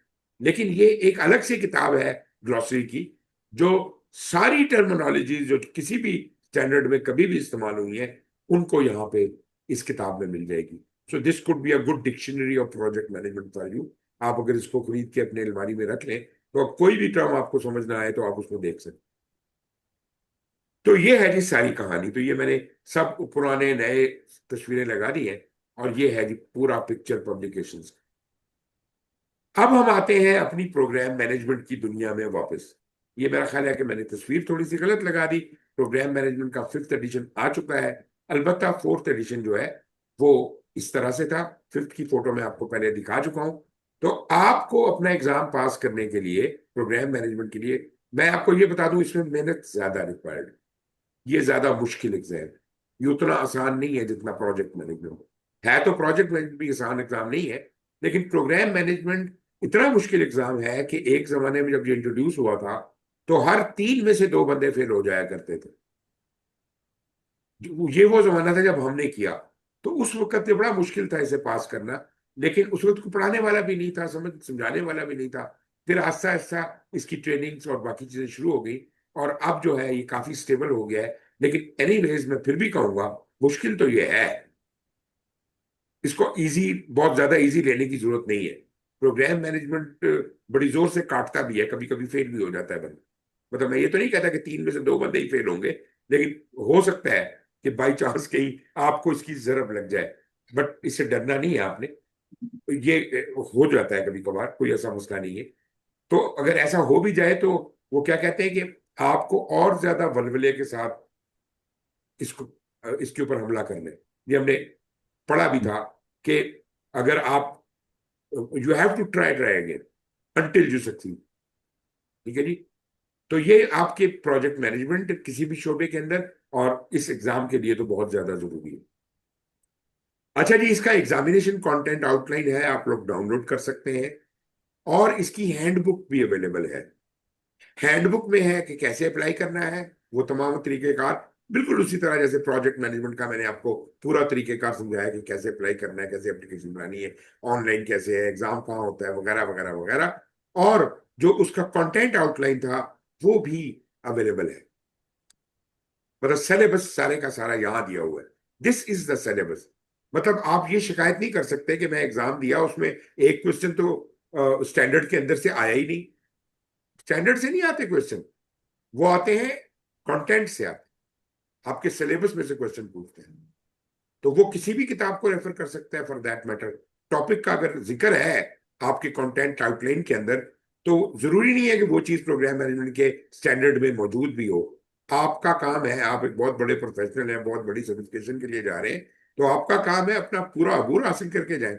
लेकिन ये एक अलग से किताब है ग्लॉसरी की, जो सारी टर्मिनोलॉजी जो किसी भी स्टैंडर्ड में कभी भी इस्तेमाल हुई है उनको यहाँ पे इस किताब में मिल जाएगी। So this could be a good dictionary of project management for you. आप अगर इसको खरीद के अपने अलमारी में रख लें तो अब कोई भी टर्म आपको समझ ना आए तो आप उसको देख सकते। तो ये है जी सारी कहानी। तो ये मैंने सब पुराने नए तस्वीरें लगा दी हैं, और ये है जी पूरा पिक्चर पब्लिकेशंस। अब हम आते हैं अपनी प्रोग्राम मैनेजमेंट की दुनिया में वापस। ये मेरा ख्याल है कि मैंने तस्वीर थोड़ी सी गलत लगा दी। प्रोग्राम मैनेजमेंट का फिफ्थ एडिशन आ चुका है, अलबत्ता फोर्थ एडिशन जो है वो इस तरह से था। फिफ्थ की फोटो मैं आपको पहले दिखा चुका हूं। तो आपको अपना एग्जाम पास करने के लिए, प्रोग्राम मैनेजमेंट के लिए, मैं आपको ये बता दूं, इसमें मेहनत ज्यादा रिक्वायर्ड है। ये ज्यादा मुश्किल एग्जाम है। ये उतना आसान नहीं है जितना प्रोजेक्ट मैनेजमेंट है। तो प्रोजेक्ट मैनेजमेंट भी आसान एग्जाम नहीं है, लेकिन प्रोग्राम मैनेजमेंट इतना मुश्किल एग्जाम है कि एक जमाने में जब ये इंट्रोड्यूस हुआ था तो हर 3 में से 2 बंदे फेल हो जाया करते थे। ये वो जमाना था जब हमने किया। तो उस वक्त ये बड़ा मुश्किल था इसे पास करना। लेकिन उस वक्त को पढ़ाने वाला भी नहीं था, समझाने वाला भी नहीं था। फिर आहिस्ता आहिस्ता इसकी ट्रेनिंग्स और बाकी चीजें शुरू हो गई, और अब जो है ये काफी स्टेबल हो गया है। लेकिन एनीवेज मैं फिर भी कहूंगा, मुश्किल तो ये है। इसको इजी, बहुत ज्यादा इजी लेने की जरूरत नहीं है। प्रोग्राम मैनेजमेंट बड़ी जोर से काटता भी है, कभी कभी फेल भी हो जाता है बंदा। मतलब मैं ये तो नहीं कहता कि 3 में से 2 बंदे ही फेल होंगे, लेकिन हो सकता है कि बाई चांस कहीं आपको इसकी जरब लग जाए। बट इससे डरना नहीं है आपने। ये हो जाता है कभी कभार, कोई ऐसा मसला नहीं है। तो अगर ऐसा हो भी जाए तो वो क्या कहते हैं कि आपको और ज्यादा वल्वले के साथ इसको इसके ऊपर हमला करना है। ये हमने पढ़ा भी था कि अगर आप, you have to try try again until you succeed. ठीक है जी। तो ये आपके प्रोजेक्ट मैनेजमेंट किसी भी शोबे के अंदर और इस एग्जाम के लिए तो बहुत ज्यादा जरूरी है। अच्छा जी, इसका एग्जामिनेशन कंटेंट आउटलाइन है, आप लोग डाउनलोड कर सकते हैं। और इसकी हैंडबुक भी अवेलेबल है। हैंडबुक में है कि कैसे अप्लाई करना है, वो तमाम तरीकेकार, बिल्कुल उसी तरह जैसे प्रोजेक्ट मैनेजमेंट का मैंने आपको पूरा तरीकेकार समझाया कि कैसे अप्लाई करना है, कैसे एप्लीकेशन बनानी है, ऑनलाइन कैसे है, एग्जाम कहाँ होता है, वगैरह वगैरह वगैरह। और जो उसका कंटेंट आउटलाइन था वो भी अवेलेबल है। मतलब सिलेबस सारे का सारा यहाँ दिया हुआ है। This is the syllabus. मतलब आप ये शिकायत नहीं कर सकते कि मैं एग्जाम दिया, उसमें एक क्वेश्चन तो स्टैंडर्ड के अंदर से आया ही नहीं। स्टैंडर्ड से नहीं आते क्वेश्चन, वो आते हैं कंटेंट से आते हैं, आपके सिलेबस में से क्वेश्चन पूछते हैं। तो वो किसी भी किताब को रेफर कर सकता है फॉर दैट मैटर। टॉपिक का अगर जिक्र है आपके कंटेंट आउटलाइन के अंदर, तो जरूरी नहीं है कि वो चीज प्रोग्राम मैनेजमेंट के स्टैंडर्ड में मौजूद भी हो। आपका काम है, आप एक बहुत बड़े प्रोफेशनल हैं, बहुत बड़ी सर्टिफिकेशन के लिए जा रहे हैं, तो आपका काम है अपना पूरा अबूर हासिल करके जाए।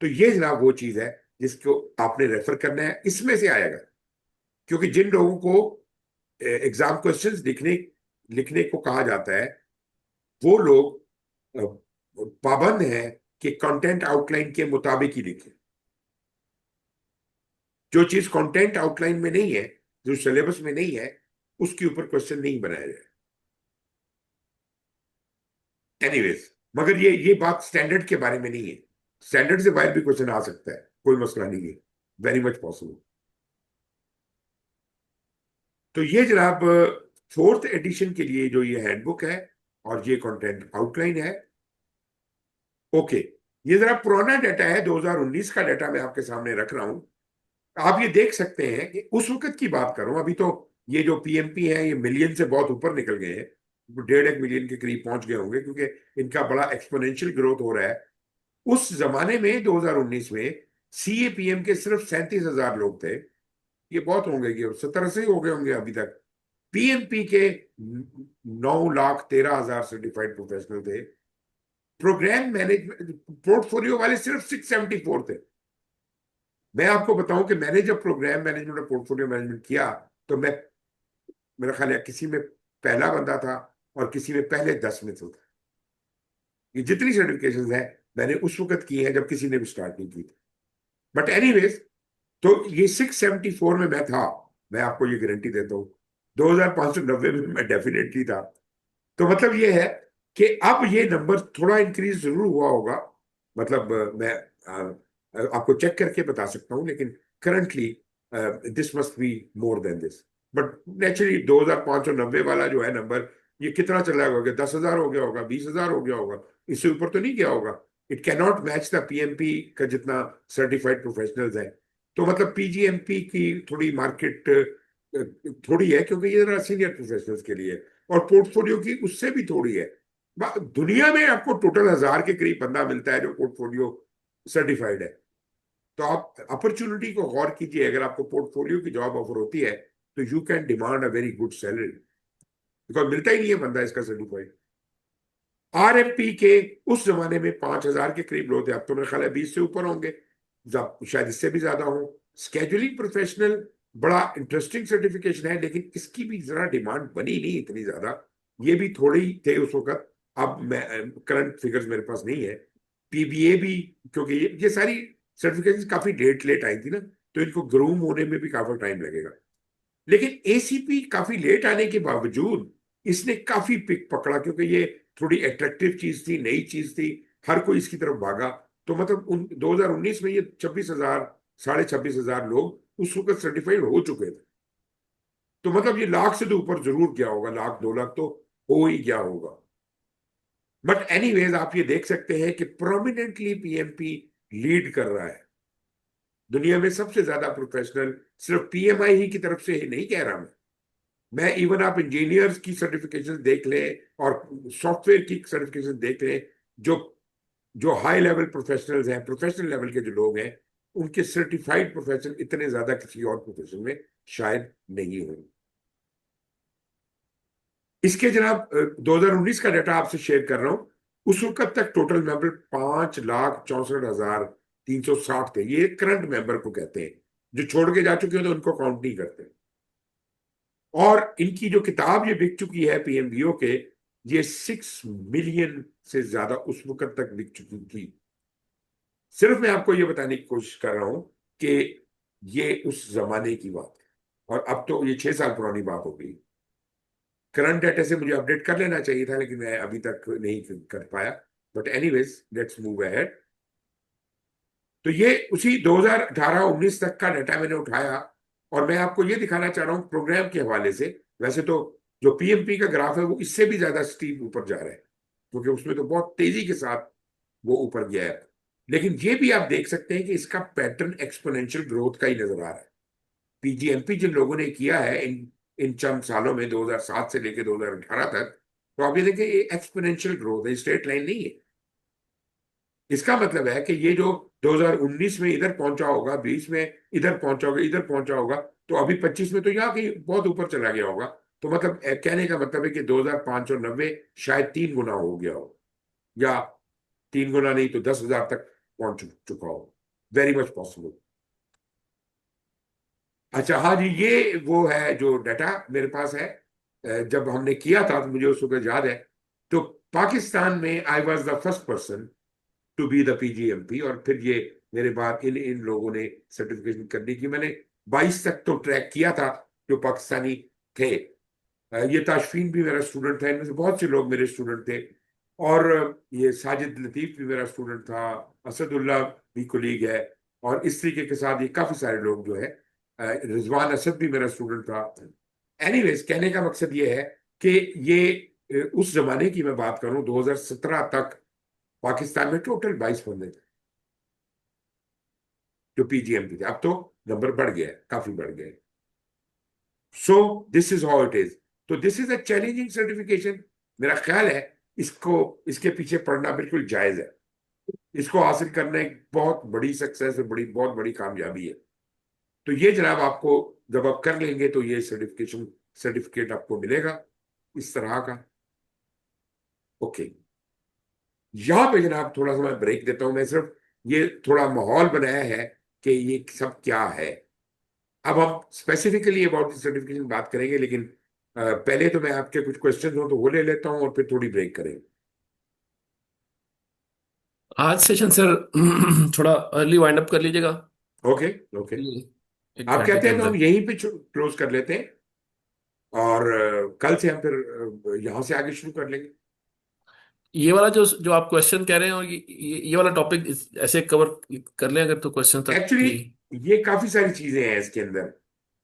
तो ये जनाब वो चीज है जिसको आपने रेफर करना है, इसमें से आएगा। क्योंकि जिन लोगों को एग्जाम क्वेश्चंस लिखने लिखने को कहा जाता है, वो लोग अ, पाबंद हैं कि कंटेंट आउटलाइन के मुताबिक ही लिखें। जो चीज कंटेंट आउटलाइन में नहीं है, जो सिलेबस में नहीं है, उसके ऊपर क्वेश्चन नहीं बनाया जाए। एनीवेज, मगर ये बात स्टैंडर्ड के बारे में नहीं है। स्टैंडर्ड से बाहर भी क्वेश्चन आ सकता है, कोई मसला नहीं है। Very much possible. तो ये जनाब फोर्थ एडिशन के लिए जो ये हैंडबुक है और ये कंटेंट आउटलाइन है। ओके। ये जरा पुराना डाटा है, 2019 का डाटा मैं आपके सामने रख रहा हूं। आप ये देख सकते हैं कि उस वक्त की बात कर रहा हूं। अभी तो ये जो पीएमपी है ये मिलियन से बहुत ऊपर निकल गए हैं, 1.5 मिलियन के करीब पहुंच गए होंगे, क्योंकि इनका बड़ा एक्सपोनेंशियल ग्रोथ हो रहा है। उस जमाने में 2019 में सीएपीएम के सिर्फ 37,000 लोग थे। ये बहुत होंगे, ये 70 ही हो गए होंगे अभी तक। पीएमपी के 9,13,000 सर्टिफाइड प्रोफेशनल थे। प्रोग्राम मैनेजमेंट पोर्टफोलियो वाले सिर्फ 674 थे। मैं आपको बताऊं कि मैंने जब प्रोग्राम मैनेजमेंट और पोर्टफोलियो मैनेजमेंट किया, तो मैं, मेरा ख्याल है किसी में पहला बंदा था और किसी में पहले 10 में से था। ये जितनी सर्टिफिकेशन है मैंने उस वक्त की है जब किसी ने भी स्टार्ट नहीं की थी। बट एनीवेज, तो ये 674 में मैं था। मैं आपको ये गारंटी देता हूँ 2590 में मैं डेफिनेटली था। तो मतलब ये है कि अब ये नंबर थोड़ा इंक्रीज जरूर हुआ होगा। मतलब मैं आपको चेक करके बता सकता हूँ, लेकिन currently this must be more than this. But naturally 2590 वाला जो है नंबर, ये कितना चला होगा? 10,000 हो गया होगा, 20,000 हो गया होगा, इससे ऊपर तो नहीं गया होगा। It can not match the PMP का जितना सर्टिफाइड प्रोफेशनल्स है। तो मतलब पीजीएमपी की थोड़ी मार्केट थोड़ी है, क्योंकि ये जरा सीनियर प्रोफेशनल्स के लिए है। और पोर्टफोलियो की उससे भी थोड़ी है। दुनिया में आपको टोटल 1,000 के करीब बंदा मिलता है जो पोर्टफोलियो सर्टिफाइड है। तो आप अपॉर्चुनिटी को गौर कीजिए। अगर आपको पोर्टफोलियो की जॉब ऑफर होती है तो you can demand a very good salary, because मिलता ही नहीं है बंदा इसका सर्टिफाइड। आरएमपी के उस जमाने में 5,000 के करीब लोग थे, अब तो मेरे ख्याल है 20 से ऊपर होंगे। शायद इससे भी ज्यादा हो। स्केजुअलिंग प्रोफेशनल बड़ा इंटरेस्टिंग सर्टिफिकेशन है, लेकिन इसकी भी जरा डिमांड बनी नहीं इतनी ज्यादा। ये भी थोड़े ही थे उस वक्त। अब मैं करंट फिगर्स मेरे पास नहीं है। पीबीए भी, क्योंकि ये सारी सर्टिफिकेशन काफी लेट आई थी ना, तो इनको ग्रूम होने में भी काफी टाइम लगेगा। लेकिन एसीपी काफी लेट आने के बावजूद इसने काफी पिक पकड़ा, क्योंकि ये थोड़ी अट्रैक्टिव चीज थी, नई चीज थी, हर कोई इसकी तरफ भागा। तो मतलब 2019 में ये 26,000, 26,500 लोग उस वक्त सर्टिफाइड हो चुके थे। तो मतलब ये लाख से तो ऊपर जरूर गया होगा, लाख 2 लाख तो हो ही गया होगा। बट एनीवेज आप ये देख सकते हैं कि प्रोमिनेंटली पीएमपी लीड कर रहा है। दुनिया में सबसे ज्यादा प्रोफेशनल सिर्फ पीएमआई ही की तरफ से ही नहीं कह रहा मैं इवन आप इंजीनियर्स की सर्टिफिकेशन देख लें और सॉफ्टवेयर की सर्टिफिकेशन देख लें। जो जो हाई लेवल प्रोफेशनल्स हैं, प्रोफेशनल लेवल के जो लोग हैं, उनके सर्टिफाइड प्रोफेशन इतने ज्यादा किसी और प्रोफेशन में शायद नहीं होंगे। इसके जनाब 2019 का डाटा आपसे शेयर कर रहा हूं। उस वक्त तक टोटल मेंबर 5,64,360 थे। ये करंट मेंबर को कहते हैं। जो छोड़ के जा चुके हैं तो उनको काउंट नहीं करते। और इनकी जो किताब ये बिक चुकी है पीएमबीओ के, ये 6 मिलियन से ज्यादा उस वक्त तक बिक चुकी थी। सिर्फ मैं आपको ये बताने की कोशिश कर रहा हूं कि ये उस जमाने की बात है, और अब तो ये 6 साल पुरानी बात हो गई। करंट डाटा से मुझे अपडेट कर लेना चाहिए था, लेकिन मैं अभी तक नहीं कर पाया। But anyways let's move ahead. तो ये उसी 2018-19 तक का डाटा मैंने उठाया, और मैं आपको ये दिखाना चाह रहा हूँ प्रोग्राम के हवाले से। वैसे तो जो पीएमपी का ग्राफ है वो इससे भी ज्यादा स्टीप ऊपर जा रहा है, क्योंकि उसमें तो बहुत तेजी के साथ वो ऊपर गया है। लेकिन ये भी आप देख सकते हैं कि इसका पैटर्न एक्सपोनेंशियल ग्रोथ का ही नजर आ रहा है। पीजीएमपी जिन लोगों ने किया है इन इन चंद सालों में, 2007 से लेकर 2018 तक, तो आप ये देखिए ये एक्सपोनेंशियल ग्रोथ है, स्ट्रेट लाइन नहीं है। इसका मतलब है कि ये जो 2019 में इधर पहुंचा होगा, 20 में इधर पहुंचा होगा, इधर पहुंचा होगा, तो अभी 25 में तो यहाँ कहीं बहुत ऊपर चला गया होगा। तो मतलब कहने का मतलब है कि 2,590 शायद 3 गुना हो गया हो, या 3 गुना नहीं तो 10,000 तक पहुंच चुका हो। Very much possible. अच्छा, हाँ जी, ये वो है जो डाटा मेरे पास है। जब हमने किया था तो मुझे उस वक्त याद है। तो पाकिस्तान में I was the first person to be the PgMP, और फिर ये मेरे बाद इन इन लोगों ने सर्टिफिकेशन करने की। मैंने 22 तक तो ट्रैक किया था जो पाकिस्तानी थे। ये ताशफीन भी मेरा स्टूडेंट था, इनमें से बहुत से लोग मेरे स्टूडेंट थे। और ये साजिद लतीफ भी मेरा स्टूडेंट था, असदुल्ला भी कोलीग है। और इस तरीके के साथ ये काफी सारे लोग जो है, रिजवान असद भी मेरा स्टूडेंट था। एनीवेज कहने का मकसद ये है कि ये उस जमाने की मैं बात करूं, 2017 तक पाकिस्तान में टोटल 22 बंदे थे जो पीजीएमपी थे। अब तो नंबर बढ़ गया है, काफी बढ़ गया है। So this is how it is. तो this is a challenging certification. मेरा ख्याल है इसको, इसके पीछे पड़ना बिल्कुल जायज है। इसको हासिल करना एक बहुत बड़ी सक्सेस है, बहुत बड़ी कामयाबी है। तो ये जनाब आपको, जब आप कर लेंगे तो ये सर्टिफिकेट आपको मिलेगा इस तरह का। ओके, यहाँ पे जनाब थोड़ा सा मैं ब्रेक देता हूं। मैं सिर्फ ये थोड़ा माहौल बनाया है कि ये सब क्या है। अब हम स्पेसिफिकली अबाउट दिस सर्टिफिकेशन बात करेंगे, लेकिन पहले तो मैं आपके कुछ क्वेश्चन हो तो वो ले लेता हूँ, और फिर थोड़ी ब्रेक करेंगे। आज सेशन सर थोड़ा अर्ली वाइंड अप कर लीजिएगा, ओके। ओके, ये एक आप घंटे कहते के हैं तो हम अंदर। यहीं पे क्लोज कर लेते हैं, और कल से हम फिर यहाँ से आगे शुरू कर लेंगे। ये वाला जो जो आप क्वेश्चन कह रहे हैं, और ये वाला टॉपिक ऐसे कवर कर लें अगर, तो क्वेश्चन तक एक्चुअली की। ये काफी सारी चीजें हैं इसके अंदर।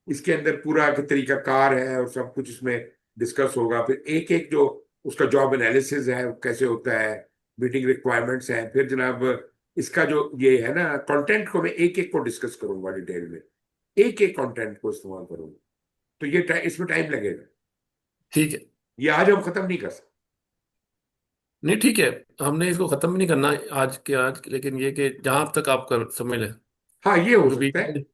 इसके अंदर पूरा के तरीका कार है और सब कुछ इसमें डिस्कस होगा। फिर एक एक जो उसका जॉब एनालिसिस है वो कैसे होता है, मीटिंग रिक्वायरमेंट्स हैं। फिर जनाब इसका जो ये है ना कंटेंट को मैं एक एक को डिस्कस करूंगा डिटेल में, एक एक कंटेंट को इस्तेमाल करूंगा। तो ये इसमें टाइम लगेगा। ठीक है। ये आज हम खत्म नहीं कर सकते। नहीं ठीक है, हमने इसको खत्म भी नहीं करना आज के आज, लेकिन ये कि जहां तक आप कर समझ लें। हाँ, ये हो क्योंकि सकता है। वीकेंड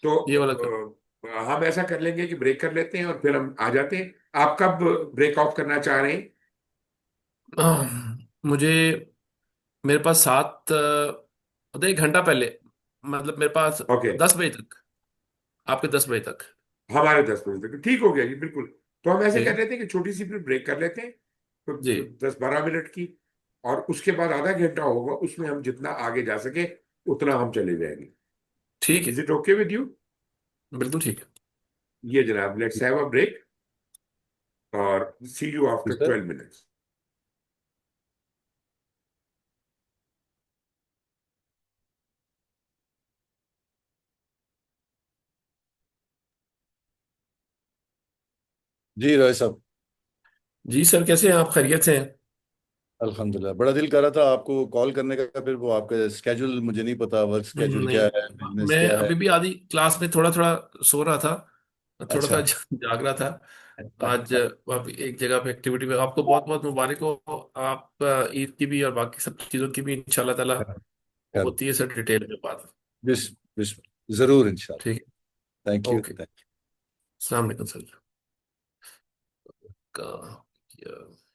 तो ये वाला कर। हम ऐसा कर लेंगे कि ब्रेक कर लेते हैं और फिर हम आ जाते हैं। आप कब ब्रेक ऑफ करना चाह रहे हैं? मुझे, मेरे पास 7 मतलब 1 घंटा पहले मतलब मेरे पास ओके। 10 बजे तक, आपके 10 बजे तक। हमारे 10 बजे तक ठीक हो गया जी, बिल्कुल। तो हम ऐसे ठीक कर है। लेते हैं कि छोटी सी फिर ब्रेक कर लेते हैं, जी। तो 10-12 मिनट की। और उसके बाद आधा घंटा होगा, उसमें हम जितना आगे जा सके उतना हम चले जाएंगे। ठीक इज है। It okay with you? बिल्कुल ठीक है। ये जनाब, लेट्स हैव अ ब्रेक और सी यू जी आफ्टर सर। 12 मिनट्स। जी रोहित साहब। जी सर, कैसे हैं आप? खैरियत से हैं? अल्हम्दुलिल्लाह, बड़ा दिल कर रहा था आपको कॉल करने का, फिर वो आपका स्केड्यूल मुझे नहीं पता, वर्क स्केड्यूल क्या नहीं, है, बिजनेस मैं क्या है। अभी भी आधी क्लास में थोड़ा थोड़ा सो रहा था, थोड़ा सा अच्छा। जाग रहा था। आज अभी एक जगह पे एक्टिविटी में, आपको बहुत बहुत मुबारक हो। आप ईद की भी और बाकी सब चीज़ों की भी इंशाल्लाह ताला खैर, होती है सर, डिटेल में बात। बिस बिस जरूर इंशाल्लाह। ठीक थैंक है। You, okay. थैंक अस्सलाम वालेकुम सर। का- या-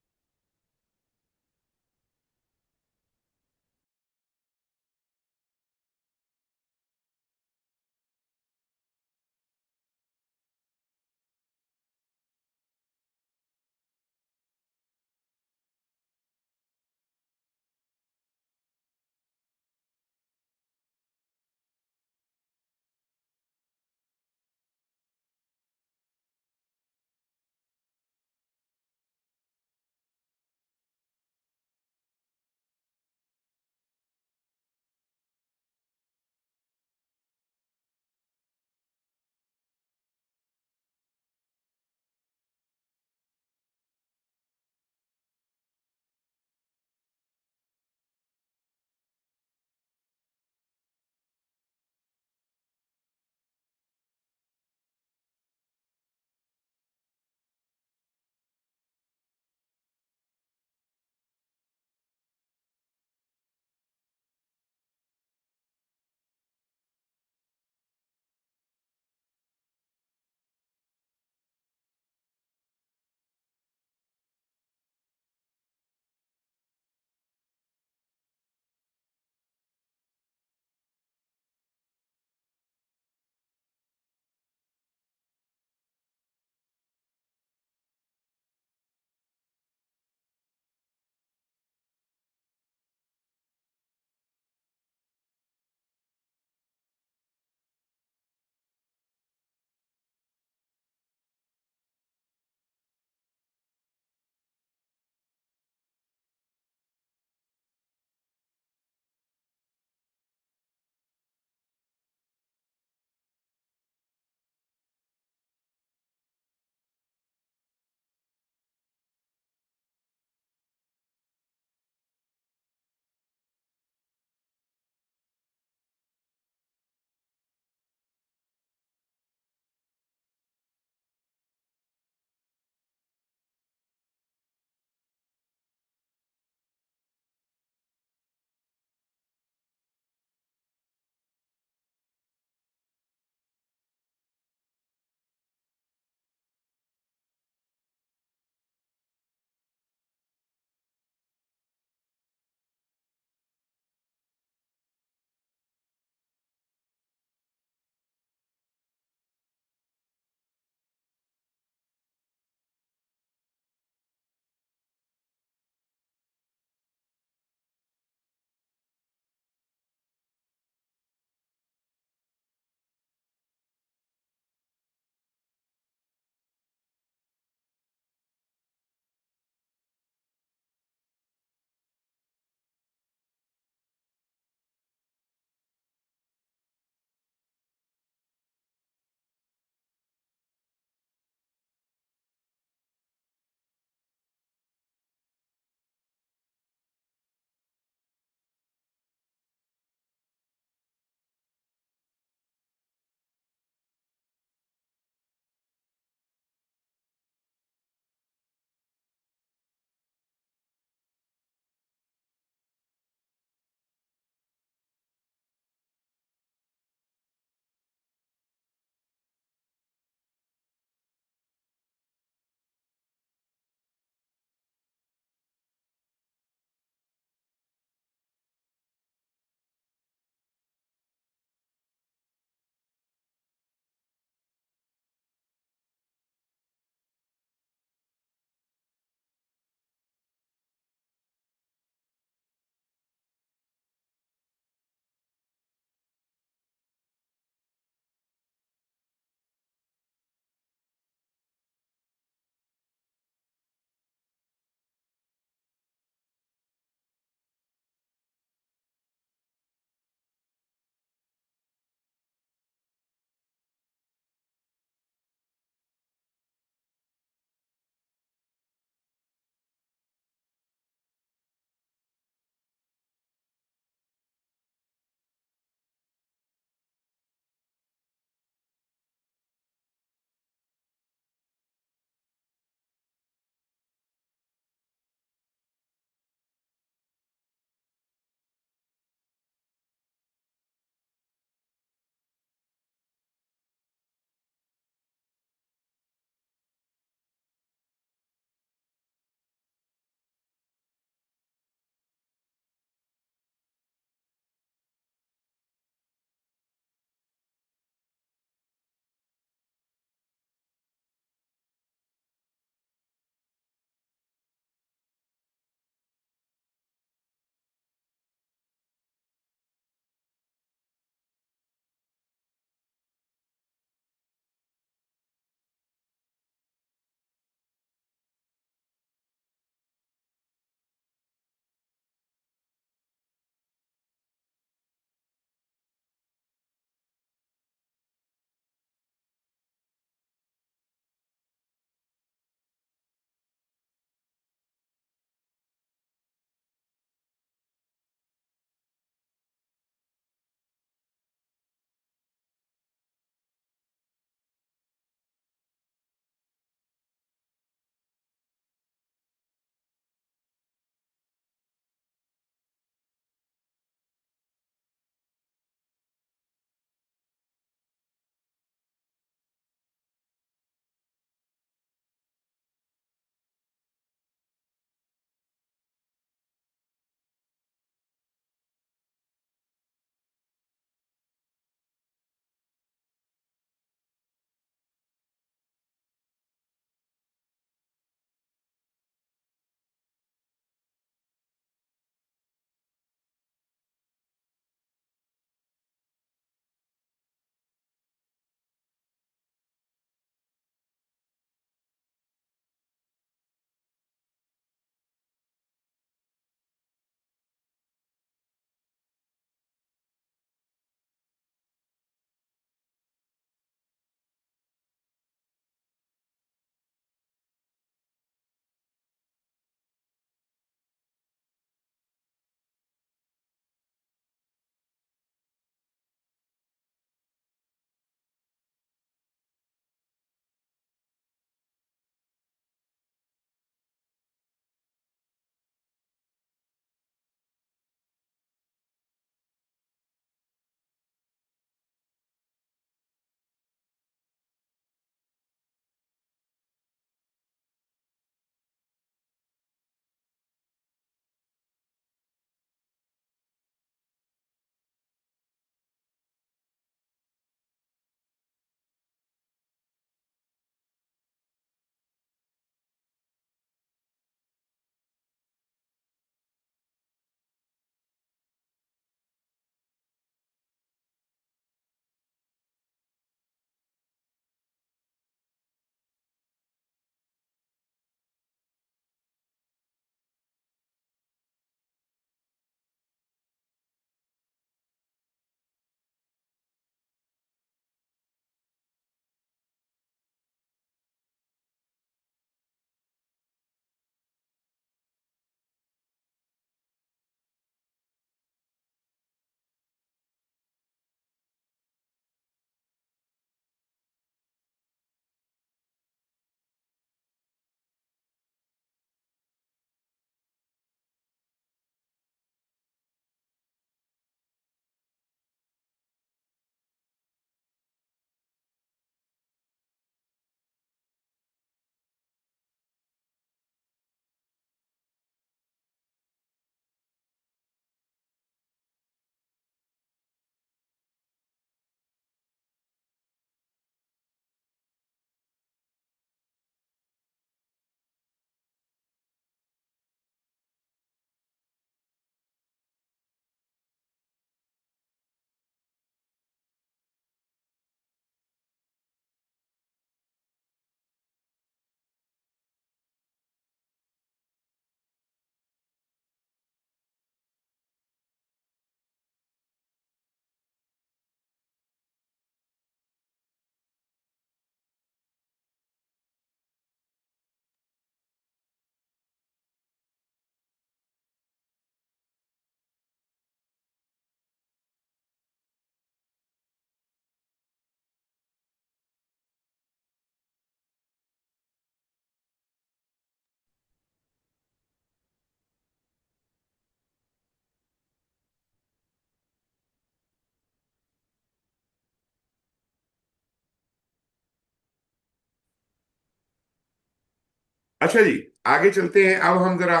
अच्छा जी, आगे चलते हैं। अब हम जरा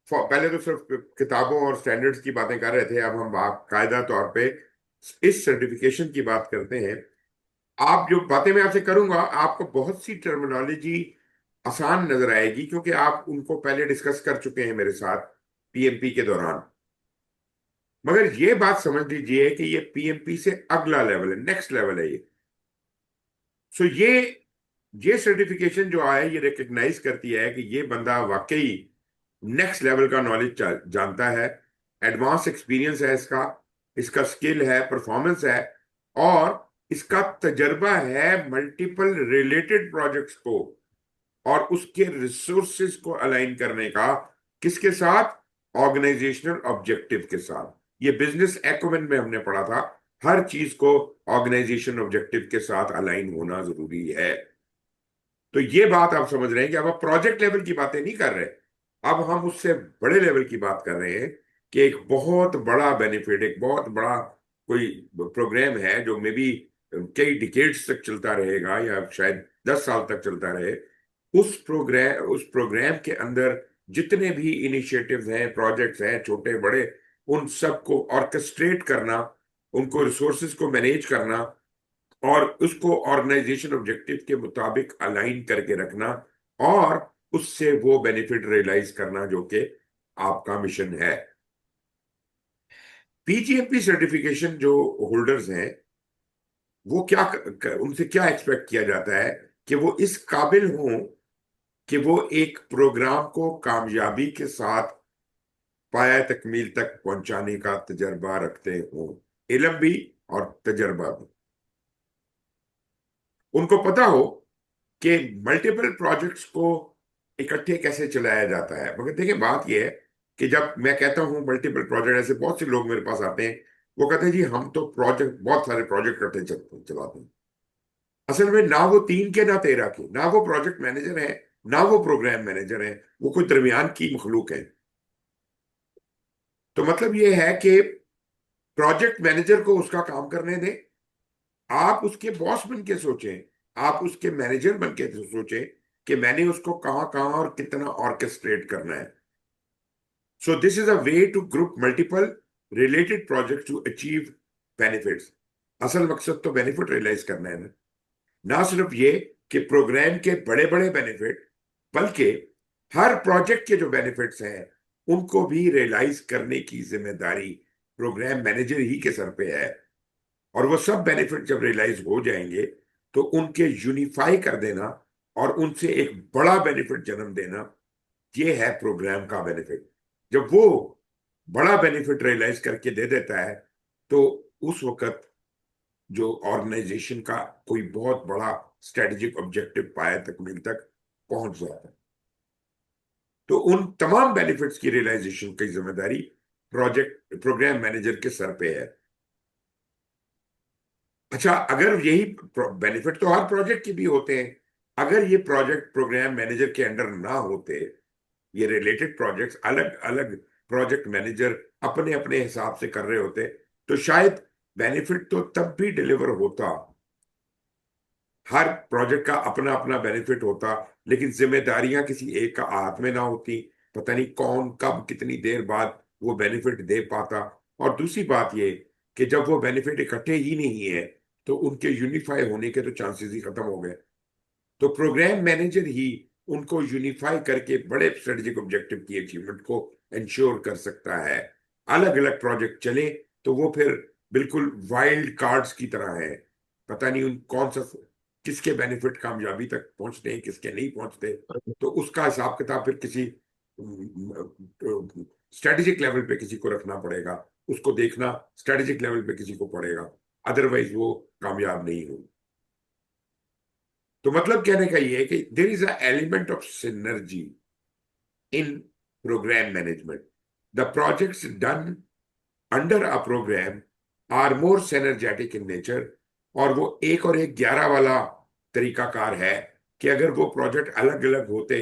पहले तो सिर्फ किताबों और स्टैंडर्ड्स की बातें कर रहे थे, अब हम बाकायदा तौर पे इस सर्टिफिकेशन की बात करते हैं। आप जो बातें मैं आपसे करूंगा, आपको बहुत सी टर्मिनोलॉजी आसान नजर आएगी क्योंकि आप उनको पहले डिस्कस कर चुके हैं मेरे साथ पीएमपी के दौरान। मगर ये बात समझ लीजिए कि ये पीएमपी से अगला लेवल है, नेक्स्ट लेवल है ये। सो ये सर्टिफिकेशन जो आया, ये रिकग्नाइज करती है कि ये बंदा वाकई नेक्स्ट लेवल का नॉलेज जानता है, एडवांस एक्सपीरियंस है इसका, इसका स्किल है, परफॉर्मेंस है, और इसका तजर्बा है मल्टीपल रिलेटेड प्रोजेक्ट्स को और उसके रिसोर्सेज को अलाइन करने का। किसके साथ? ऑर्गेनाइजेशनल ऑब्जेक्टिव के साथ। ये बिजनेस एक्वेन में हमने पढ़ा था, हर चीज को ऑर्गेनाइजेशन ऑब्जेक्टिव के साथ अलाइन होना जरूरी है। तो ये बात आप समझ रहे हैं कि अब आप प्रोजेक्ट लेवल की बातें नहीं कर रहे, अब हम उससे बड़े लेवल की बात कर रहे हैं कि एक बहुत बड़ा बेनिफिट, एक बहुत बड़ा कोई प्रोग्राम है जो मे बी कई डिकेड्स तक चलता रहेगा या शायद 10 साल तक चलता रहे। उस प्रोग्राम के अंदर जितने भी इनिशिएटिव्स हैं, प्रोजेक्ट्स हैं, छोटे बड़े, उन सबको ऑर्केस्ट्रेट करना, उनको रिसोर्सेज को मैनेज करना और उसको ऑर्गेनाइजेशन ऑब्जेक्टिव के मुताबिक अलाइन करके रखना और उससे वो बेनिफिट रियलाइज करना जो कि आपका मिशन है। पीजीएमपी सर्टिफिकेशन जो होल्डर्स हैं, वो उनसे क्या एक्सपेक्ट किया जाता है कि वो इस काबिल हों कि वो एक प्रोग्राम को कामयाबी के साथ पाया तकमील तक पहुंचाने का तजर्बा रखते हों, इल्म भी और तजर्बा भी। उनको पता हो कि मल्टीपल प्रोजेक्ट्स को इकट्ठे कैसे चलाया जाता है। मगर देखिए, बात यह है कि जब मैं कहता हूं मल्टीपल प्रोजेक्ट, ऐसे बहुत से लोग मेरे पास आते हैं, वो कहते हैं जी हम तो प्रोजेक्ट, बहुत सारे प्रोजेक्ट इकट्ठे चलाते हैं। असल में ना वो 3 के ना 13 के, ना वो प्रोजेक्ट मैनेजर है, ना वो प्रोग्राम मैनेजर है, वो कोई दरमियान की मखलूक है। तो मतलब ये है कि प्रोजेक्ट मैनेजर को उसका काम करने दें, आप उसके बॉस बन के सोचें, आप उसके मैनेजर बन के सोचें कि मैंने उसको कहाँ कहाँ और कितना ऑर्केस्ट्रेट करना है। So this is a way to group multiple related project to achieve benefits. असल मकसद तो बेनिफिट रियलाइज करना है ना सिर्फ ये कि प्रोग्राम के बड़े बड़े बेनिफिट, बल्कि हर प्रोजेक्ट के जो बेनिफिट्स हैं उनको भी रियलाइज करने की जिम्मेदारी प्रोग्राम मैनेजर ही के सर पे है। और वो सब बेनिफिट जब रियलाइज हो जाएंगे तो उनके यूनिफाई कर देना और उनसे एक बड़ा बेनिफिट जन्म देना, ये है प्रोग्राम का बेनिफिट। जब वो बड़ा बेनिफिट रियलाइज करके दे देता है तो उस वक्त जो ऑर्गेनाइजेशन का कोई बहुत बड़ा स्ट्रेटेजिक ऑब्जेक्टिव पाया तकमील तक पहुंच जाता है। तो उन तमाम बेनिफिट्स की रियलाइजेशन की जिम्मेदारी प्रोग्राम मैनेजर के सर पे है। अच्छा, अगर यही बेनिफिट तो हर प्रोजेक्ट के भी होते हैं, अगर ये प्रोजेक्ट प्रोग्राम मैनेजर के अंडर ना होते, ये रिलेटेड प्रोजेक्ट्स अलग अलग प्रोजेक्ट मैनेजर अपने अपने हिसाब से कर रहे होते, तो शायद बेनिफिट तो तब भी डिलीवर होता, हर प्रोजेक्ट का अपना अपना बेनिफिट होता, लेकिन जिम्मेदारियां किसी एक का हाथ में ना होती, पता नहीं कौन कब कितनी देर बाद वो बेनिफिट दे पाता। और दूसरी बात ये कि जब वो बेनिफिट इकट्ठे ही नहीं है तो उनके यूनिफाई होने के तो चांसेस ही खत्म हो गए। तो प्रोग्राम मैनेजर ही उनको यूनिफाई करके बड़े स्ट्रेटेजिक ऑब्जेक्टिव की अचीवमेंट को इंश्योर कर सकता है। अलग अलग प्रोजेक्ट चले तो वो फिर बिल्कुल वाइल्ड कार्ड्स की तरह है, पता नहीं उन कौन सा किसके बेनिफिट कामयाबी तक पहुंचते हैं, किसके नहीं पहुंचते। तो उसका हिसाब किताब फिर किसी स्ट्रेटेजिक लेवल पे किसी को रखना पड़ेगा, उसको देखना स्ट्रेटेजिक लेवल पे किसी को पड़ेगा, अदरवाइज वो कामयाब नहीं होगा। तो मतलब कहने का ये है कि there is a element of synergy in program management. The projects done under a program are more synergetic in nature. और वो एक और एक 11 वाला तरीकाकार है कि अगर वो प्रोजेक्ट अलग अलग होते,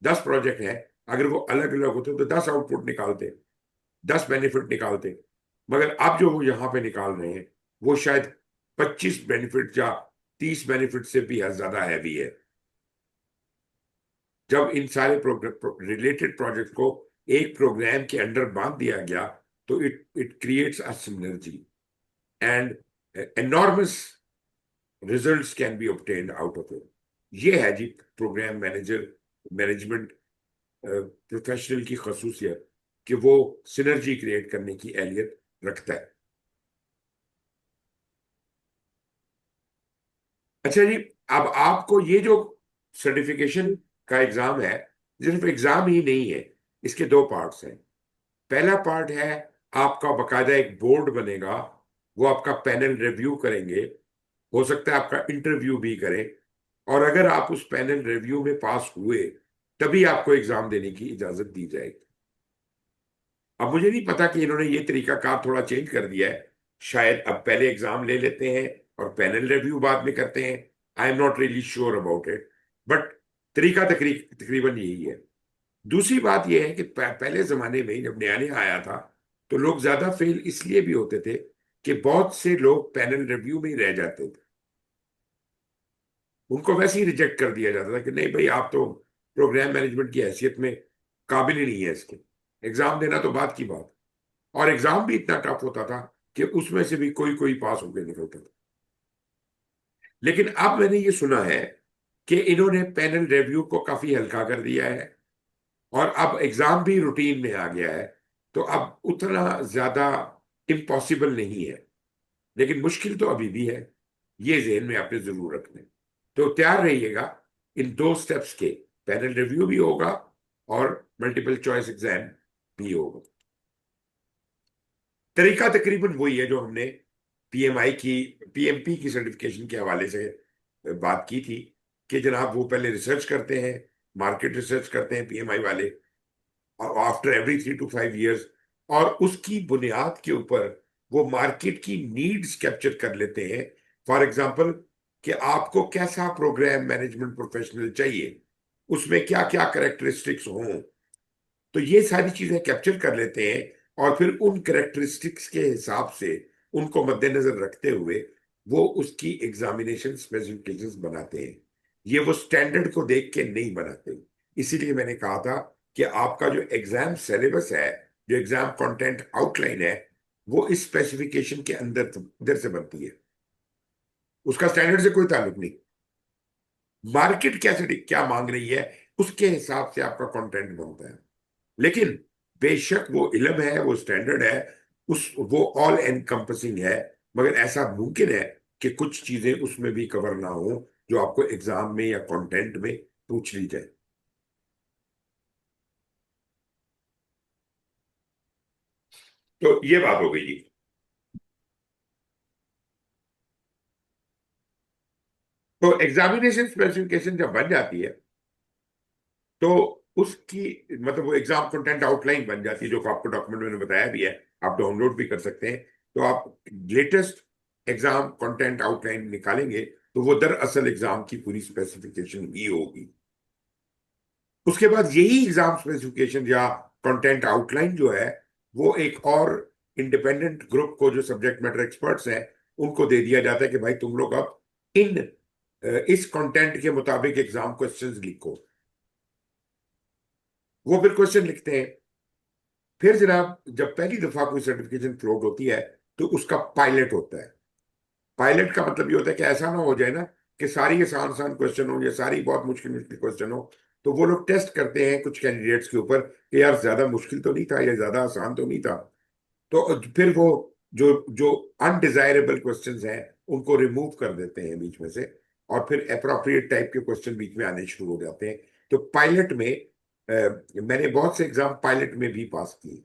10 प्रोजेक्ट हैं, अगर वो अलग अलग होते तो 10 आउटपुट निकालते, 10 बेनिफिट निकालते। मगर अब जो वो यहां पे निकाल रहे हैं वो शायद 25 बेनिफिट या 30 बेनिफिट से भी ज्यादा हैवी है। जब इन सारे रिलेटेड प्रोजेक्ट को एक प्रोग्राम के अंडर बांध दिया गया तो it it creates a synergy and enormous results can be obtained out of it. ये है जी प्रोग्राम मैनेजर मैनेजमेंट प्रोफेशनल की खसूसियत कि वो सिनर्जी क्रिएट करने की एहलियत रखता है। अच्छा जी, अब आपको ये जो सर्टिफिकेशन का एग्जाम है, सिर्फ एग्जाम ही नहीं है, इसके दो पार्ट्स हैं। पहला पार्ट है आपका बकायदा एक बोर्ड बनेगा, वो आपका पैनल रिव्यू करेंगे, हो सकता है आपका इंटरव्यू भी करें, और अगर आप उस पैनल रिव्यू में पास हुए तभी आपको एग्जाम देने की इजाजत दी जाएगी। अब मुझे नहीं पता कि इन्होंने ये तरीका कार थोड़ा चेंज कर दिया है, शायद अब पहले एग्जाम ले लेते हैं और पैनल रिव्यू बाद में करते हैं। I am not really sure about it, but तरीका तकरीबन यही है। दूसरी बात यह है कि पहले जमाने में जब नया नया आया था तो लोग ज्यादा फेल इसलिए भी होते थे कि बहुत से लोग पैनल रिव्यू में ही रह जाते थे, उनको वैसे ही रिजेक्ट कर दिया जाता था कि नहीं भाई आप तो प्रोग्राम मैनेजमेंट की हैसियत में काबिल ही नहीं है इसके, एग्जाम देना तो बात की बात। और एग्जाम भी इतना टफ होता था कि उसमें से भी कोई कोई पास होकर निकलता था। लेकिन अब मैंने ये सुना है कि इन्होंने पैनल रिव्यू को काफी हल्का कर दिया है और अब एग्जाम भी रूटीन में आ गया है, तो अब उतना ज्यादा इम्पॉसिबल नहीं है, लेकिन मुश्किल तो अभी भी है, ये ज़हन में आपने जरूर रखना है। तो तैयार रहिएगा, इन दो स्टेप्स के पैनल रिव्यू भी होगा और मल्टीपल चॉइस एग्जाम भी होगा। तरीका तकरीबन वही है जो हमने पीएमआई की पीएमपी की सर्टिफिकेशन के हवाले से बात की थी कि जनाब वो पहले रिसर्च करते हैं, मार्केट रिसर्च करते हैं पीएमआई वाले, और आफ्टर एवरी 3 to 5 years, और उसकी बुनियाद के ऊपर वो मार्केट की नीड्स कैप्चर कर लेते हैं। फॉर एग्जांपल कि आपको कैसा प्रोग्राम मैनेजमेंट प्रोफेशनल चाहिए, उसमें क्या क्या करेक्टरिस्टिक्स हों, तो ये सारी चीजें कैप्चर कर लेते हैं और फिर उन करेक्टरिस्टिक्स के हिसाब से उनको मद्देनजर रखते हुए वो उसकी एग्जामिनेशन स्पेसिफिकेशंस बनाते हैं। ये वो स्टैंडर्ड को देख के नहीं बनाते। इसीलिए मैंने कहा था कि आपका जो एग्जाम सिलेबस है, जो एग्जाम कंटेंट आउटलाइन है, वो इस स्पेसिफिकेशन के अंदर से बनती है, उसका स्टैंडर्ड से कोई ताल्लुक नहीं। मार्केट कैसे क्या मांग रही है उसके हिसाब से आपका कंटेंट बनता है। लेकिन बेशक वो इल्म है, वो स्टैंडर्ड है, उस वो ऑल एनकम्पसिंग है, मगर ऐसा मुमकिन है कि कुछ चीजें उसमें भी कवर ना हो जो आपको एग्जाम में या कंटेंट में पूछ ली जाए। तो ये बात हो गई जी। तो एग्जामिनेशन स्पेसिफिकेशन जब बन जाती है तो उसकी मतलब वो एग्जाम कंटेंट आउटलाइन बन जाती है, जो आपको डॉक्यूमेंट मैंने बताया भी है, आप डाउनलोड भी कर सकते हैं। तो आप लेटेस्ट एग्जाम कंटेंट आउटलाइन निकालेंगे तो वो दरअसल एग्जाम की पूरी स्पेसिफिकेशन ही होगी। उसके बाद यही एग्जाम स्पेसिफिकेशन या कंटेंट आउटलाइन जो है वो एक और इंडिपेंडेंट ग्रुप को, जो सब्जेक्ट मैटर एक्सपर्ट्स हैं, उनको दे दिया जाता है कि भाई तुम लोग अब इन इस कंटेंट के मुताबिक एग्जाम क्वेश्चंस लिखो। वो फिर क्वेश्चन लिखते हैं। फिर जनाब जब पहली दफा कोई सर्टिफिकेशन फ्लोट होती है तो उसका पायलट होता है। पायलट का मतलब ये होता है कि ऐसा ना हो जाए ना कि सारी आसान आसान क्वेश्चन हो या सारी बहुत मुश्किल मुश्किल क्वेश्चन हो, तो वो लोग टेस्ट करते हैं कुछ कैंडिडेट्स के ऊपर कि यार ज्यादा मुश्किल तो नहीं था या ज्यादा आसान तो नहीं था। तो फिर वो जो जो अनडिजायरेबल क्वेश्चंस हैं उनको रिमूव कर देते हैं बीच में से, और फिर अप्रोप्रिएट टाइप के क्वेश्चन बीच में आने शुरू हो जाते हैं। तो पायलट में मैंने बहुत से एग्जाम पायलट में भी पास किए,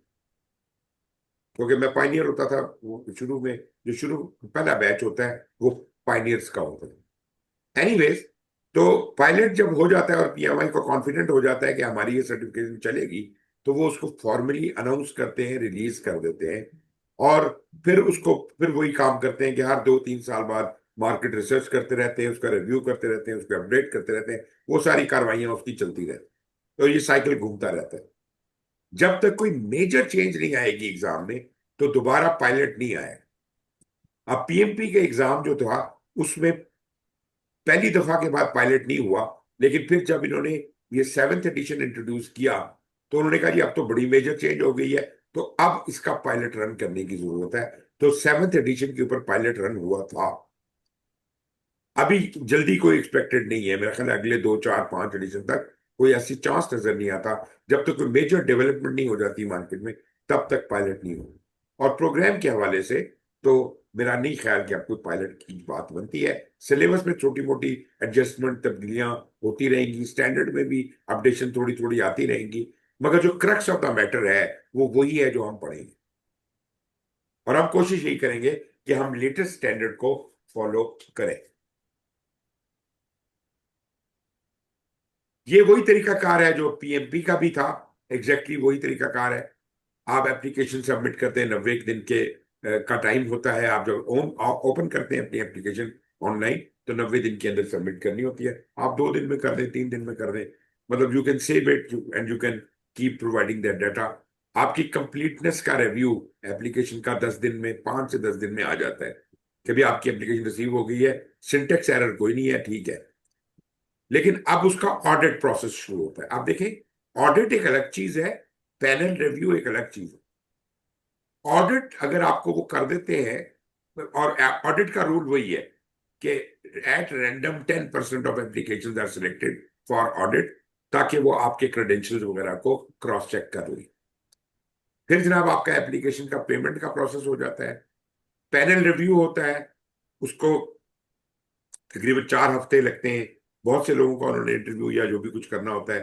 क्योंकि मैं पाइनियर होता था। वो शुरू में जो शुरू पहला बैच होता है वो पाइनियर्स का होता है। एनीवेज, तो पायलट जब हो जाता है और पीएमआई को कॉन्फिडेंट हो जाता है कि हमारी ये सर्टिफिकेशन चलेगी, तो वो उसको फॉर्मली अनाउंस करते हैं, रिलीज कर देते हैं, और फिर वही काम करते हैं कि हर 2-3 साल बाद मार्केट रिसर्च करते रहते हैं, उसका रिव्यू करते रहते हैं, उसको अपडेट करते रहते हैं, वो सारी कार्रवाइयां उसकी चलती रहती हैं। तो ये साइकिल घूमता रहता है जब तक कोई मेजर चेंज नहीं आएगी एग्जाम में, तो दोबारा पायलट नहीं आएगा। अब पीएमपी के एग्जाम जो था उसमें पहली दफा के बाद पायलट नहीं हुआ, लेकिन फिर जब इन्होंने ये 7th एडिशन इंट्रोड्यूस किया, तो उन्होंने कहा जी अब तो बड़ी मेजर चेंज हो गई है, तो अब इसका पायलट रन करने की जरूरत है। तो 7th एडिशन के ऊपर पायलट रन हुआ था। अभी जल्दी कोई एक्सपेक्टेड नहीं है, मेरा ख्याल है अगले 2 4 5 एडिशन तक कोई ऐसी चांस नजर नहीं आता। जब तक कोई मेजर डेवलपमेंट नहीं हो जाती मार्केट में, तब तक पायलट नहीं हो। और प्रोग्राम के हवाले से तो मेरा नहीं ख्याल कि आपको पायलट की बात बनती है। सिलेबस में छोटी मोटी एडजस्टमेंट तब्दीलियां होती रहेंगी, स्टैंडर्ड में भी अपडेशन थोड़ी थोड़ी आती रहेंगी, मगर जो क्रक्स ऑफ द मैटर है वो वही है जो हम पढ़ेंगे। और हम कोशिश यही करेंगे कि हम लेटेस्ट स्टैंडर्ड को फॉलो करें। ये वही तरीकाकार है जो पीएमपी का भी था, एग्जैक्टली वही तरीकाकार है। आप एप्लीकेशन सबमिट करते हैं, 90 दिन के का टाइम होता है। आप जब ओपन करते हैं अपनी एप्लीकेशन ऑनलाइन, तो 90 दिन के अंदर सबमिट करनी होती है। आप 2 दिन में कर दें, 3 दिन में कर दें, मतलब you can save it and you can keep providing that data. आपकी कंप्लीटनेस का रिव्यू एप्लीकेशन का 10 दिन में, 5 से 10 दिन में आ जाता है कि भाई आपकी एप्लीकेशन रिसीव हो गई है, सिंटेक्स एरर कोई नहीं है, ठीक है। लेकिन अब उसका ऑडिट प्रोसेस शुरू होता है। आप देखें, ऑडिट एक अलग चीज है, पैनल रिव्यू एक अलग चीज है। ऑडिट अगर आपको वो कर देते हैं, और ऑडिट का रूल वही है कि at random 10% of application are selected for audit, ताकि वो आपके क्रेडेंशियल्स वगैरह को क्रॉस चेक कर ले। फिर जनाब आपका एप्लीकेशन का पेमेंट का प्रोसेस हो जाता है। पैनल रिव्यू होता है, उसको तकरीबन 4 हफ्ते लगते हैं। बहुत से लोगों का उन्होंने इंटरव्यू या जो भी कुछ करना होता है,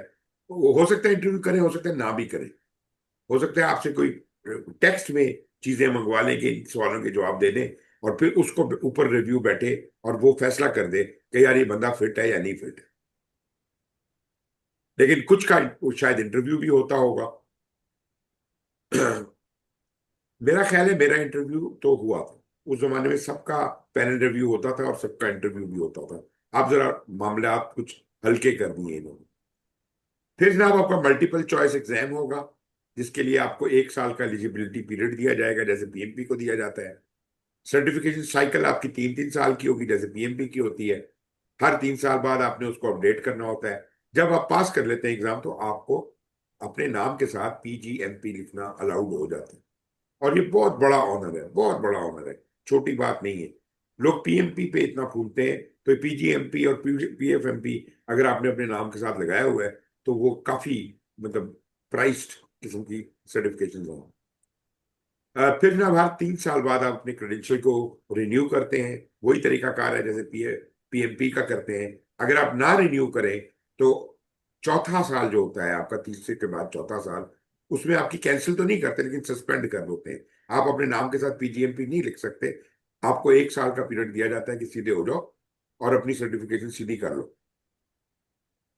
वो हो सकता है इंटरव्यू करें, हो सकता है ना भी करें। हो सकता है आपसे कोई टेक्स्ट में चीजें मंगवा लें कि इन सवालों के जवाब दे दें, और फिर उसको ऊपर रिव्यू बैठे और वो फैसला कर दे कि यार ये बंदा फिट है या नहीं फिट है। लेकिन कुछ का शायद इंटरव्यू भी होता होगा। मेरा ख्याल है मेरा इंटरव्यू तो हुआ था। उस जमाने में सबका पैनल रिव्यू होता था और सबका इंटरव्यू भी होता था। आप जरा मामला आप कुछ हल्के कर दिए इन्होंने। फिर जनाब आपका मल्टीपल चॉइस एग्जाम होगा, जिसके लिए आपको 1 साल का एलिजिबिलिटी पीरियड दिया जाएगा, जैसे पीएमपी को दिया जाता है। सर्टिफिकेशन साइकिल आपकी 3 3 साल की होगी, जैसे पीएमपी की होती है। हर 3 साल बाद आपने उसको अपडेट करना होता है। जब आप पास कर लेते हैं एग्जाम, तो आपको अपने नाम के साथ पीजीएमपी लिखना अलाउड हो जाता है। और ये बहुत बड़ा ऑनर है, बहुत बड़ा ऑनर है, छोटी बात नहीं है। लोग पीएमपी पे इतना फूलते हैं, तो पीजीएमपी और पीएफएमपी अगर आपने अपने नाम के साथ लगाया हुआ है, तो वो काफी मतलब प्राइस्ड किस्म की सर्टिफिकेशन हो। फिर ना हर 3 साल बाद आप अपने क्रेडेंशियल को रिन्यू करते हैं। वही तरीकाकार है जैसे पीएमपी का करते हैं। अगर आप ना रिन्यू करें, तो चौथा साल जो होता है आपका, तीसरे के बाद चौथा साल, उसमें आपकी कैंसिल तो नहीं करते, लेकिन सस्पेंड कर देते हैं। आप अपने नाम के साथ पीजीएमपी नहीं लिख सकते। आपको 1 साल का पीरियड दिया जाता है कि सीधे हो जाओ और अपनी सर्टिफिकेशन सीधी कर लो।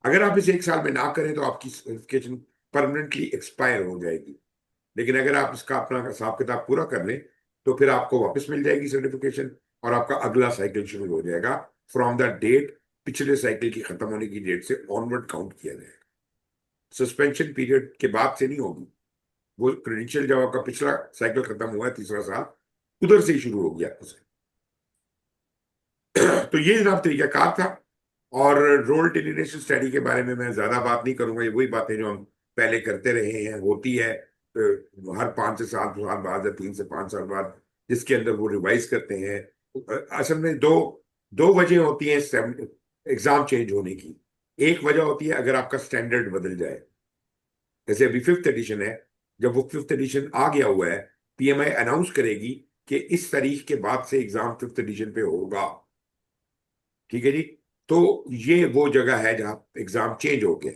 अगर आप इस 1 साल में ना करें, तो आपकी सर्टिफिकेशन परमानेंटली एक्सपायर हो जाएगी। लेकिन अगर आप इसका अपना हिसाब किताब पूरा कर लें, तो फिर आपको वापस मिल जाएगी सर्टिफिकेशन, और आपका अगला साइकिल शुरू हो जाएगा फ्रॉम द डेट, पिछले साइकिल की खत्म होने की डेट से ऑनवर्ड काउंट किया जाएगा। सस्पेंशन पीरियड के बाद से नहीं होगी। वो क्रेडेंशियल जब आपका पिछला साइकिल खत्म हुआ है, तीसरा साल, उधर से ही शुरू हो गया आपका cycle। तो ये जनाब तरीकाकार था। और रोल टेलिनेशन स्टडी के बारे में मैं ज्यादा बात नहीं करूंगा। ये वही बातें जो हम पहले करते रहे हैं, होती है हर 5 से 7 साल बाद या 3 से 5 साल बाद, जिसके अंदर वो रिवाइज करते हैं। असल में दो दो वजह होती हैं एग्जाम चेंज होने की। एक वजह होती है अगर आपका स्टैंडर्ड बदल जाए, जैसे अभी 5th एडिशन है। जब वो 5th एडिशन आ गया हुआ है, पीएमआई अनाउंस करेगी कि इस तारीख के बाद से एग्जाम 5th एडिशन पे होगा। ठीक है जी। तो ये वो जगह है जहां एग्जाम चेंज हो गया।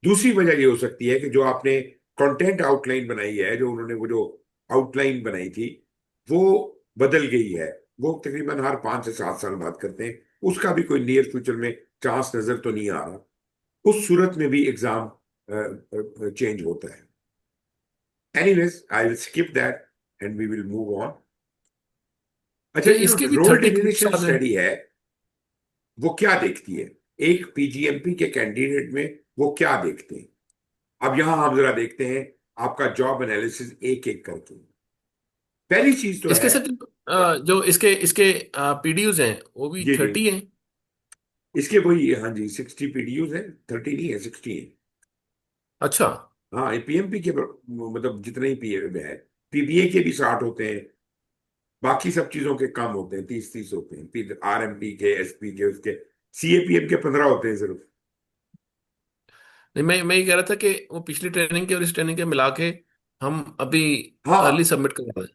दूसरी वजह ये हो सकती है कि जो आपने कंटेंट आउटलाइन बनाई है, जो उन्होंने वो जो आउटलाइन बनाई थी, वो बदल गई है। वो तकरीबन हर 5 से 7 साल बाद करते हैं। उसका भी कोई नियर फ्यूचर में चांस नजर तो नहीं आ रहा। उस सूरत में भी एग्जाम चेंज होता है। Anyways, I will skip that and we will move on. अच्छा, तो ये जो इसके भी रोल 30 टेलिनेशन क्वेश्चन है। स्टडी है, वो क्या देखती है? एक पीजीएमपी के कैंडिडेट में वो क्या देखते हैं? अब यहां हम जरा देखते हैं आपका जॉब एनालिसिस एक एक करके। पहली चीज तो इसके है, साथ जो इसके इसके पीडीयूज हैं वो भी जी जी, 30 हैं। इसके वही, हाँ जी, 60 पीडीयूज है, 30 नहीं है, 60 है। अच्छा। हाँ, ये पीएमपी के मतलब जितने ही पीए है, पीबीए के भी 60 होते हैं। बाकी सब चीजों के कम होते हैं, 30-30 होते हैं, आरएमपी के, एसपी के, उसके सीएपीएम के 15 होते हैं सिर्फ। नहीं, मैं ये कह रहा था कि वो पिछली ट्रेनिंग के और इस ट्रेनिंग के मिला के हम अभी अर्ली हाँ, सबमिट करवा दें।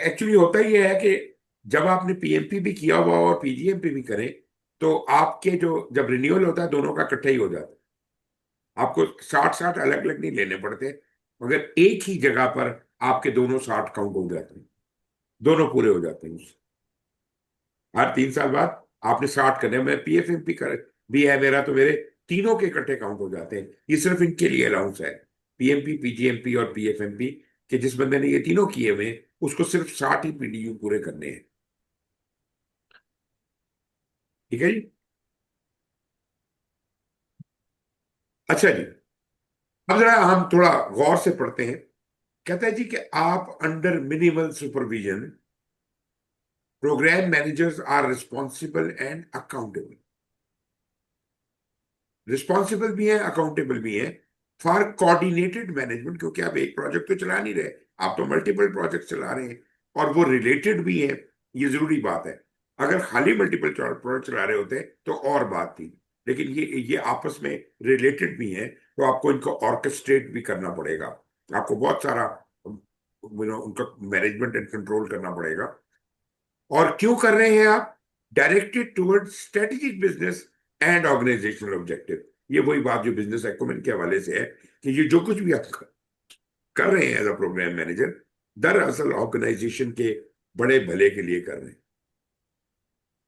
एक्चुअली होता ही है कि जब आपने पीएमपी भी किया हुआ और पीजीएमपी भी करें, तो आपके जो जब रिन्यूअल होता है दोनों का इकट्ठा ही हो जाता है। आपको 60-60 अलग अलग नहीं लेने पड़ते, मगर एक ही जगह पर आपके दोनों 60 काउंट हो जाते हैं, दोनों पूरे हो जाते हैं उससे। हर 3 साल बाद आपने 60 करने हैं। मैं पीएफएमपी कर भी है मेरा, तो मेरे तीनों के इकट्ठे काउंट हो जाते हैं। ये सिर्फ इनके लिए अलाउंस है, पीएमपी, पीजीएमपी और पीएफएमपी, कि जिस बंदे ने ये तीनों किए हुए हैं, उसको सिर्फ 60 ही पीडीयू पूरे करने हैं। ठीक है जी। अच्छा जी, अब जरा हम थोड़ा गौर से पढ़ते हैं। कहता है जी कि आप under minimal supervision, program managers are responsible and accountable. Responsible भी है, अकाउंटेबल भी है फॉर कोऑर्डिनेटेड मैनेजमेंट, क्योंकि आप एक प्रोजेक्ट तो चला नहीं रहे, आप तो मल्टीपल प्रोजेक्ट चला रहे हैं, और वो रिलेटेड भी है। ये जरूरी बात है। अगर खाली मल्टीपल प्रोजेक्ट चला रहे होते तो और बात थी, लेकिन ये आपस में रिलेटेड भी है, तो आपको इनको ऑर्केस्ट्रेट भी करना पड़ेगा। आपको बहुत सारा उनका मैनेजमेंट एंड कंट्रोल करना पड़ेगा। और क्यों कर रहे हैं आप? Directed toward strategic business and organizational objective. ये वही बात जो बिजनेस एक्वायरमेंट के हवाले से है, कि ये जो कुछ भी आप कर रहे हैं एज अ प्रोग्राम मैनेजर, दरअसल ऑर्गेनाइजेशन के बड़े भले के लिए कर रहे हैं,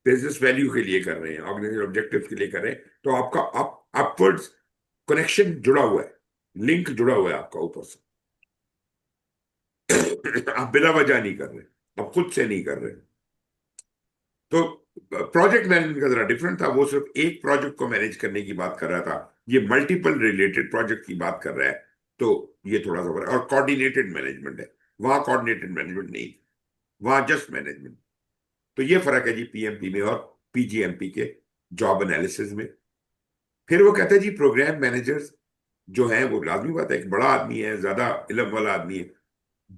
बिजनेस वैल्यू के लिए कर रहे हैं, ऑर्गेनाइजेशन ऑब्जेक्टिव के लिए कर रहे हैं। तो आपका अपवर्ड्स कनेक्शन जुड़ा हुआ है, लिंक जुड़ा हुआ है आपका ऊपर से। आप बिला वजह नहीं कर रहे, आप खुद से नहीं कर रहे। तो प्रोजेक्ट मैनेजमेंट का जरा डिफरेंट था, वो सिर्फ एक प्रोजेक्ट को मैनेज करने की बात कर रहा था, ये मल्टीपल रिलेटेड प्रोजेक्ट की बात कर रहा है। तो ये थोड़ा सा फर्क, और कोऑर्डिनेटेड मैनेजमेंट है, वहां कोऑर्डिनेटेड मैनेजमेंट नहीं, वहां जस्ट मैनेजमेंट। तो ये फर्क है जी पीएमपी में और पीजीएमपी के जॉब एनालिसिस में। फिर वो कहते हैं जी प्रोग्राम मैनेजर्स जो है, वो लाजमी बात है, एक बड़ा आदमी है, ज्यादा इल्म वाला आदमी है,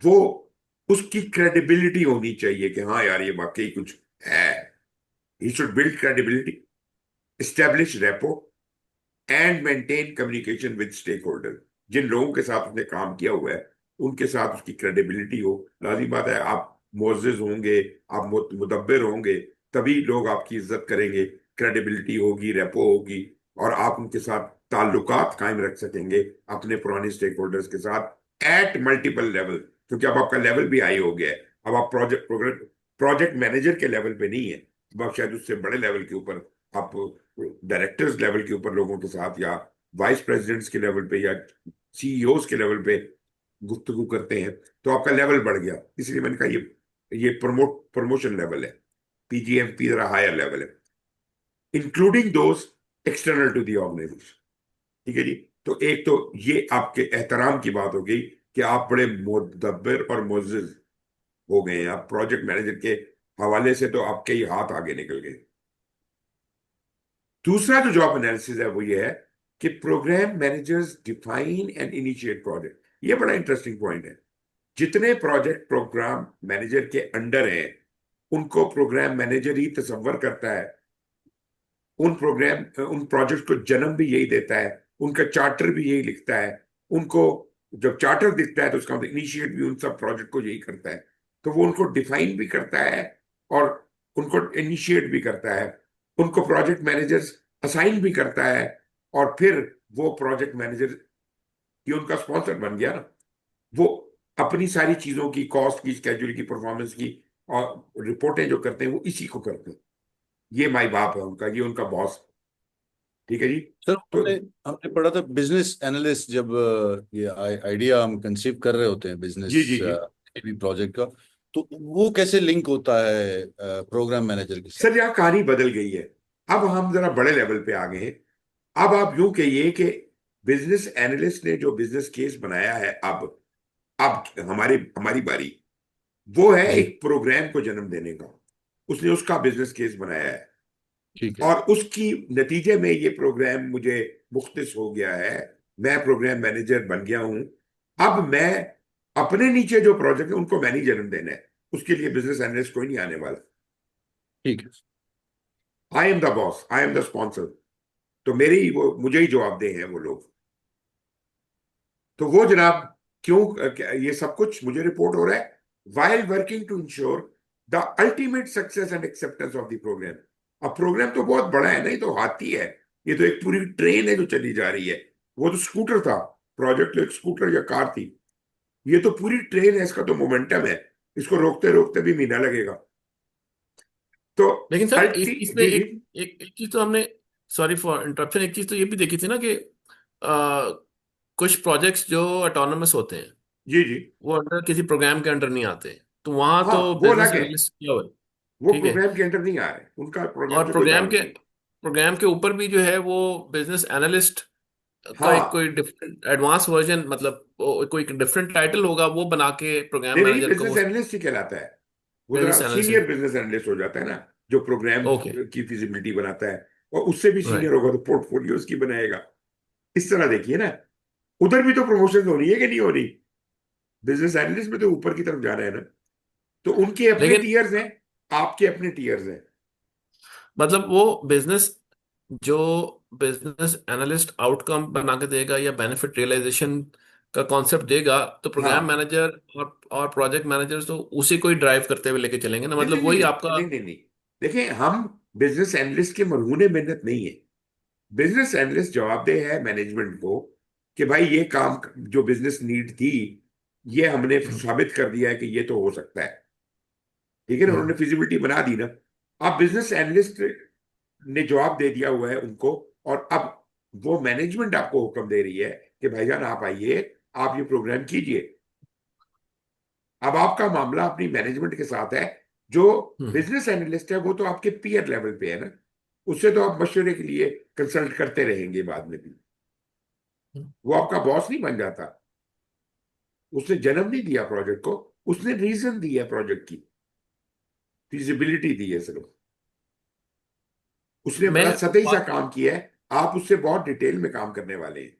वो उसकी क्रेडिबिलिटी होनी चाहिए कि हाँ यार, ये वाकई कुछ है। He should build credibility, establish rapport and maintain communication with stakeholder. जिन लोगों के साथ उसने काम किया हुआ है, उनके साथ उसकी क्रेडिबिलिटी हो। लाजिम बात है, आप मोअज़्ज़िज़ होंगे, आप मुदब्बिर होंगे, तभी लोग आपकी इज्जत करेंगे, क्रेडिबिलिटी होगी, रेपो होगी, और आप उनके साथ ताल्लुकात कायम रख सकेंगे अपने पुराने स्टेक होल्डर्स के साथ एट मल्टीपल लेवल। क्योंकि अब आपका लेवल भी हाई हो गया है, अब आप प्रोजेक्ट मैनेजर के लेवल पे नहीं है, अब आप शायद उससे बड़े लेवल के ऊपर, आप डायरेक्टर्स लेवल के ऊपर लोगों के साथ, या वाइस प्रेसिडेंट्स के लेवल पे, या सीईओज के लेवल पे गुफ्तगू करते हैं, तो आपका लेवल बढ़ गया। इसलिए मैंने कहा ये प्रमोशन लेवल है। पीजीएमपी जरा हायर लेवल है, including those external to the organization. ठीक है जी। तो एक तो ये आपके एहतराम की बात हो गई कि आप बड़े मुदब्बिर और मुअज़्ज़िज़ हो गए हैं, आप प्रोजेक्ट मैनेजर के हवाले से तो आपके ही हाथ आगे निकल गए। दूसरा जो जॉब एनालिसिस है वो ये है कि program managers define and initiate project. ये बड़ा इंटरेस्टिंग पॉइंट है। जितने प्रोजेक्ट प्रोग्राम मैनेजर के अंडर हैं, उनको प्रोग्राम मैनेजर ही तस्वर करता है, उन प्रोजेक्ट को जन्म भी यही देता है, उनका चार्टर भी यही लिखता है। उनको जब चार्टर दिखता है तो उसका मतलब इनिशिएट भी उन सब प्रोजेक्ट को यही करता है। तो वो उनको डिफाइन भी करता है और उनको इनिशिएट भी करता है, उनको प्रोजेक्ट मैनेजर्स असाइन भी करता है, और फिर वो प्रोजेक्ट मैनेजर, ये उनका स्पॉन्सर बन गया ना। वो अपनी सारी चीजों की, कॉस्ट की, स्केड्यूल की, परफॉर्मेंस की, और रिपोर्टें जो करते हैं वो इसी को करते हैं। ये माई बाप है उनका, ये उनका बॉस। ठीक है जी। सर तो हमने हमने पढ़ा था बिजनेस एनालिस्ट, जब ये आइडिया हम कंसीव कर रहे होते हैं जी बिजनेस जी जी। प्रोजेक्ट का, तो वो कैसे लिंक होता है प्रोग्राम मैनेजर के साथ? सर यहाँ कहानी बदल गई है, अब हम जरा बड़े लेवल पे आ गए हैं। अब आप यूं कहिए कि बिजनेस एनालिस्ट ने जो बिजनेस केस बनाया है, अब हमारी हमारी बारी, वो है जी। एक प्रोग्राम को जन्म देने का। उसने उसका बिजनेस केस बनाया है। ठीक है। और उसकी नतीजे में ये प्रोग्राम मुझे मुख्तस हो गया है, मैं प्रोग्राम मैनेजर बन गया हूं। अब मैं अपने नीचे जो प्रोजेक्ट है उनको मैनेज जन्म देना है, उसके लिए बिजनेस एनालिस्ट कोई नहीं आने वाला। ठीक है। I am the boss, I am the sponsor. तो मेरी वो मुझे ही जवाबदेह हैं वो लोग। तो वो जनाब, ये सब कुछ मुझे रिपोर्ट हो रहा है while working to ensure the ultimate success and acceptance of the program. अब प्रोग्राम तो बहुत बड़ा है, नहीं तो हाथी है, ये तो एक पूरी ट्रेन है जो चली जा रही है। वो तो स्कूटर था, प्रोजेक्ट तो एक स्कूटर या कार थी, ये तो पूरी ट्रेन है, इसका तो मोमेंटम है, इसको रोकते रोकते भी महीना लगेगा। तो लेकिन सर इसमें जी जी एक चीज तो हमने, सॉरी फॉर इंटरप्शन, एक चीज तो ये भी देखी थी ना कि आ, कुछ प्रोजेक्ट्स जो ऑटोनमस होते हैं जी जी। वो अंडर किसी प्रोग्राम के अंडर नहीं आते, तो वहां हाँ, तो वो बिजनेस अलग है, एनालिस्ट किया हुआ है। वो ठीक है। प्रोग्राम के अंदर नहीं आ रहे, उनका प्रोग्राम और से कोई ताल्लुक नहीं। प्रोग्राम के ऊपर भी जो है वो बिजनेस एनालिस्ट का एक हाँ, कोई डिफरेंट एडवांस वर्जन, मतलब कोई डिफरेंट टाइटल होगा वो बना के प्रोग्राम नहीं नहीं, मैनेजर को बिजनेस वो एनालिस्ट ही कहलाता है। वो जरा business analyst. Senior business analyst हो जाता है ना, जो प्रोग्राम ओके। की फिजिबिलिटी बनाता है, और उससे भी सीनियर राइट। होगा तो पोर्टफोलियोज की बनाएगा। इस तरह देखिए ना, उधर भी तो प्रमोशन होनी है कि नहीं होनी? बिजनेस एनालिस्ट में तो ऊपर की तरफ जाना है ना। तो उनके अपने लेकिन टीयर्स हैं, आपके अपने टीयर्स हैं। मतलब वो बिजनेस जो बिजनेस एनालिस्ट आउटकम बना के देगा या बेनिफिट रियलाइजेशन का कॉन्सेप्ट देगा, तो प्रोग्राम हाँ, मैनेजर और प्रोजेक्ट मैनेजर तो उसी को ही ड्राइव करते हुए लेके चलेंगे ना, नहीं नहीं मतलब वही नहीं आपका। नहीं नहीं नहीं। देखिए, हम बिजनेस एनालिस्ट के मरहूने मेहनत नहीं है। बिजनेस एनालिस्ट जवाबदेह है मैनेजमेंट को कि भाई ये काम जो बिजनेस नीड थी, ये हमने हम्म। साबित कर दिया है कि ये तो हो सकता है। ठीक है ना, उन्होंने हम्म। फिजिबिलिटी बना दी ना। अब बिजनेस एनालिस्ट ने जवाब दे दिया हुआ है उनको, और अब वो मैनेजमेंट आपको हुक्म दे रही है कि भाईजान आप आइए, आप ये प्रोग्राम कीजिए। अब आपका मामला अपनी मैनेजमेंट के साथ है। जो हम्म। बिजनेस एनालिस्ट है वो तो आपके पीयर लेवल पे है ना, उससे तो आप मशवरे के लिए कंसल्ट करते रहेंगे बाद में भी। हम्म। वो आपका बॉस नहीं बन जाता। उसने जन्म नहीं दिया प्रोजेक्ट को, उसने रीजन दी है प्रोजेक्ट की, फिजिबिलिटी दी है सिर्फ। उसने मैं बड़ा सतही सा बात, काम किया है, आप उससे बहुत डिटेल में काम करने वाले हैं।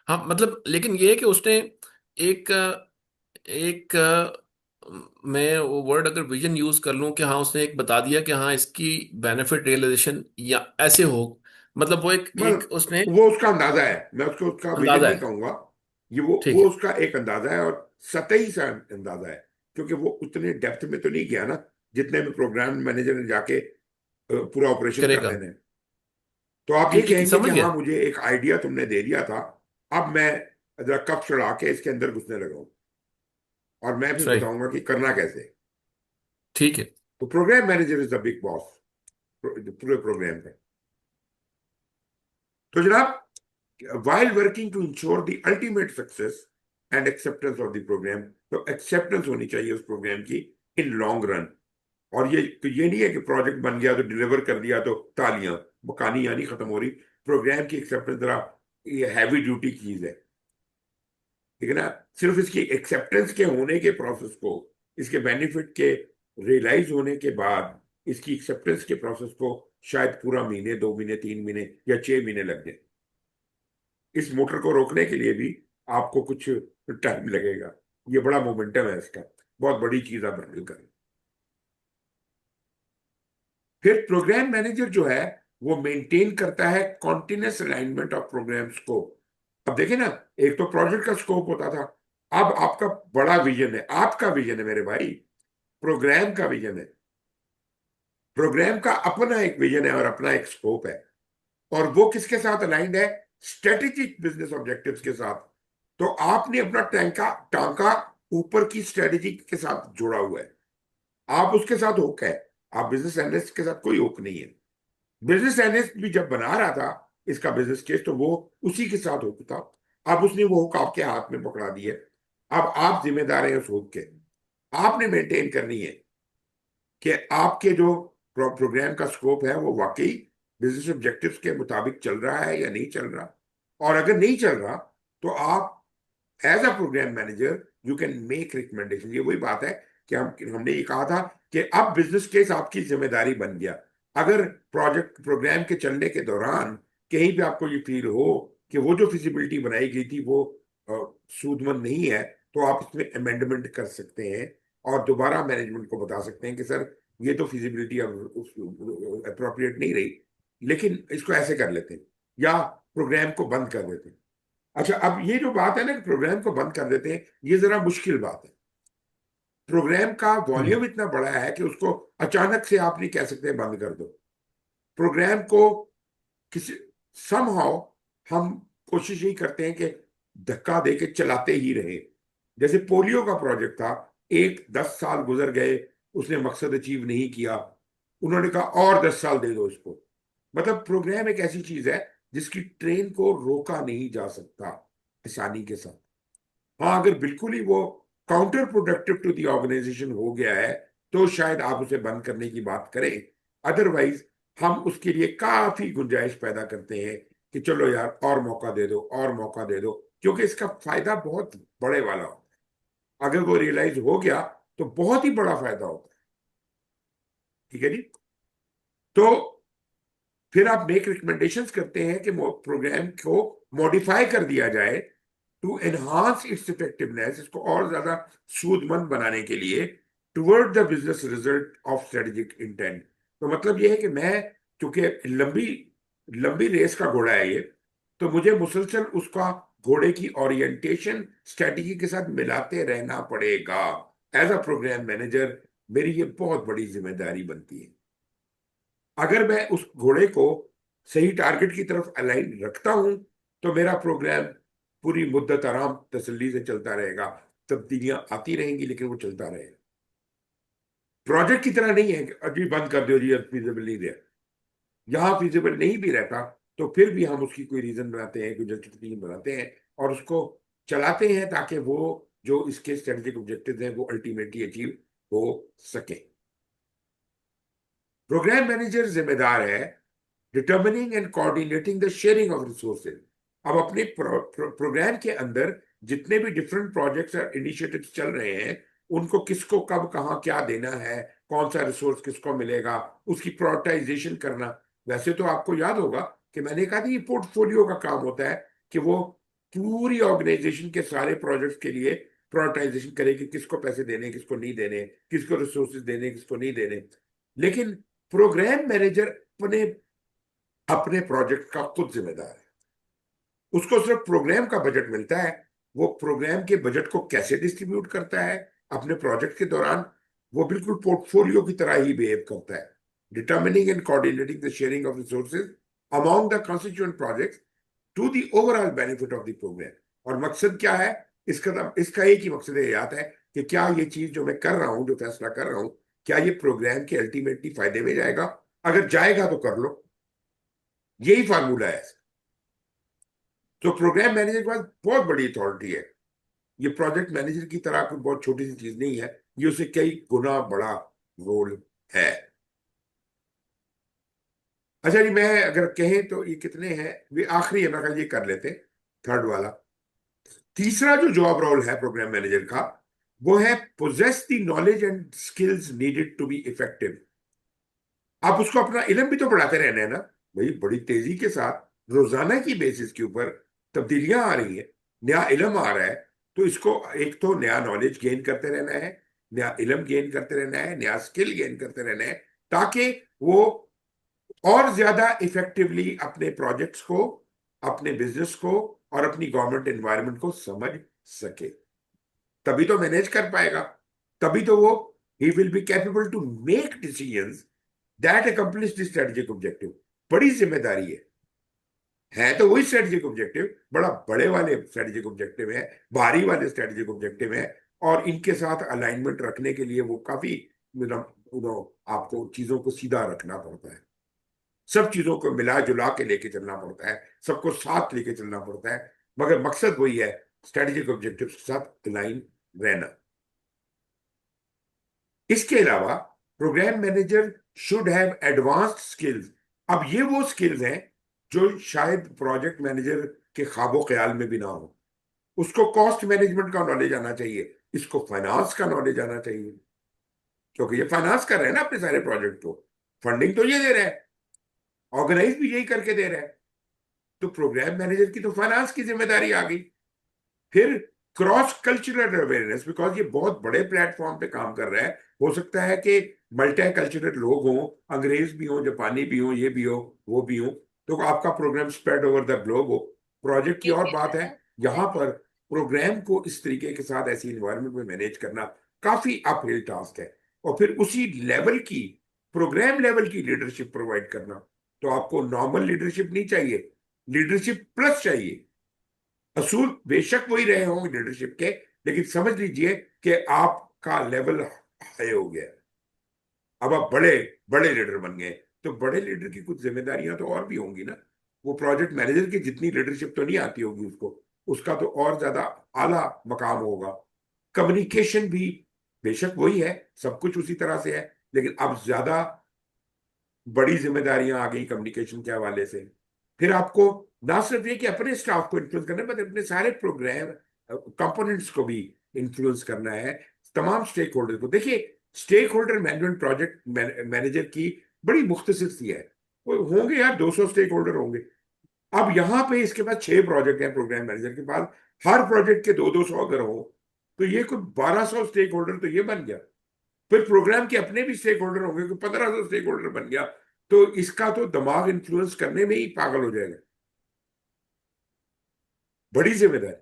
हाँ मतलब, लेकिन ये है कि उसने एक एक मैं वो वर्ड अगर विजन यूज कर लूं कि हाँ उसने एक बता दिया कि हाँ इसकी बेनिफिट रियलाइजेशन या ऐसे हो, मतलब वो एक एक मतलब उसने वो उसका अंदाजा है, मैं उसको उसका विजन अंदाजा नहीं है। कहूंगा। ये वो ठीक है। उसका एक अंदाजा है, और सतही सा अंदाजा है, क्योंकि वो उतने डेप्थ में तो नहीं गया ना जितने में प्रोग्राम मैनेजर ने जाके पूरा ऑपरेशन कर करेगा। देना है। तो आप ये कहेंगे कि समझ गया। हाँ मुझे एक आइडिया तुमने दे दिया था, अब मैं जरा कप चढ़ा के इसके अंदर घुसने लगा हूं, और मैं फिर राइट। बताऊंगा कि करना कैसे है। ठीक है। तो program manager is the big boss पूरे प्रोग्राम का। तो जनाब, while working to ensure the ultimate success and acceptance of the program, तो एक्सेप्टेंस होनी चाहिए उस प्रोग्राम की इन लॉन्ग रन। और ये नहीं है कि प्रोजेक्ट बन गया तो डिलीवर कर दिया तो तालियां, वो कहानी यानी खत्म हो रही। प्रोग्राम की एक्सेप्टेंस जरा ये हैवी ड्यूटी चीज है, ठीक है ना। सिर्फ इसकी एक्सेप्टेंस के होने के प्रोसेस को, इसके बेनिफिट के रियलाइज होने के बाद, इसकी एक्सेप्टेंस के प्रोसेस को शायद पूरा महीने, 2 महीने, 3 महीने या 6 महीने लग जाए। इस मोटर को रोकने के लिए भी आपको कुछ टाइम लगेगा। ये बड़ा मोमेंटम है इसका, बहुत बड़ी चीज आप हैंडल करें। फिर प्रोग्राम मैनेजर जो है वो मेंटेन करता है continuous alignment of program scope. अब देखें ना, एक तो प्रोजेक्ट का स्कोप होता था, अब आपका बड़ा विजन है, आपका विजन है मेरे भाई, प्रोग्राम का विजन है। प्रोग्राम का अपना एक विजन है और अपना एक स्कोप है, और वो किसके साथ अलाइंड है? स्ट्रेटेजिक बिजनेस ऑब्जेक्टिव्स के साथ। तो आपने अपना टैंका टांका ऊपर की स्ट्रेटेजी के साथ जोड़ा हुआ है, आप उसके साथ होक है। आप बिजनेस एनालिस्ट के साथ कोई होक नहीं है। बिजनेस एनालिस्ट भी जब बना रहा था इसका बिजनेस केस, तो वो उसी के साथ होक था। अब उसने वो हुक आपके हाथ में पकड़ा दी है, अब आप जिम्मेदार हैं उस हुक के। आपने मेंटेन करनी है कि आपके जो प्रोग्राम का स्कोप है वो वाकई बिजनेस ऑब्जेक्टिव्स के मुताबिक चल रहा है या नहीं चल रहा। और अगर नहीं चल रहा तो आप as a program manager you can make recommendation. ये वही बात है कि हमने ये कहा था कि अब बिजनेस केस आपकी जिम्मेदारी बन गया। अगर प्रोग्राम के चलने के दौरान कहीं भी आपको ये फील हो कि वो जो फिजिबिलिटी बनाई गई थी वो अ, सूदमंद नहीं है, तो आप इसमें अमेंडमेंट कर सकते हैं और दोबारा मैनेजमेंट को बता सकते हैं कि सर ये तो फिजिबिलिटी अब अप्रोप्रिएट नहीं रही, लेकिन इसको ऐसे कर लेते हैं या प्रोग्राम को बंद कर देते हैं। अच्छा, अब ये जो बात है ना कि प्रोग्राम को बंद कर देते हैं, ये जरा मुश्किल बात है। प्रोग्राम का वॉल्यूम इतना बड़ा है कि उसको अचानक से आप नहीं कह सकते बंद कर दो। प्रोग्राम को किसी समहाउ हम कोशिश यही करते हैं कि धक्का दे के चलाते ही रहे। जैसे पोलियो का प्रोजेक्ट था, 10 साल गुजर गए, उसने मकसद अचीव नहीं किया, उन्होंने कहा और 10 साल दे दो इसको। मतलब प्रोग्राम एक ऐसी चीज है जिसकी ट्रेन को रोका नहीं जा सकता आसानी के साथ। हाँ, अगर बिल्कुल ही वो counterproductive to the organization हो गया है तो शायद आप उसे बंद करने की बात करें। अदरवाइज हम उसके लिए काफी गुंजाइश पैदा करते हैं कि चलो यार और मौका दे दो और मौका दे दो, क्योंकि इसका फायदा बहुत बड़े वाला होता है। अगर वो रियलाइज हो गया तो बहुत ही बड़ा फायदा होता है। ठीक है जी। तो फिर आप मेक रिकमेंडेशंस करते हैं कि प्रोग्राम को मॉडिफाई कर दिया जाए टू एनहांस इट्स इफेक्टिवनेस, इसको और ज्यादा सूदमंद बनाने के लिए toward the business result of strategic intent. तो मतलब ये है कि मैं, चूंकि लंबी लंबी रेस का घोड़ा है ये, तो मुझे मुसलसल उसका घोड़े की ओरिएंटेशन स्ट्रेटेजी के साथ मिलाते रहना पड़ेगा। एज अ प्रोग्राम मैनेजर मेरी ये बहुत बड़ी जिम्मेदारी बनती है। अगर मैं उस घोड़े को सही टारगेट की तरफ अलाइन रखता हूं तो मेरा प्रोग्राम पूरी मुद्दत आराम तसल्ली से चलता रहेगा। तब्दीलियां आती रहेंगी लेकिन वो चलता रहेगा। प्रोजेक्ट की तरह नहीं है कि अभी बंद कर दो जी, फीजिबल नहीं रहा। यहाँ फीजिबल नहीं भी रहता तो फिर भी हम उसकी कोई रीजन बनाते हैं, कोई जस्टिफिकेशन बनाते हैं और उसको चलाते हैं ताकि वो जो इसके स्ट्रेटेजिक ऑब्जेक्टिव हैं वो अल्टीमेटली अचीव हो सके। प्रोग्राम मैनेजर जिम्मेदार है determining and coordinating the sharing of resources. अब अपने प्रोग्राम के अंदर जितने भी डिफरेंट प्रोजेक्ट्स और इनिशिएटिव्स चल रहे हैं उनको किसको कब कहाँ क्या देना है, कौन सा रिसोर्स किसको मिलेगा, उसकी प्रायोरिटाइजेशन करना। वैसे तो आपको याद होगा कि मैंने कहा था ये पोर्टफोलियो का काम होता है कि वो पूरी ऑर्गेनाइजेशन के सारे प्रोजेक्ट्स के लिए प्रायोरिटाइजेशन करे कि किसको पैसे देने किसको नहीं देने, किसको रिसोर्सेज देने किसको नहीं देने। लेकिन प्रोग्राम मैनेजर अपने अपने प्रोजेक्ट का खुद जिम्मेदार है। उसको सिर्फ प्रोग्राम का बजट मिलता है, वो प्रोग्राम के बजट को कैसे डिस्ट्रीब्यूट करता है अपने प्रोजेक्ट के दौरान, वो बिल्कुल पोर्टफोलियो की तरह ही बिहेव करता है, determining and coordinating the sharing of resources among the constituent projects to the overall benefit of the program. और मकसद क्या है इसका एक ही मकसद ये आता है कि क्या ये चीज जो मैं कर रहा हूं, जो फैसला कर रहा हूं, क्या ये प्रोग्राम के अल्टीमेटली फायदे में जाएगा। अगर जाएगा तो कर लो, यही फार्मूला है। तो प्रोग्राम मैनेजर के पास बहुत बड़ी अथॉरिटी है। ये प्रोजेक्ट मैनेजर की तरह कोई बहुत छोटी सी चीज नहीं है, ये उसे कई गुना बड़ा रोल है। अच्छा जी, मैं अगर कहें तो ये कितने हैं, वे आखिरी है, मैं कहा ये कर लेते हैं थर्ड वाला। तीसरा जो जॉब रोल है प्रोग्राम मैनेजर का वो है possess the knowledge and skills needed to be effective. आप उसको अपना इल्म भी तो बढ़ाते रहना है ना भाई, बड़ी तेजी के साथ रोजाना की बेसिस के ऊपर तब्दीलियां आ रही है, नया इल्म आ रहा है। तो इसको एक तो नया नॉलेज गेन करते रहना है, नया इल्म गेन करते रहना है, नया स्किल गेन करते रहना है, ताकि वो और ज्यादा इफेक्टिवली अपने प्रोजेक्ट्स को, अपने बिजनेस को और अपनी गवर्नमेंट एनवायरनमेंट को समझ सके। तभी तो मैनेज कर पाएगा, तभी तो वो ही will be capable to make decisions that accomplish the strategic objective. बड़ी जिम्मेदारी है तो वही स्ट्रेटेजिक ऑब्जेक्टिव, बड़ा बड़े वाले स्ट्रेटेजिक ऑब्जेक्टिव है, भारी वाले स्ट्रेटेजिक ऑब्जेक्टिव है। और इनके साथ अलाइनमेंट रखने के लिए वो काफी आपको चीजों को सीधा रखना पड़ता है, सब चीजों को मिला जुला के लेके चलना पड़ता है, सबको साथ लेके चलना पड़ता है। मगर मकसद वही है, स्ट्रेटेजिक ऑब्जेक्टिव के साथ अलाइन रहना। इसके अलावा program manager should have advanced skills. अब ये वो स्किल्स हैं जो शायद प्रोजेक्ट मैनेजर के ख्वाबो ख्याल में भी ना हो। उसको कॉस्ट मैनेजमेंट का नॉलेज आना चाहिए, इसको फाइनेंस का नॉलेज आना चाहिए, क्योंकि ये फाइनेंस कर रहे हैं ना अपने सारे प्रोजेक्ट को। फंडिंग तो ये दे रहा है, ऑर्गेनाइज भी यही करके दे रहा है। तो प्रोग्राम मैनेजर की तो फाइनेंस की जिम्मेदारी आ गई। फिर क्रॉस कल्चरल अवेयरनेस, बिकॉज ये बहुत बड़े प्लेटफॉर्म पे काम कर रहा है। हो सकता है कि मल्टी कल्चरल लोग हों, अंग्रेज भी हों, जापानी भी हों, ये भी हो, वो भी हो, तो आपका program spread over the globe हो। प्रोजेक्ट की और बात है, यहाँ पर प्रोग्राम को इस तरीके के साथ ऐसी इन्वायरमेंट में मैनेज करना काफी अपहिल टास्क है। और फिर उसी लेवल की, प्रोग्राम लेवल की लीडरशिप प्रोवाइड करना। तो आपको नॉर्मल लीडरशिप नहीं चाहिए, लीडरशिप प्लस चाहिए। असूल बेशक वही रहे होंगे लीडरशिप के, लेकिन समझ लीजिए कि आपका लेवल हाई हो गया। अब आप बड़े बड़े लीडर बन गए, तो बड़े लीडर की कुछ जिम्मेदारियां तो और भी होंगी ना। वो प्रोजेक्ट मैनेजर की जितनी लीडरशिप तो नहीं आती होगी उसको, उसका तो और ज्यादा आला मकाम होगा। कम्युनिकेशन भी बेशक वही है, सब कुछ उसी तरह से है, लेकिन अब ज्यादा बड़ी जिम्मेदारियां आ गई कम्युनिकेशन के हवाले से। फिर आपको ना सिर्फ ये कि अपने स्टाफ को इन्फ्लुएंस करना है, बल्कि अपने सारे प्रोग्राम कंपोनेंट्स को भी इन्फ्लुएंस करना है, तमाम स्टेक होल्डर को। देखिए, stakeholder management project manager की बड़ी मुख्तसर सी है। वो होंगे यार 200 स्टेक होल्डर होंगे। अब यहाँ पे इसके पास 6 प्रोजेक्ट हैं प्रोग्राम मैनेजर के पास, हर प्रोजेक्ट के 200-200 अगर हो, तो ये कोई 1200 स्टेक होल्डर तो ये बन गया। फिर प्रोग्राम के अपने भी स्टेक होल्डर होंगे, कोई 1500 स्टेक होल्डर बन गया। तो इसका तो दिमाग इन्फ्लुएंस करने में ही पागल हो जाएगा। बड़ी जिम्मेदारी।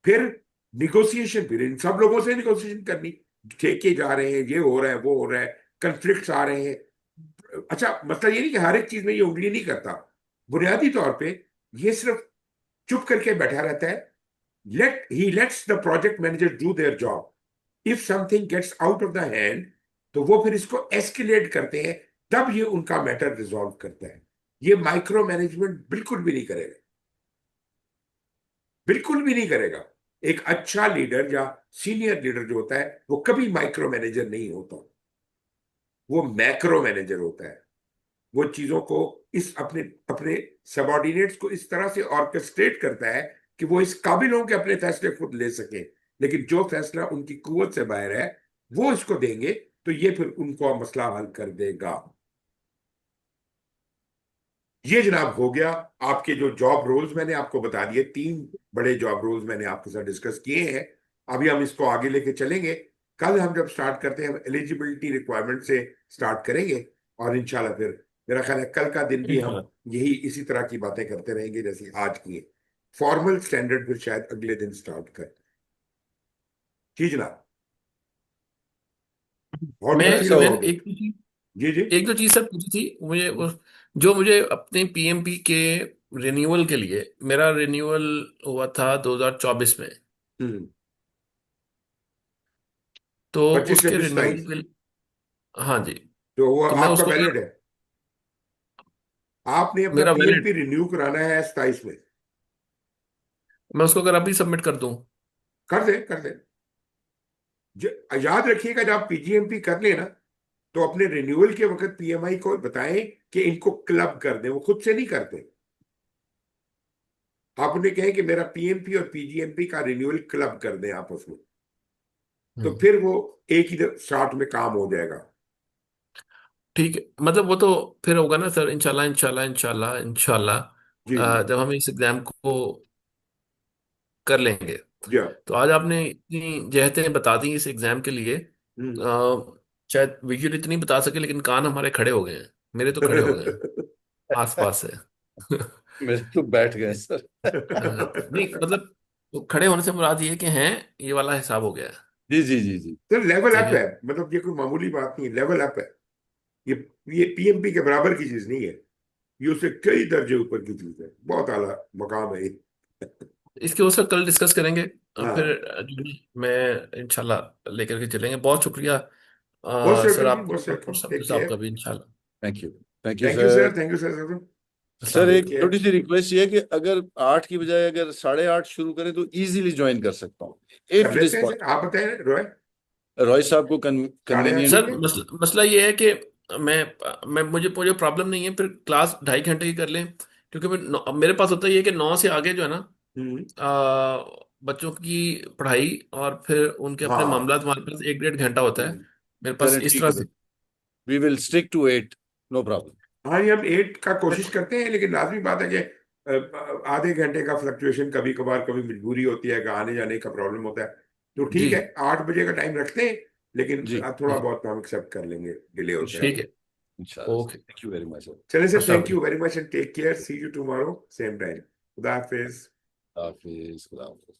फिर निगोशिएशन, फिर इन सब लोगों से निगोशिएशन करनी। ठेके जा रहे हैं, ये हो रहा है, वो हो रहा है, कंफ्लिक्ट्स आ रहे हैं। अच्छा, मतलब ये नहीं कि हर एक चीज में ये उंगली नहीं करता। बुनियादी तौर पे ये सिर्फ चुप करके बैठा रहता है। Let's the project manager do their job. If something gets out of the hand, तो वो फिर इसको एस्केलेट करते हैं, तब ये उनका मैटर रिजॉल्व करता है। ये माइक्रो मैनेजमेंट बिल्कुल भी नहीं करेगा, बिल्कुल भी नहीं करेगा। एक अच्छा लीडर या सीनियर लीडर जो होता है, वो कभी माइक्रो मैनेजर नहीं होता, वो मैक्रो मैनेजर होता है। वो चीजों को इस अपने अपने सबॉर्डिनेट्स को इस तरह से ऑर्केस्ट्रेट करता है कि वो इस काबिल हों कि अपने फैसले खुद ले सके। लेकिन जो फैसला उनकी कुव्वत से बाहर है, वो इसको देंगे, तो ये फिर उनको मसला हल कर देगा। ये जनाब हो गया आपके जो जॉब रोल्स मैंने आपको बता दिए। 3 बड़े जॉब रोल्स मैंने आपके साथ डिस्कस किए हैं। अभी हम इसको आगे लेके चलेंगे। कल हम जब स्टार्ट करते हैं, हम एलिजिबिलिटी रिक्वायरमेंट से स्टार्ट करेंगे। और इंशाल्लाह फिर मेरा ख्याल है कल का दिन भी हम यही इसी तरह की बातें करते रहेंगे जैसे आज की है। फॉर्मल स्टैंडर्ड फिर शायद अगले दिन स्टार्ट कर। जी जनाब, और मैं प्रोसीड ऐसा हो। मैं करेंगे। जी जी। एक दो चीज सर पूछी थी मुझे जो मुझे अपने पीएमपी के रिन्यूअल के लिए, मेरा रिन्यूअल हुआ था 2024 में। हम्म। तो 25, उसके 26, रिन्यूअल 27। के, हाँ जी, तो वो तो मैं आपका उसको वैलिड अगर, है। आपने अपना मेरा पीएमपी वैलिड, रिन्यू कराना है 27 में। मैं उसको अगर अभी सबमिट कर दूं? कर दे, कर दे। याद रखिएगा, जब आप पीजीएमपी कर लेना, तो अपने रिन्यूअल के वक्त पीएमआई को बताएं कि इनको क्लब कर दें। वो खुद से नहीं करते। आप उन्हें कहें कि मेरा पीएमपी और पीजीएमपी का रिन्यूअल क्लब कर दें आपस में। तो हम्म, फिर वो एक ही साथ में काम हो जाएगा। ठीक है, मतलब वो तो फिर होगा ना सर, इंशाल्लाह इंशाल्लाह इंशाल्लाह इंशाल्लाह। जी जी जब हम इस एग्जाम को कर लेंगे। जी हाँ। तो आज आपने इतनी जहतें बता दी इस एग्जाम के लिए। हम्म। शायद विजुअली इतनी बता सके, लेकिन कान हमारे खड़े हो गए हैं। मेरे तो खड़े हो गए हैं, आस पास से। मेरे तो बैठ गए सर। नहीं मतलब, वो खड़े होने से मुराद ये है कि हैं, ये वाला हिसाब हो गया है। जी जी जी जी। तो लेवल ठीक अप है, है, मतलब ये कोई मामूली बात नहीं है, लेवल अप है। ये ये पीएमपी के बराबर की चीज नहीं है। ये उससे कई दर्जे ऊपर की चीज है, बहुत आला मकाम है ये। इसके उसका कल डिस्कस करेंगे। फिर हाँ। मैं इंशाल्लाह लेकर के चलेंगे। बहुत शुक्रिया मोस्ट सर, वेलकम जी, आपको मोस्ट और वेलकम। सब टेक साहब का केयर। भी इंशाल्लाह। Thank you thank you sir. Sir, thank you sir. अस्सलाम सर टेक एक वालेकुम। छोटी केयर। सी रिक्वेस्ट ये है कि अगर 8 की बजाय अगर 8:30 शुरू करें तो इजीली ज्वाइन कर सकता हूँ, कर इफ इट लेते इज हैं सर, आप बताएं रॉय। पॉसिबल। रॉय साहब को 8:30 कन्वीनियंट ठीक सर है। हो। मसला मसला ये है कि मैं मुझे मुझे प्रॉब्लम नहीं है, फिर क्लास 2.5 घंटे की कर लें। क्योंकि मेरे पास होता ही है कि 9 से आगे जो है ना, हम्म। बच्चों की पढ़ाई और फिर उनके अपने हाँ। मामला हमारे पास 1 डेढ़ घंटा होता है। मेरे पास चलें इस ठीक तरह है। से। We will stick to 8, no problem. हाँ, ये हम 8 का कोशिश करते हैं, लेकिन लाजमी बात है कि आधे घंटे का फ्लक्चुएशन कभी कभार, कभी मजबूरी होती है कि आने जाने का प्रॉब्लम होता है, तो जी ठीक है 8 बजे का टाइम रखते हैं, लेकिन जी थोड़ा बहुत हम एक्सेप्ट कर लेंगे, डिले होता है ठीक तो। है। इंशाल्लाह। Okay. Thank you very much sir. चलिए सर, अस्सलाम थैंक यू वालेकुम। Very much and take care, see you tomorrow same time. खुदा हाफिज। हाफिज, खुदा हाफिज।